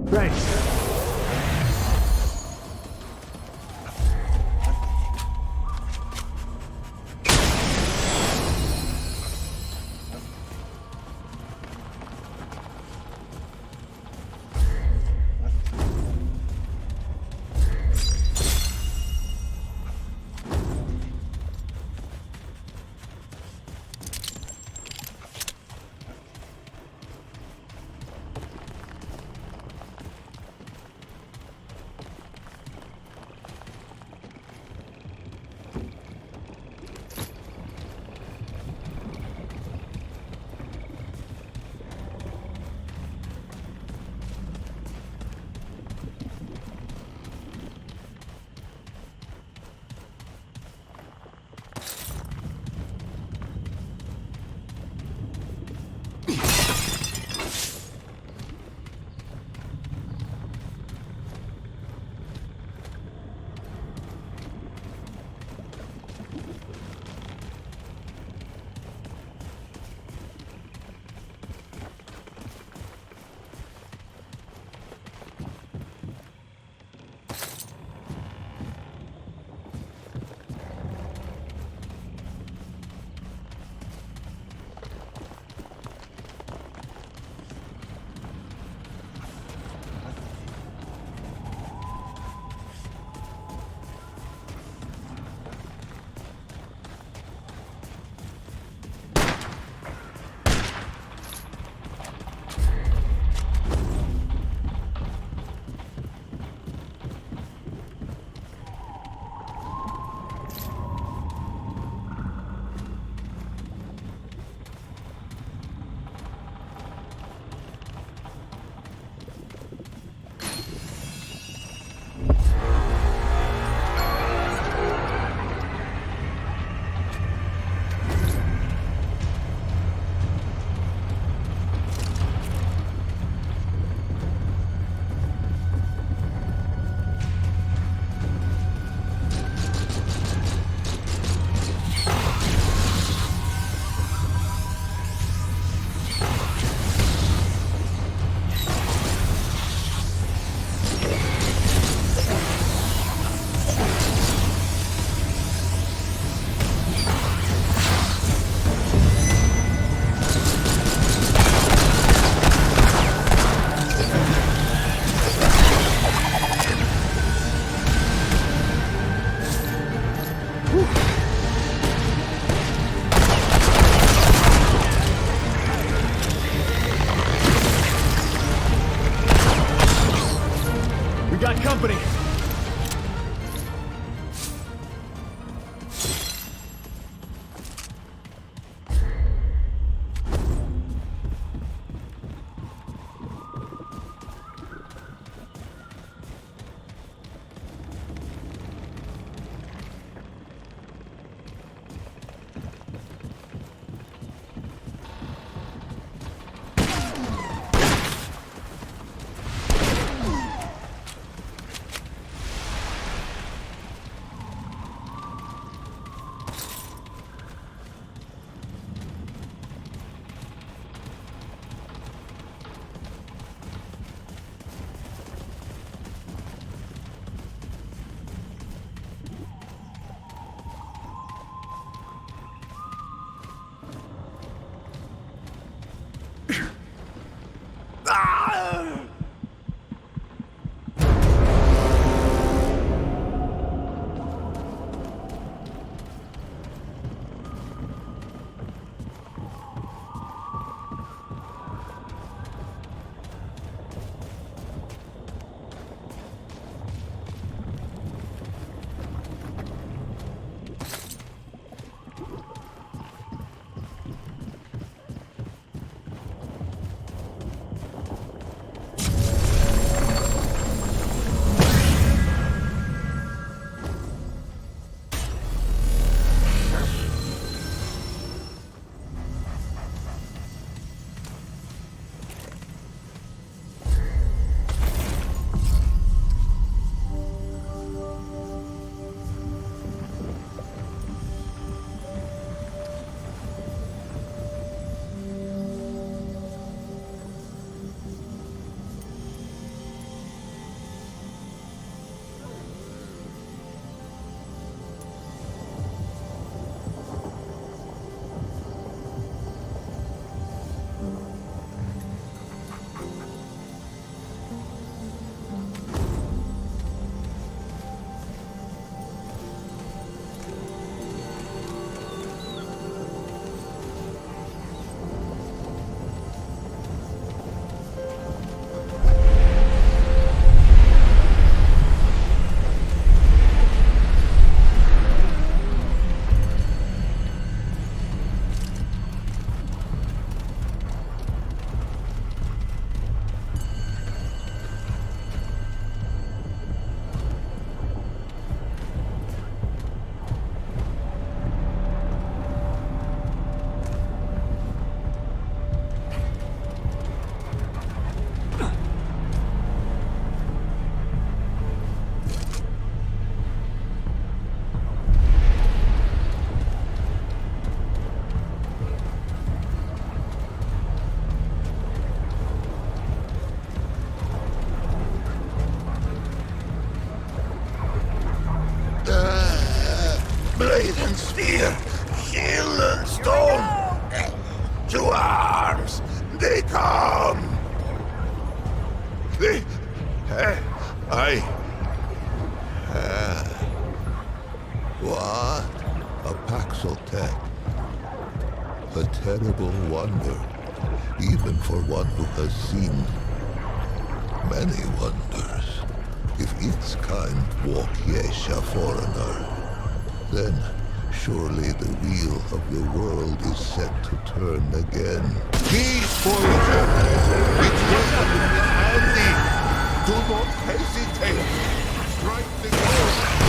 Thanks. Company. blade and spear, shield and stone. To arms! They come! They... What? A Paxotech. A terrible wonder, even for one who has seen many wonders. If its kind walk Yaesha foreigner, then surely the wheel of the world is set to turn again. Peace, Voyager! Its weapon is handy! Do not hesitate! Strike the goal!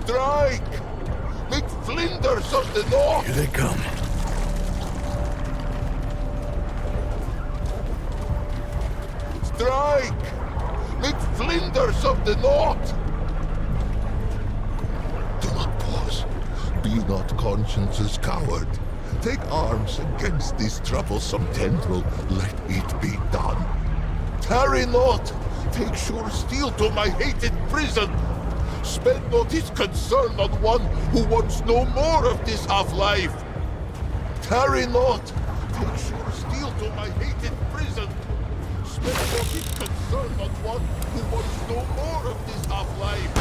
Strike! Make flinders of the north! Here they come. Strike! Make flinders of the north! Do not pause. Be not conscience's coward. Take arms against this troublesome tendril. Let it be done. Tarry not! Take sure steel to my hated prison! Spend not his concern on one who wants no more of this half-life. Tarry not. Take sure steel to my hated prison. Spend not his concern on one who wants no more of this half-life.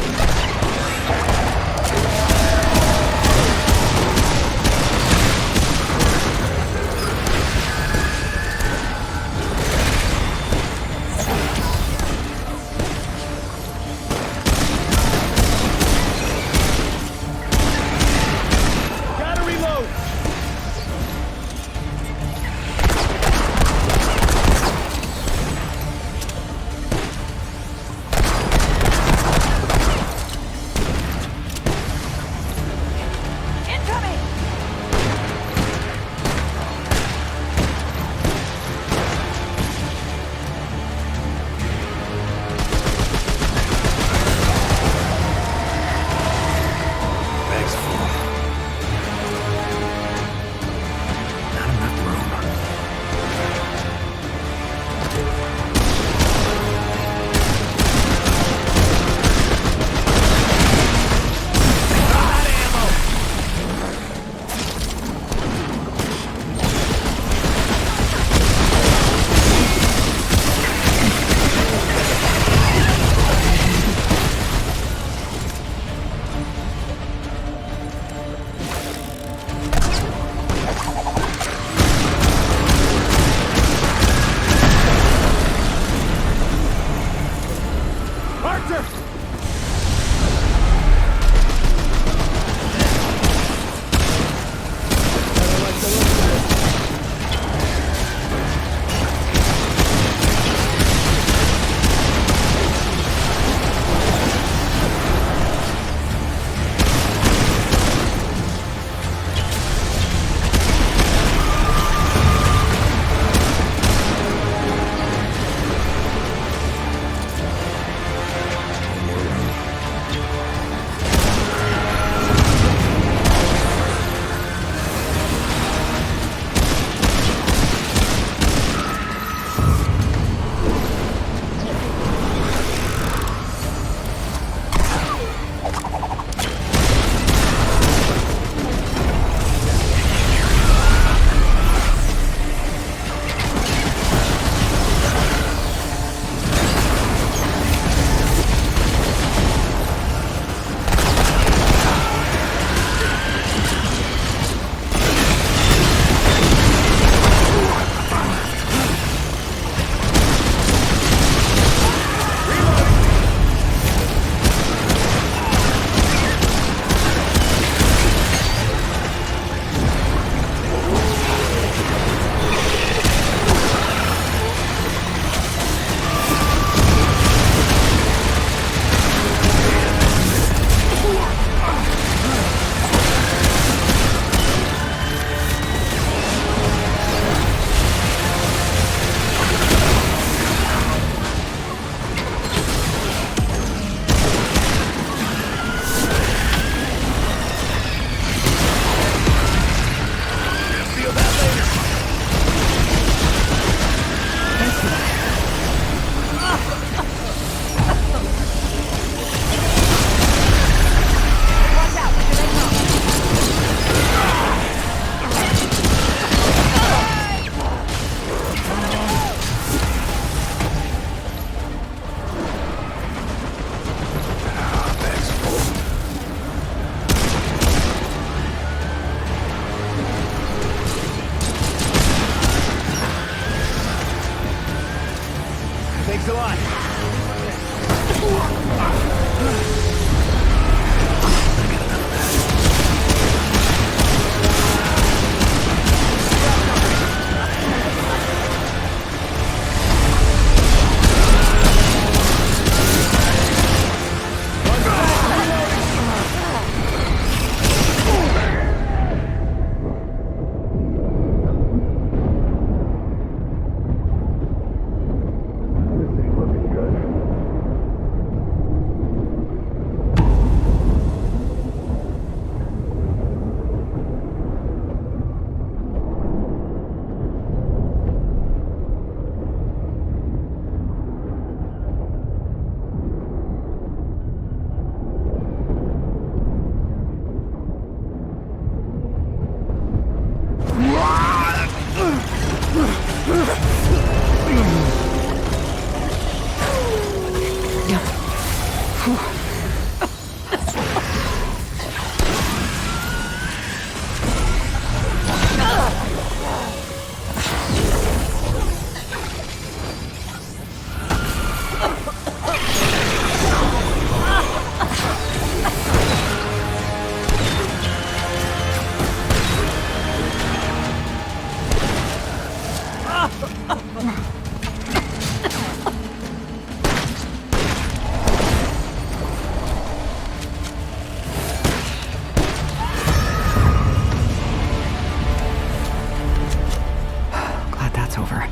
Glad that's over.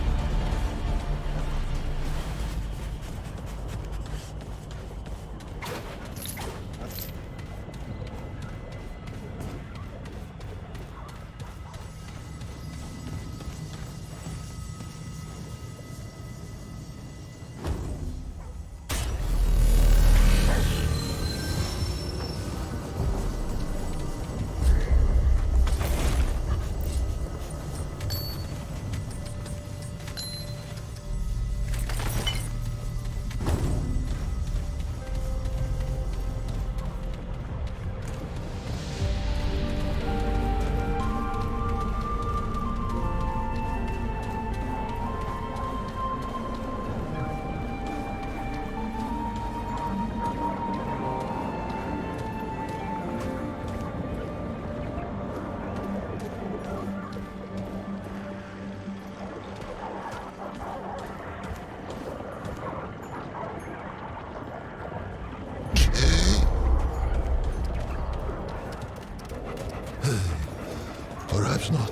Perhaps not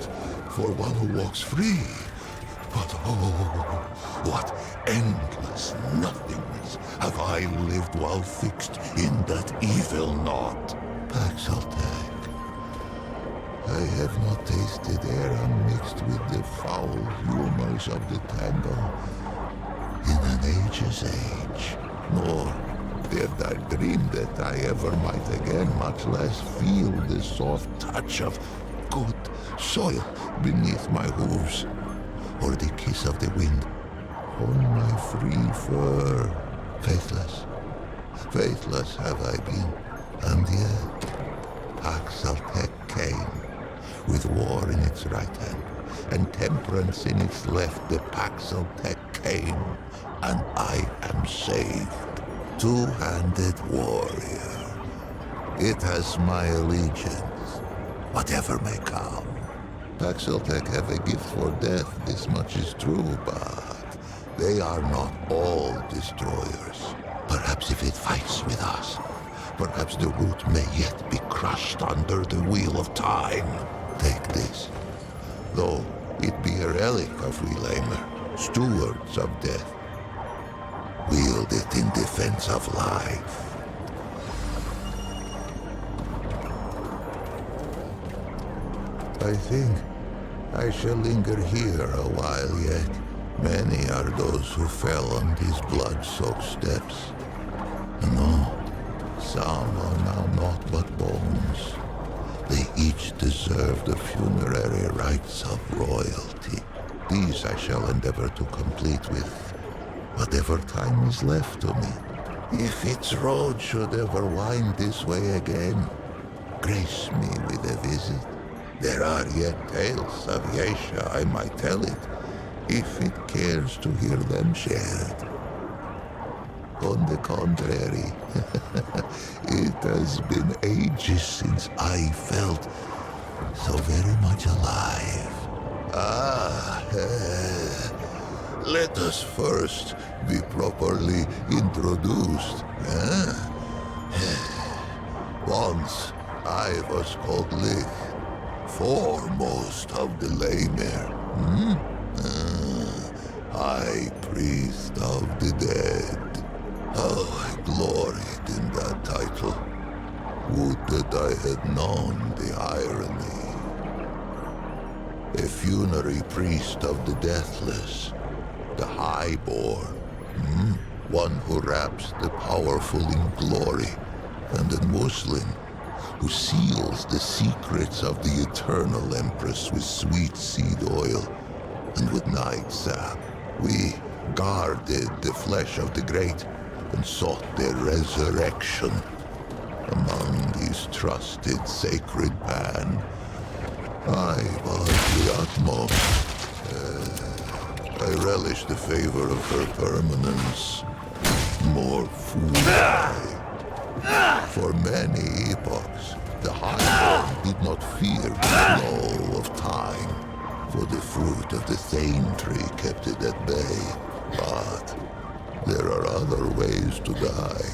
for one who walks free, but oh, what endless nothingness have I lived while fixed in that evil knot. Paxaltec. I have not tasted air unmixed with the foul humors of the tangle in an age's age, nor did I dream that I ever might again, much less feel the soft touch of good soil beneath my hooves, or the kiss of the wind on my free fur. Faithless have I been, and yet Paxaltec came, with war in its right hand, and temperance in its left. The Paxaltec came, and I am saved. Two-handed warrior. It has my allegiance, whatever may come. Paxaltec have a gift for death, this much is true, but they are not all destroyers. Perhaps if it fights with us, perhaps the root may yet be crushed under the wheel of time. Take this, though it be a relic of Relamer, stewards of death. Wield it in defense of life. I think I shall linger here a while yet. Many are those who fell on these blood-soaked steps. No, some are now naught but bones. They each deserve the funerary rites of royalty. These I shall endeavor to complete with whatever time is left to me. If its road should ever wind this way again, grace me with a visit. There are yet tales of Yaesha, I might tell it, if it cares to hear them shared. On the contrary, it has been ages since I felt so very much alive. Let us first be properly introduced. Once I was called Lich, foremost of the Lamer. High priest of the dead. Oh, I gloried in that title. Would that I had known the irony. A funerary priest of the deathless, the highborn, one who wraps the powerful in glory, and a Muslim who seals the secrets of the eternal Empress with sweet seed oil. and with night sap, we guarded the flesh of the great and sought their resurrection. Among these trusted sacred pan, I was the utmost. I relish the favor of her permanence. More food. For many epochs, the Highborn did not fear the flow of time, for the fruit of the Thane tree kept it at bay. But there are other ways to die.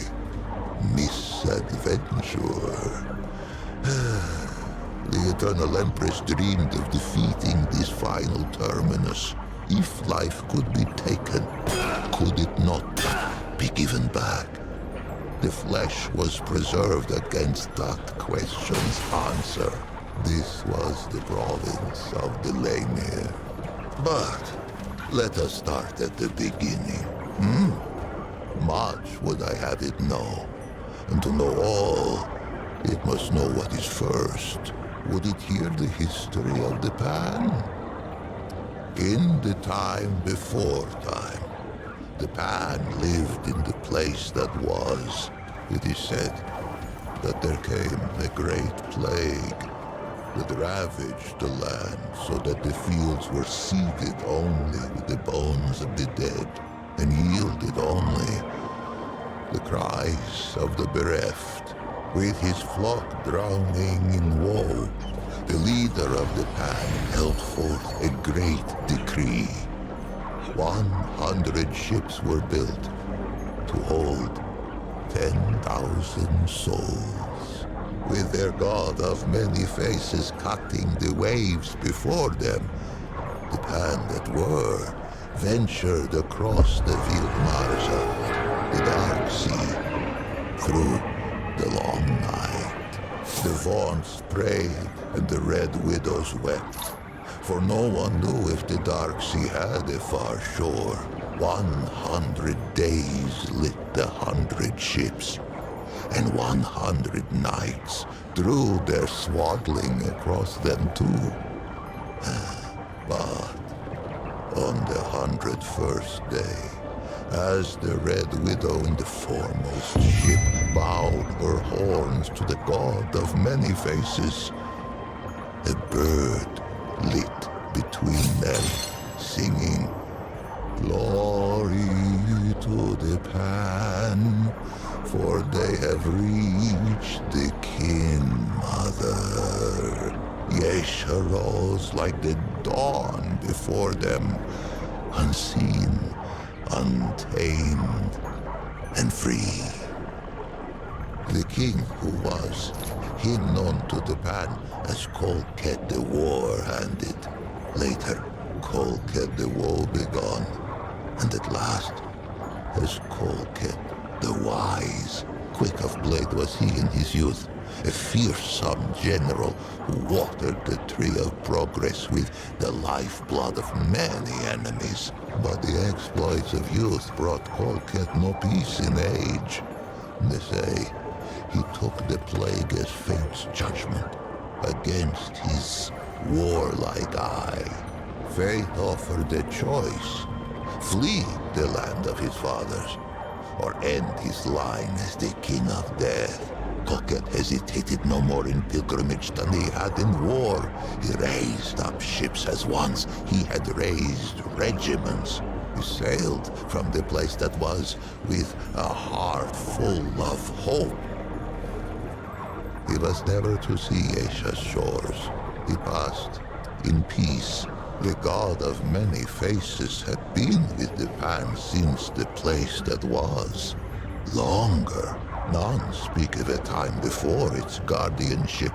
Misadventure. The Eternal Empress dreamed of defeating this final terminus. If life could be taken, could it not be given back? The flesh was preserved against that question's answer. This was the province of the Lemir. But let us start at the beginning. Much would I have it know. And to know all, it must know what is first. Would it hear the history of the pan? In the time before time, the pan lived in the place that was. It is said that there came a great plague that ravaged the land so that the fields were seeded only with the bones of the dead and yielded only the cries of the bereft. With his flock drowning in woe, the leader of the pan held forth a great decree. 100 ships were built to hold 10,000 souls, with their god of many faces cutting the waves before them. The pan that were ventured across the Vilmarza, the dark sea, through the long night. The vaunts prayed and the red widows wept, for no one knew if the dark sea had a far shore. 100 days lit the 100 ships, and 100 nights drew their swaddling across them too. But on the 101st day, as the Red Widow in the foremost ship bowed her horns to the god of many faces, a bird lit between them, singing, "Glory to the pan, for they have reached the kin mother." Yaesha rose like the dawn before them, unseen, untamed, and free. The king who was, he known to the pan as Kolket the War-Handed. Later, Kolket the Woe-Begone, and at last, as Kolket the Wise. Quick of blade was he in his youth, a fearsome general who watered the tree of progress with the lifeblood of many enemies. But the exploits of youth brought Kolket no peace in age. They say he took the plague as fate's judgment against his warlike eye. Fate offered a choice: flee the land of his fathers, or end his line as the king of death. Kolket hesitated no more in pilgrimage than he had in war. He raised up ships as once he had raised regiments. He sailed from the place that was with a heart full of hope. He was never to see Yaesha's shores. He passed in peace. The god of many faces had been with the pan since the place that was. Longer. None speak of a time before its guardianship.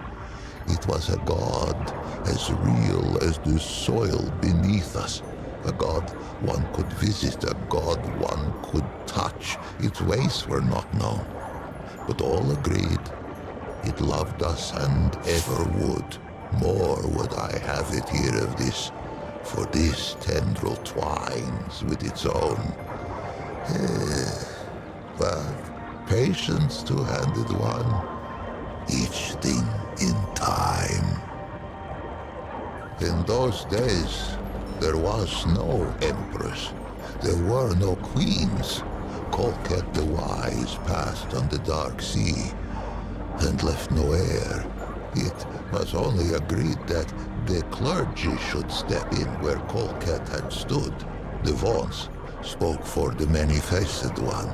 It was a god as real as the soil beneath us. A god one could visit, a god one could touch. Its ways were not known, but all agreed it loved us and ever would. More would I have it here of this, for this tendril twines with its own. But patience, two-handed one, each thing in time. In those days, There was no Empress. There were no queens. Colquette the Wise passed on the Dark Sea and left no heir. It was only agreed that the clergy should step in where Colquette had stood. The Vaughn's spoke for the many-faced one,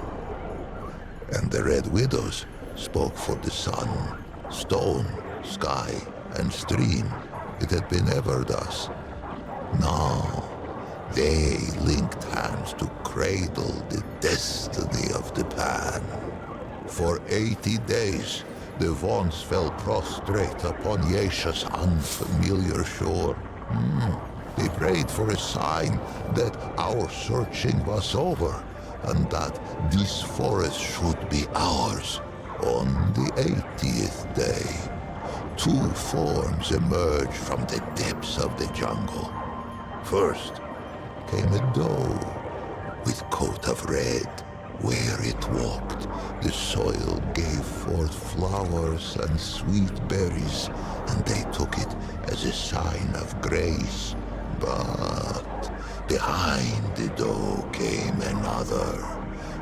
and the Red Widows spoke for the sun, stone, sky, and stream. It had been ever thus. Now, they linked hands to cradle the destiny of the Pan. For 80 days, the Vaughn's fell prostrate upon Yaesha's unfamiliar shore. They prayed for a sign that our searching was over, and that this forest should be ours. On the 80th day, 2 forms emerged from the depths of the jungle. First came a doe with coat of red. Where it walked, the soil gave forth flowers and sweet berries, and they took it as a sign of grace. But behind the doe came another,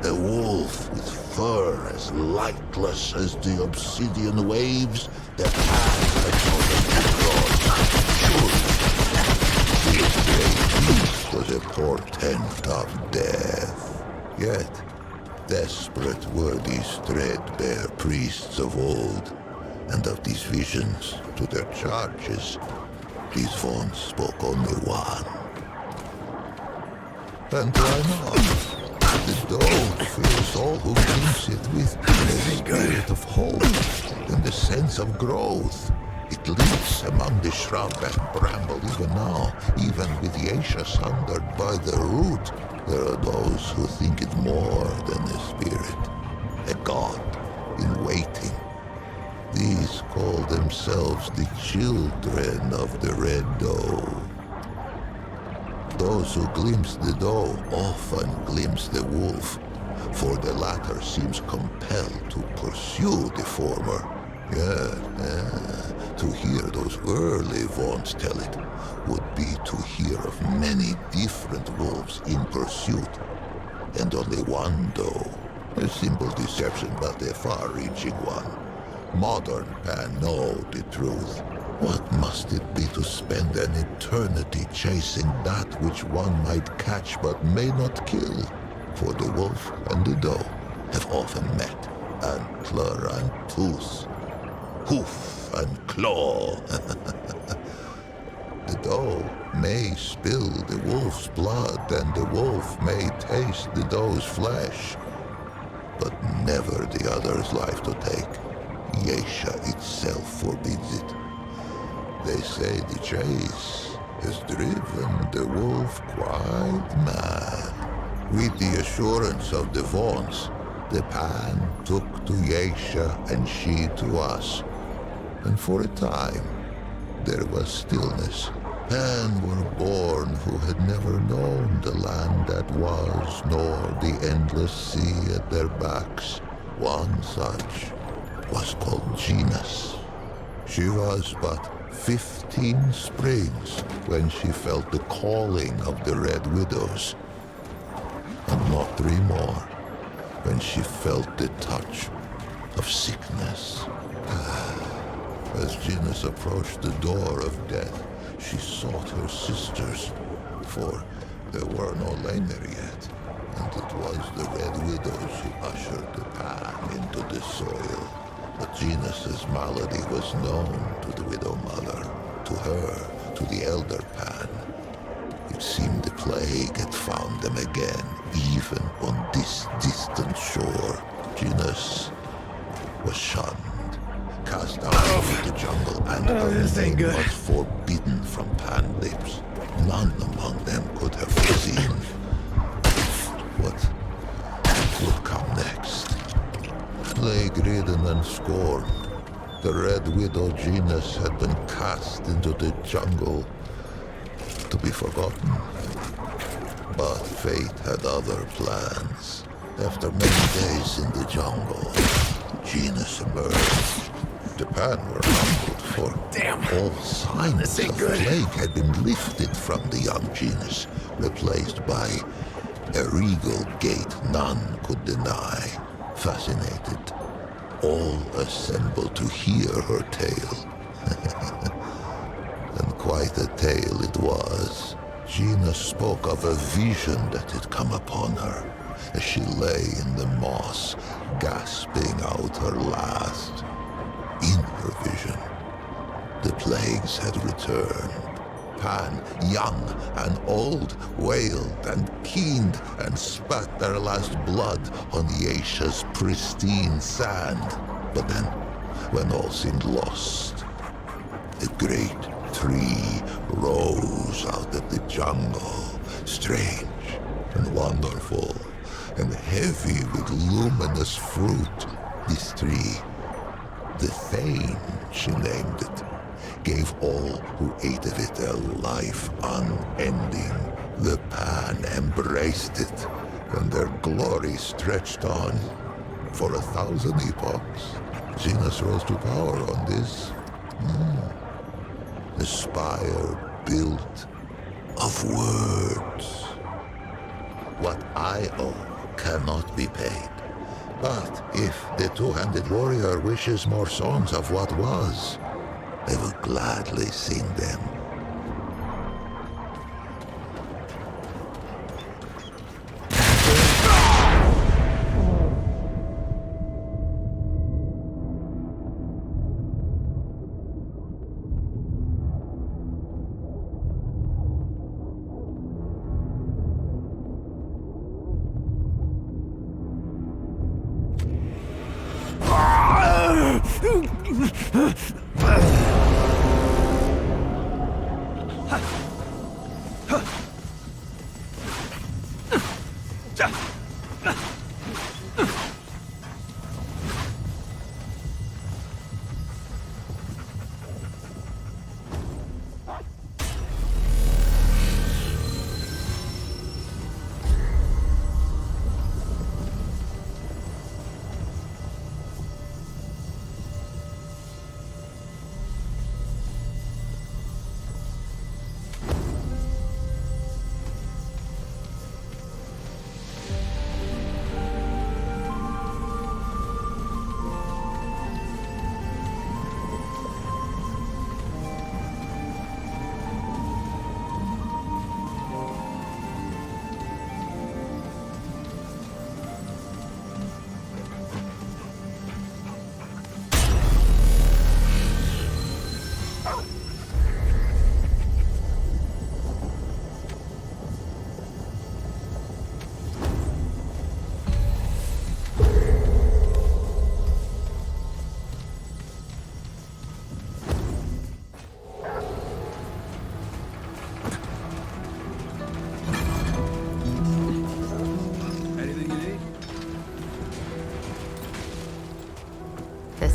a wolf with fur as lightless as the obsidian waves that passed across. This great beast was a portent of death. Yet, desperate were these threadbare priests of old, and of these visions to their charges, these Vaughn's spoke only one. And why not? The doe fills all who glimpse it with a spirit of hope and a sense of growth. It leaps among the shrub and bramble even now, even with Yaesha sundered by the root. There are those who think it more than a spirit, a god in waiting. These call themselves the children of the Red Doe. Those who glimpse the doe often glimpse the wolf, for the latter seems compelled to pursue the former. To hear those early Vaughn's tell it would be to hear of many different wolves in pursuit, and only one doe. A simple deception, but a far-reaching one. Modern Pan know the truth. What must it be to spend an eternity chasing that which one might catch but may not kill? For the wolf and the doe have often met, antler and tooth, hoof and claw. The doe may spill the wolf's blood, and the wolf may taste the doe's flesh, but never the other's life to take. Yaesha itself forbids it. They say the chase has driven the wolf quite mad. With the assurance of the Vaughn's, the Pan took to Yaesha and she to us. And for a time, there was stillness. Men were born who had never known the land that was, nor the endless sea at their backs. One such was called Genus. She was but 15 springs when she felt the calling of the Red Widows, and not 3 more when she felt the touch of sickness. As Genus approached the door of death, she sought her sisters, for there were no lamer yet, and it was the Red Widows who ushered the Pan into the soil. But Genus's malady was known to the Widow Mother, to her, to the Elder Pan. It seemed the plague had found them again, even on this distant shore. Genus was shunned, cast out into the jungle, and her name was forbidden from Pan lips. None among them could have foreseen what would come next. Plague-ridden and scorned, the Red Widow Genus had been cast into the jungle to be forgotten. But fate had other plans. After many days in the jungle, Genus emerged, the Pan were hunted for. Damn. All signs of plague had been lifted from the young genius, replaced by a regal gait none could deny. Fascinated, all assembled to hear her tale. And quite a tale it was. Gina spoke of a vision that had come upon her as she lay in the moss, gasping out her last. In her vision, the plagues had returned. Pan, young and old, wailed and keened and spat their last blood on Yaesha's pristine sand. But then, when all seemed lost, a great tree rose out of the jungle, strange and wonderful, and heavy with luminous fruit. This tree, the Thane, she named it, gave all who ate of it a life unending. The Pan embraced it, and their glory stretched on for 1,000 epochs. Xenos rose to power on this. The spire built of words. What I owe cannot be paid. But if the two-handed warrior wishes more songs of what was, I will gladly sing them.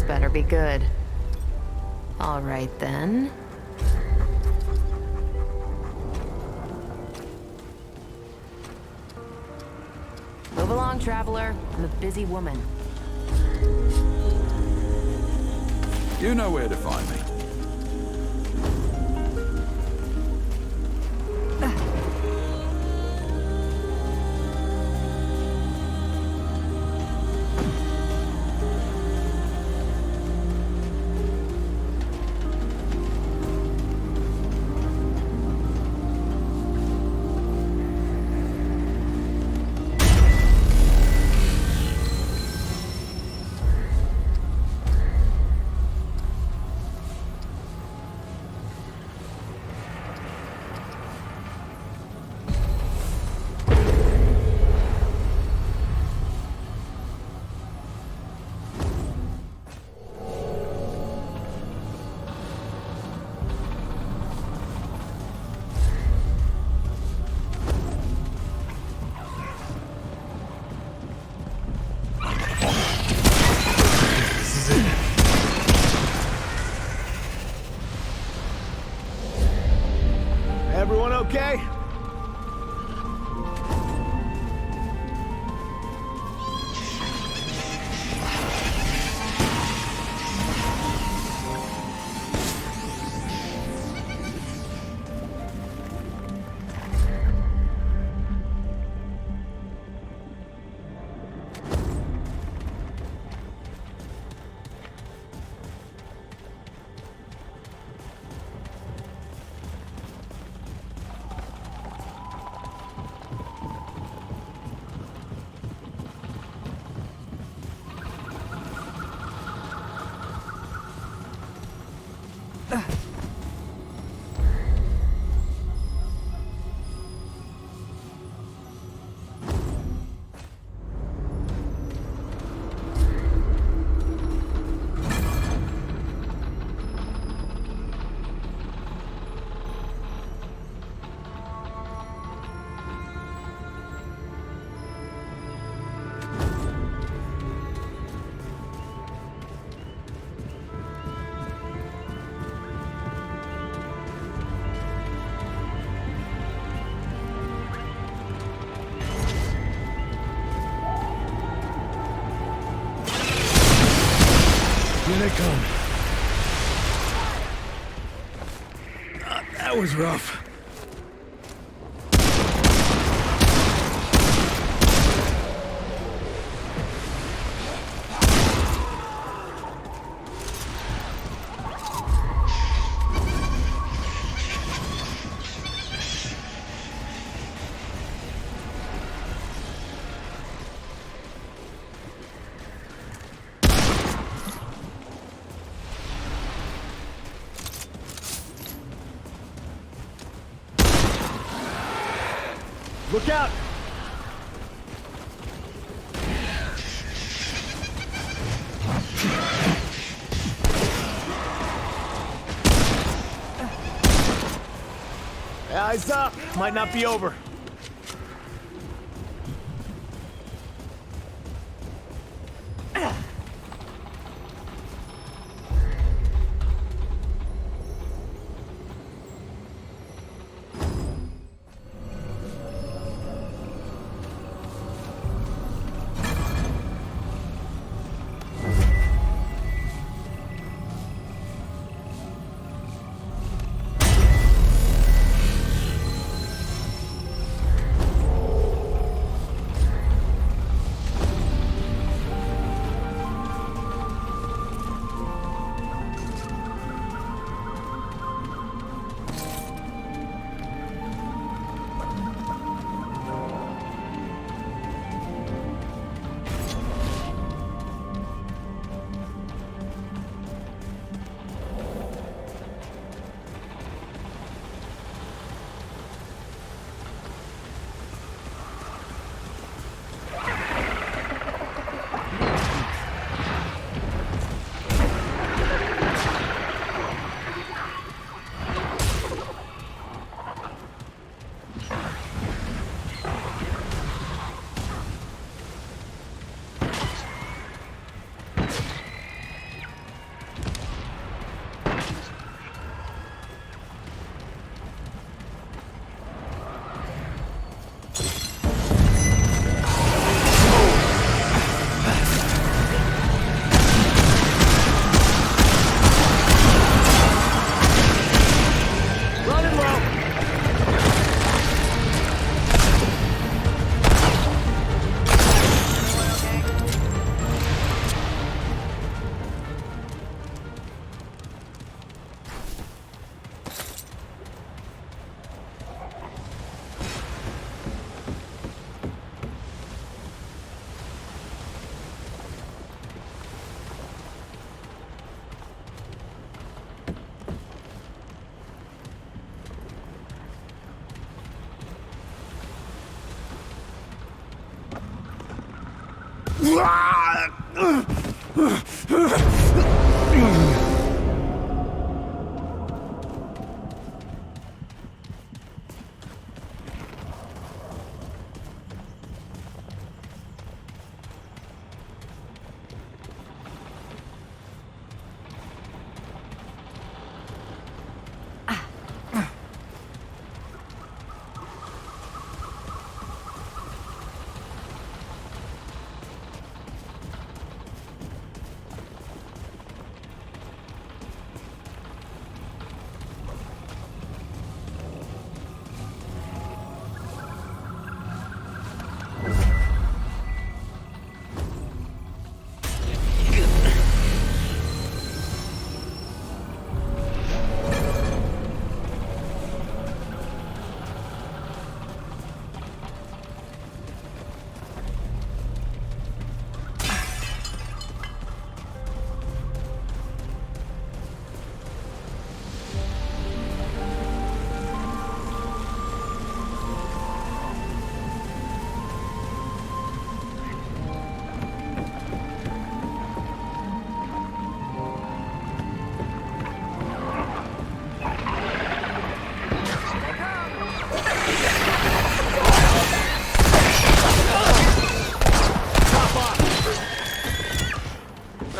Better be good. All right, then. Move along, traveler. I'm a busy woman. You know where to find me. Everyone okay? they come. That was rough. Look out! Eyes up! Might not be over.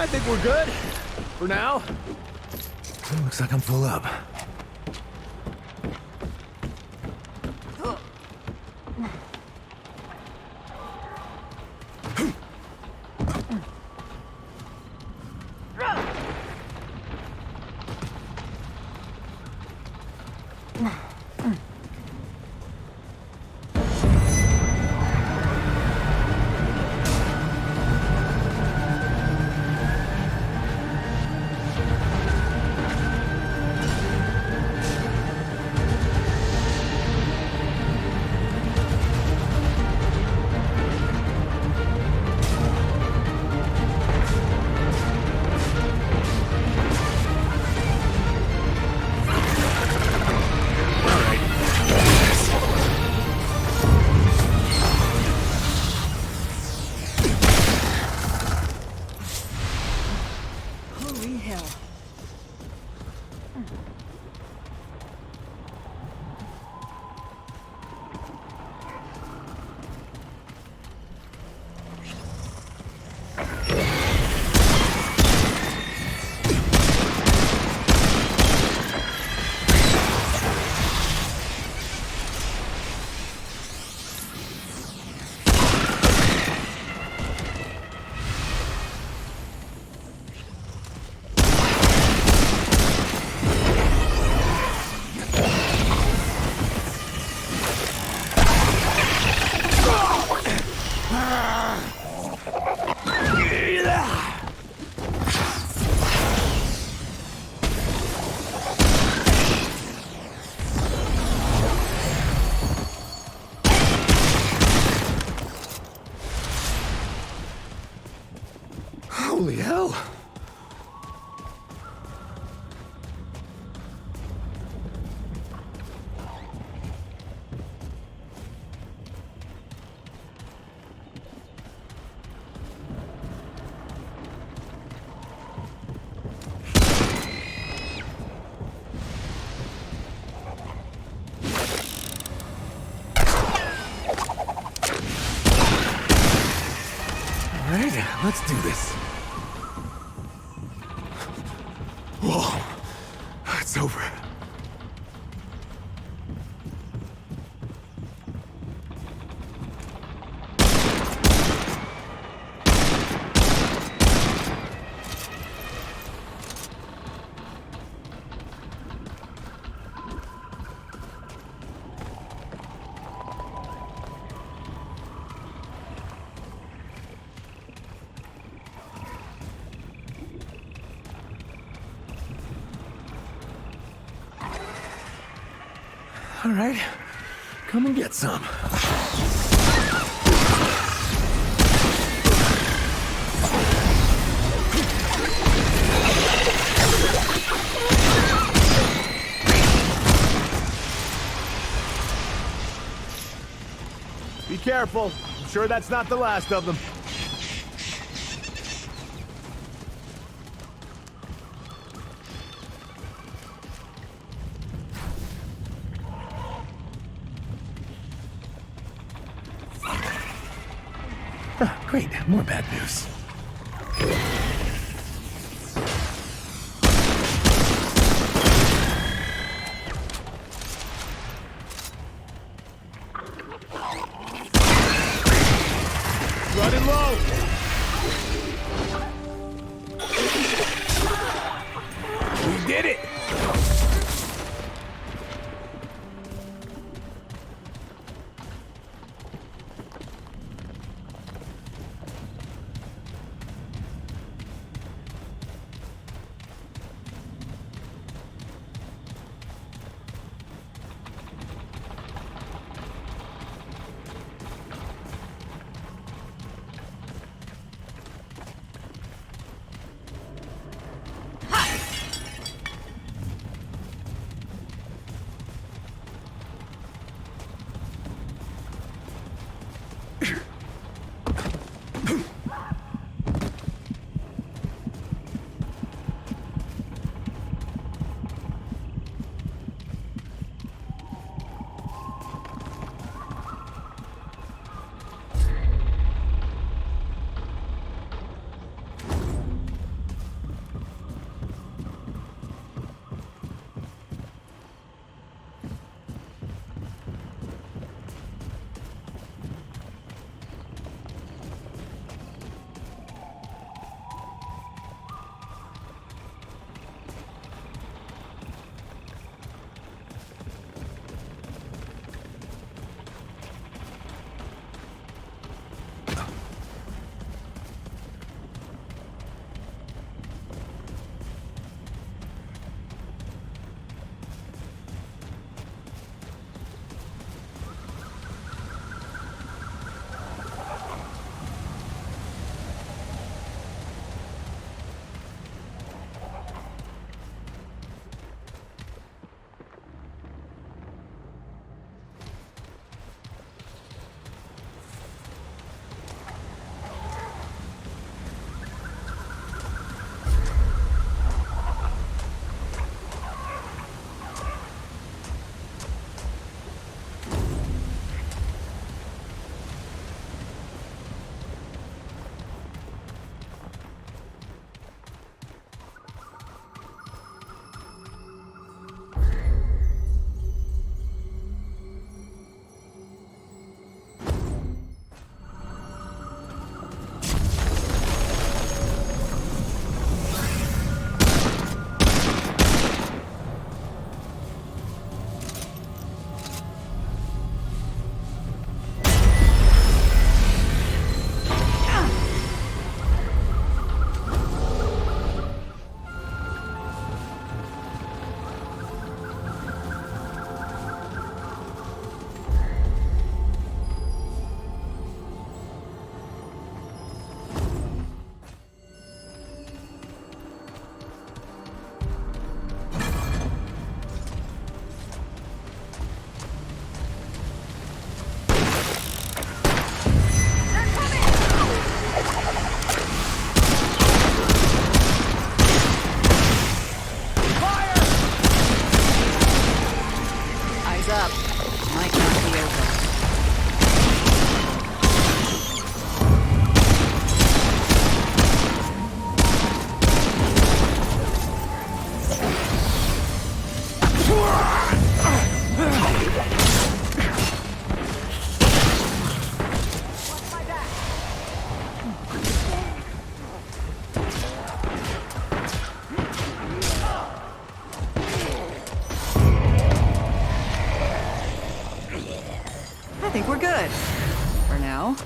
I think we're good. For now. Looks like I'm full up. All right, let's do this. Whoa, it's over. All right, come and get some. Be careful. I'm sure that's not the last of them. Great, more bad news. Running low! We did it! I think we're good. For now.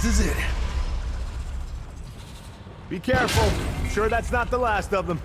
is it. Be careful. I'm sure that's not the last of them.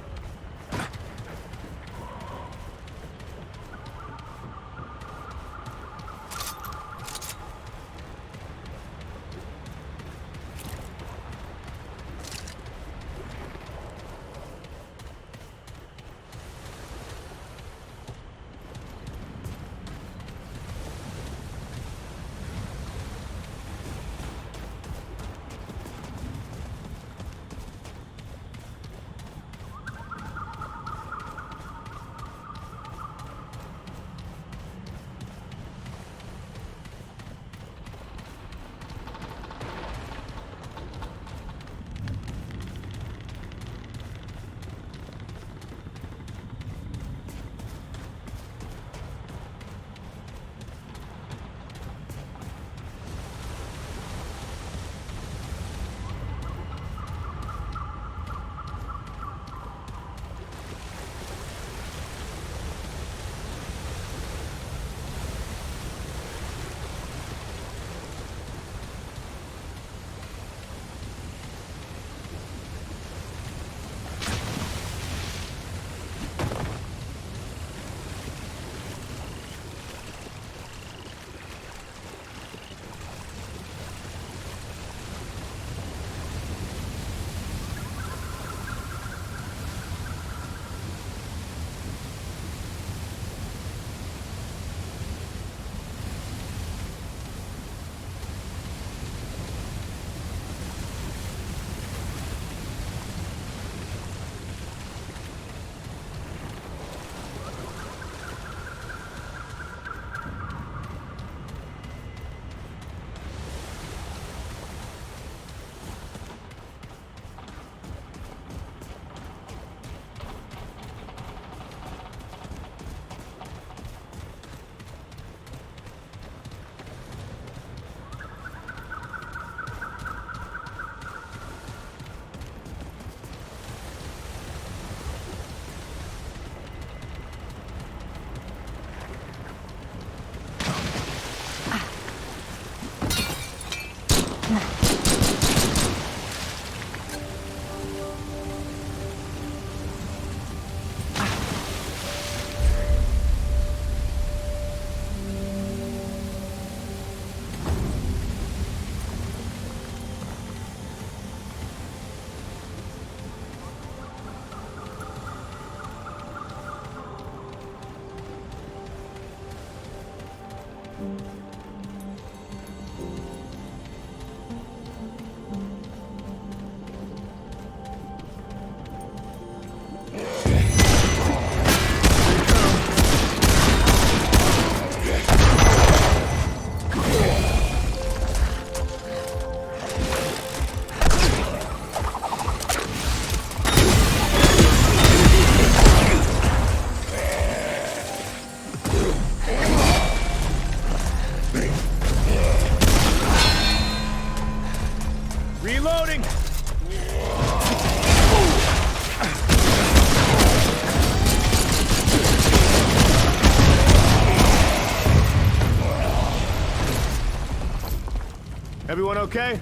Reloading! Everyone okay?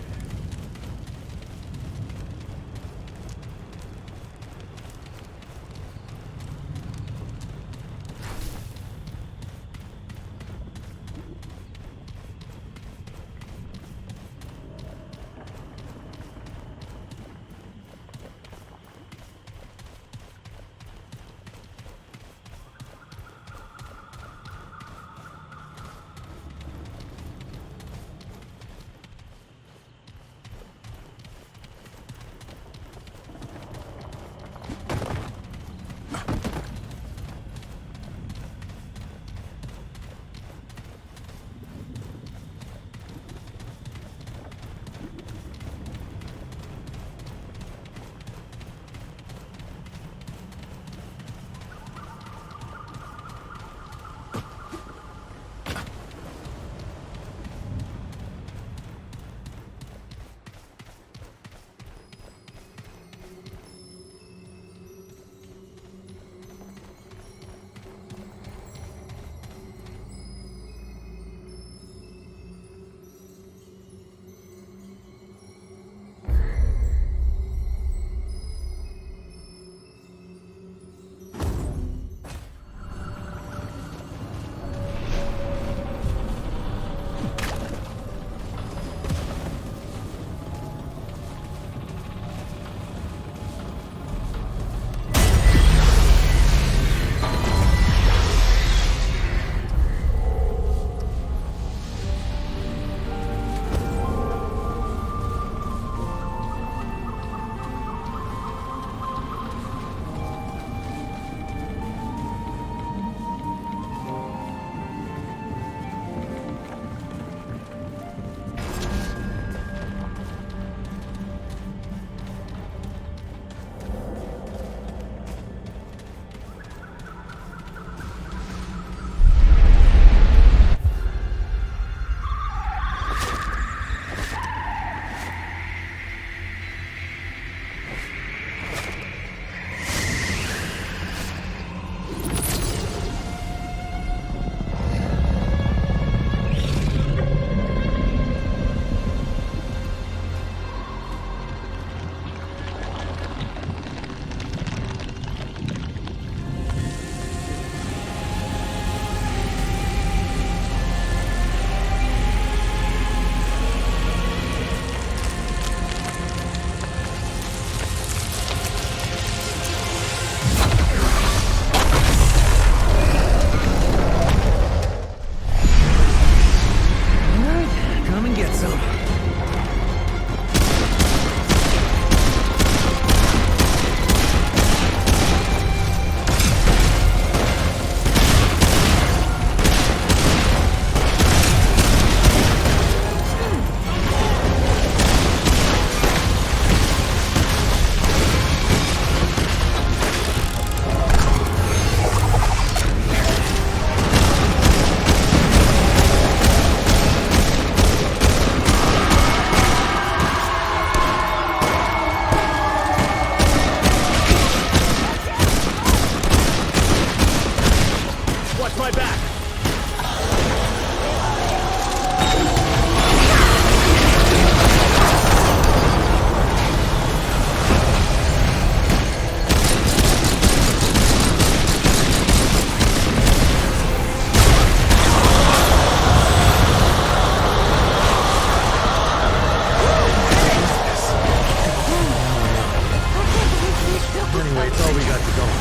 Anyway, it's all we got to go on.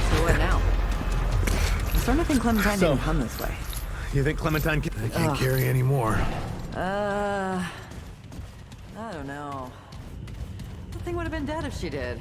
So what now? I'm starting to think Clementine didn't come this way. You think Clementine can't carry any more? I don't know. The thing would have been dead if she did.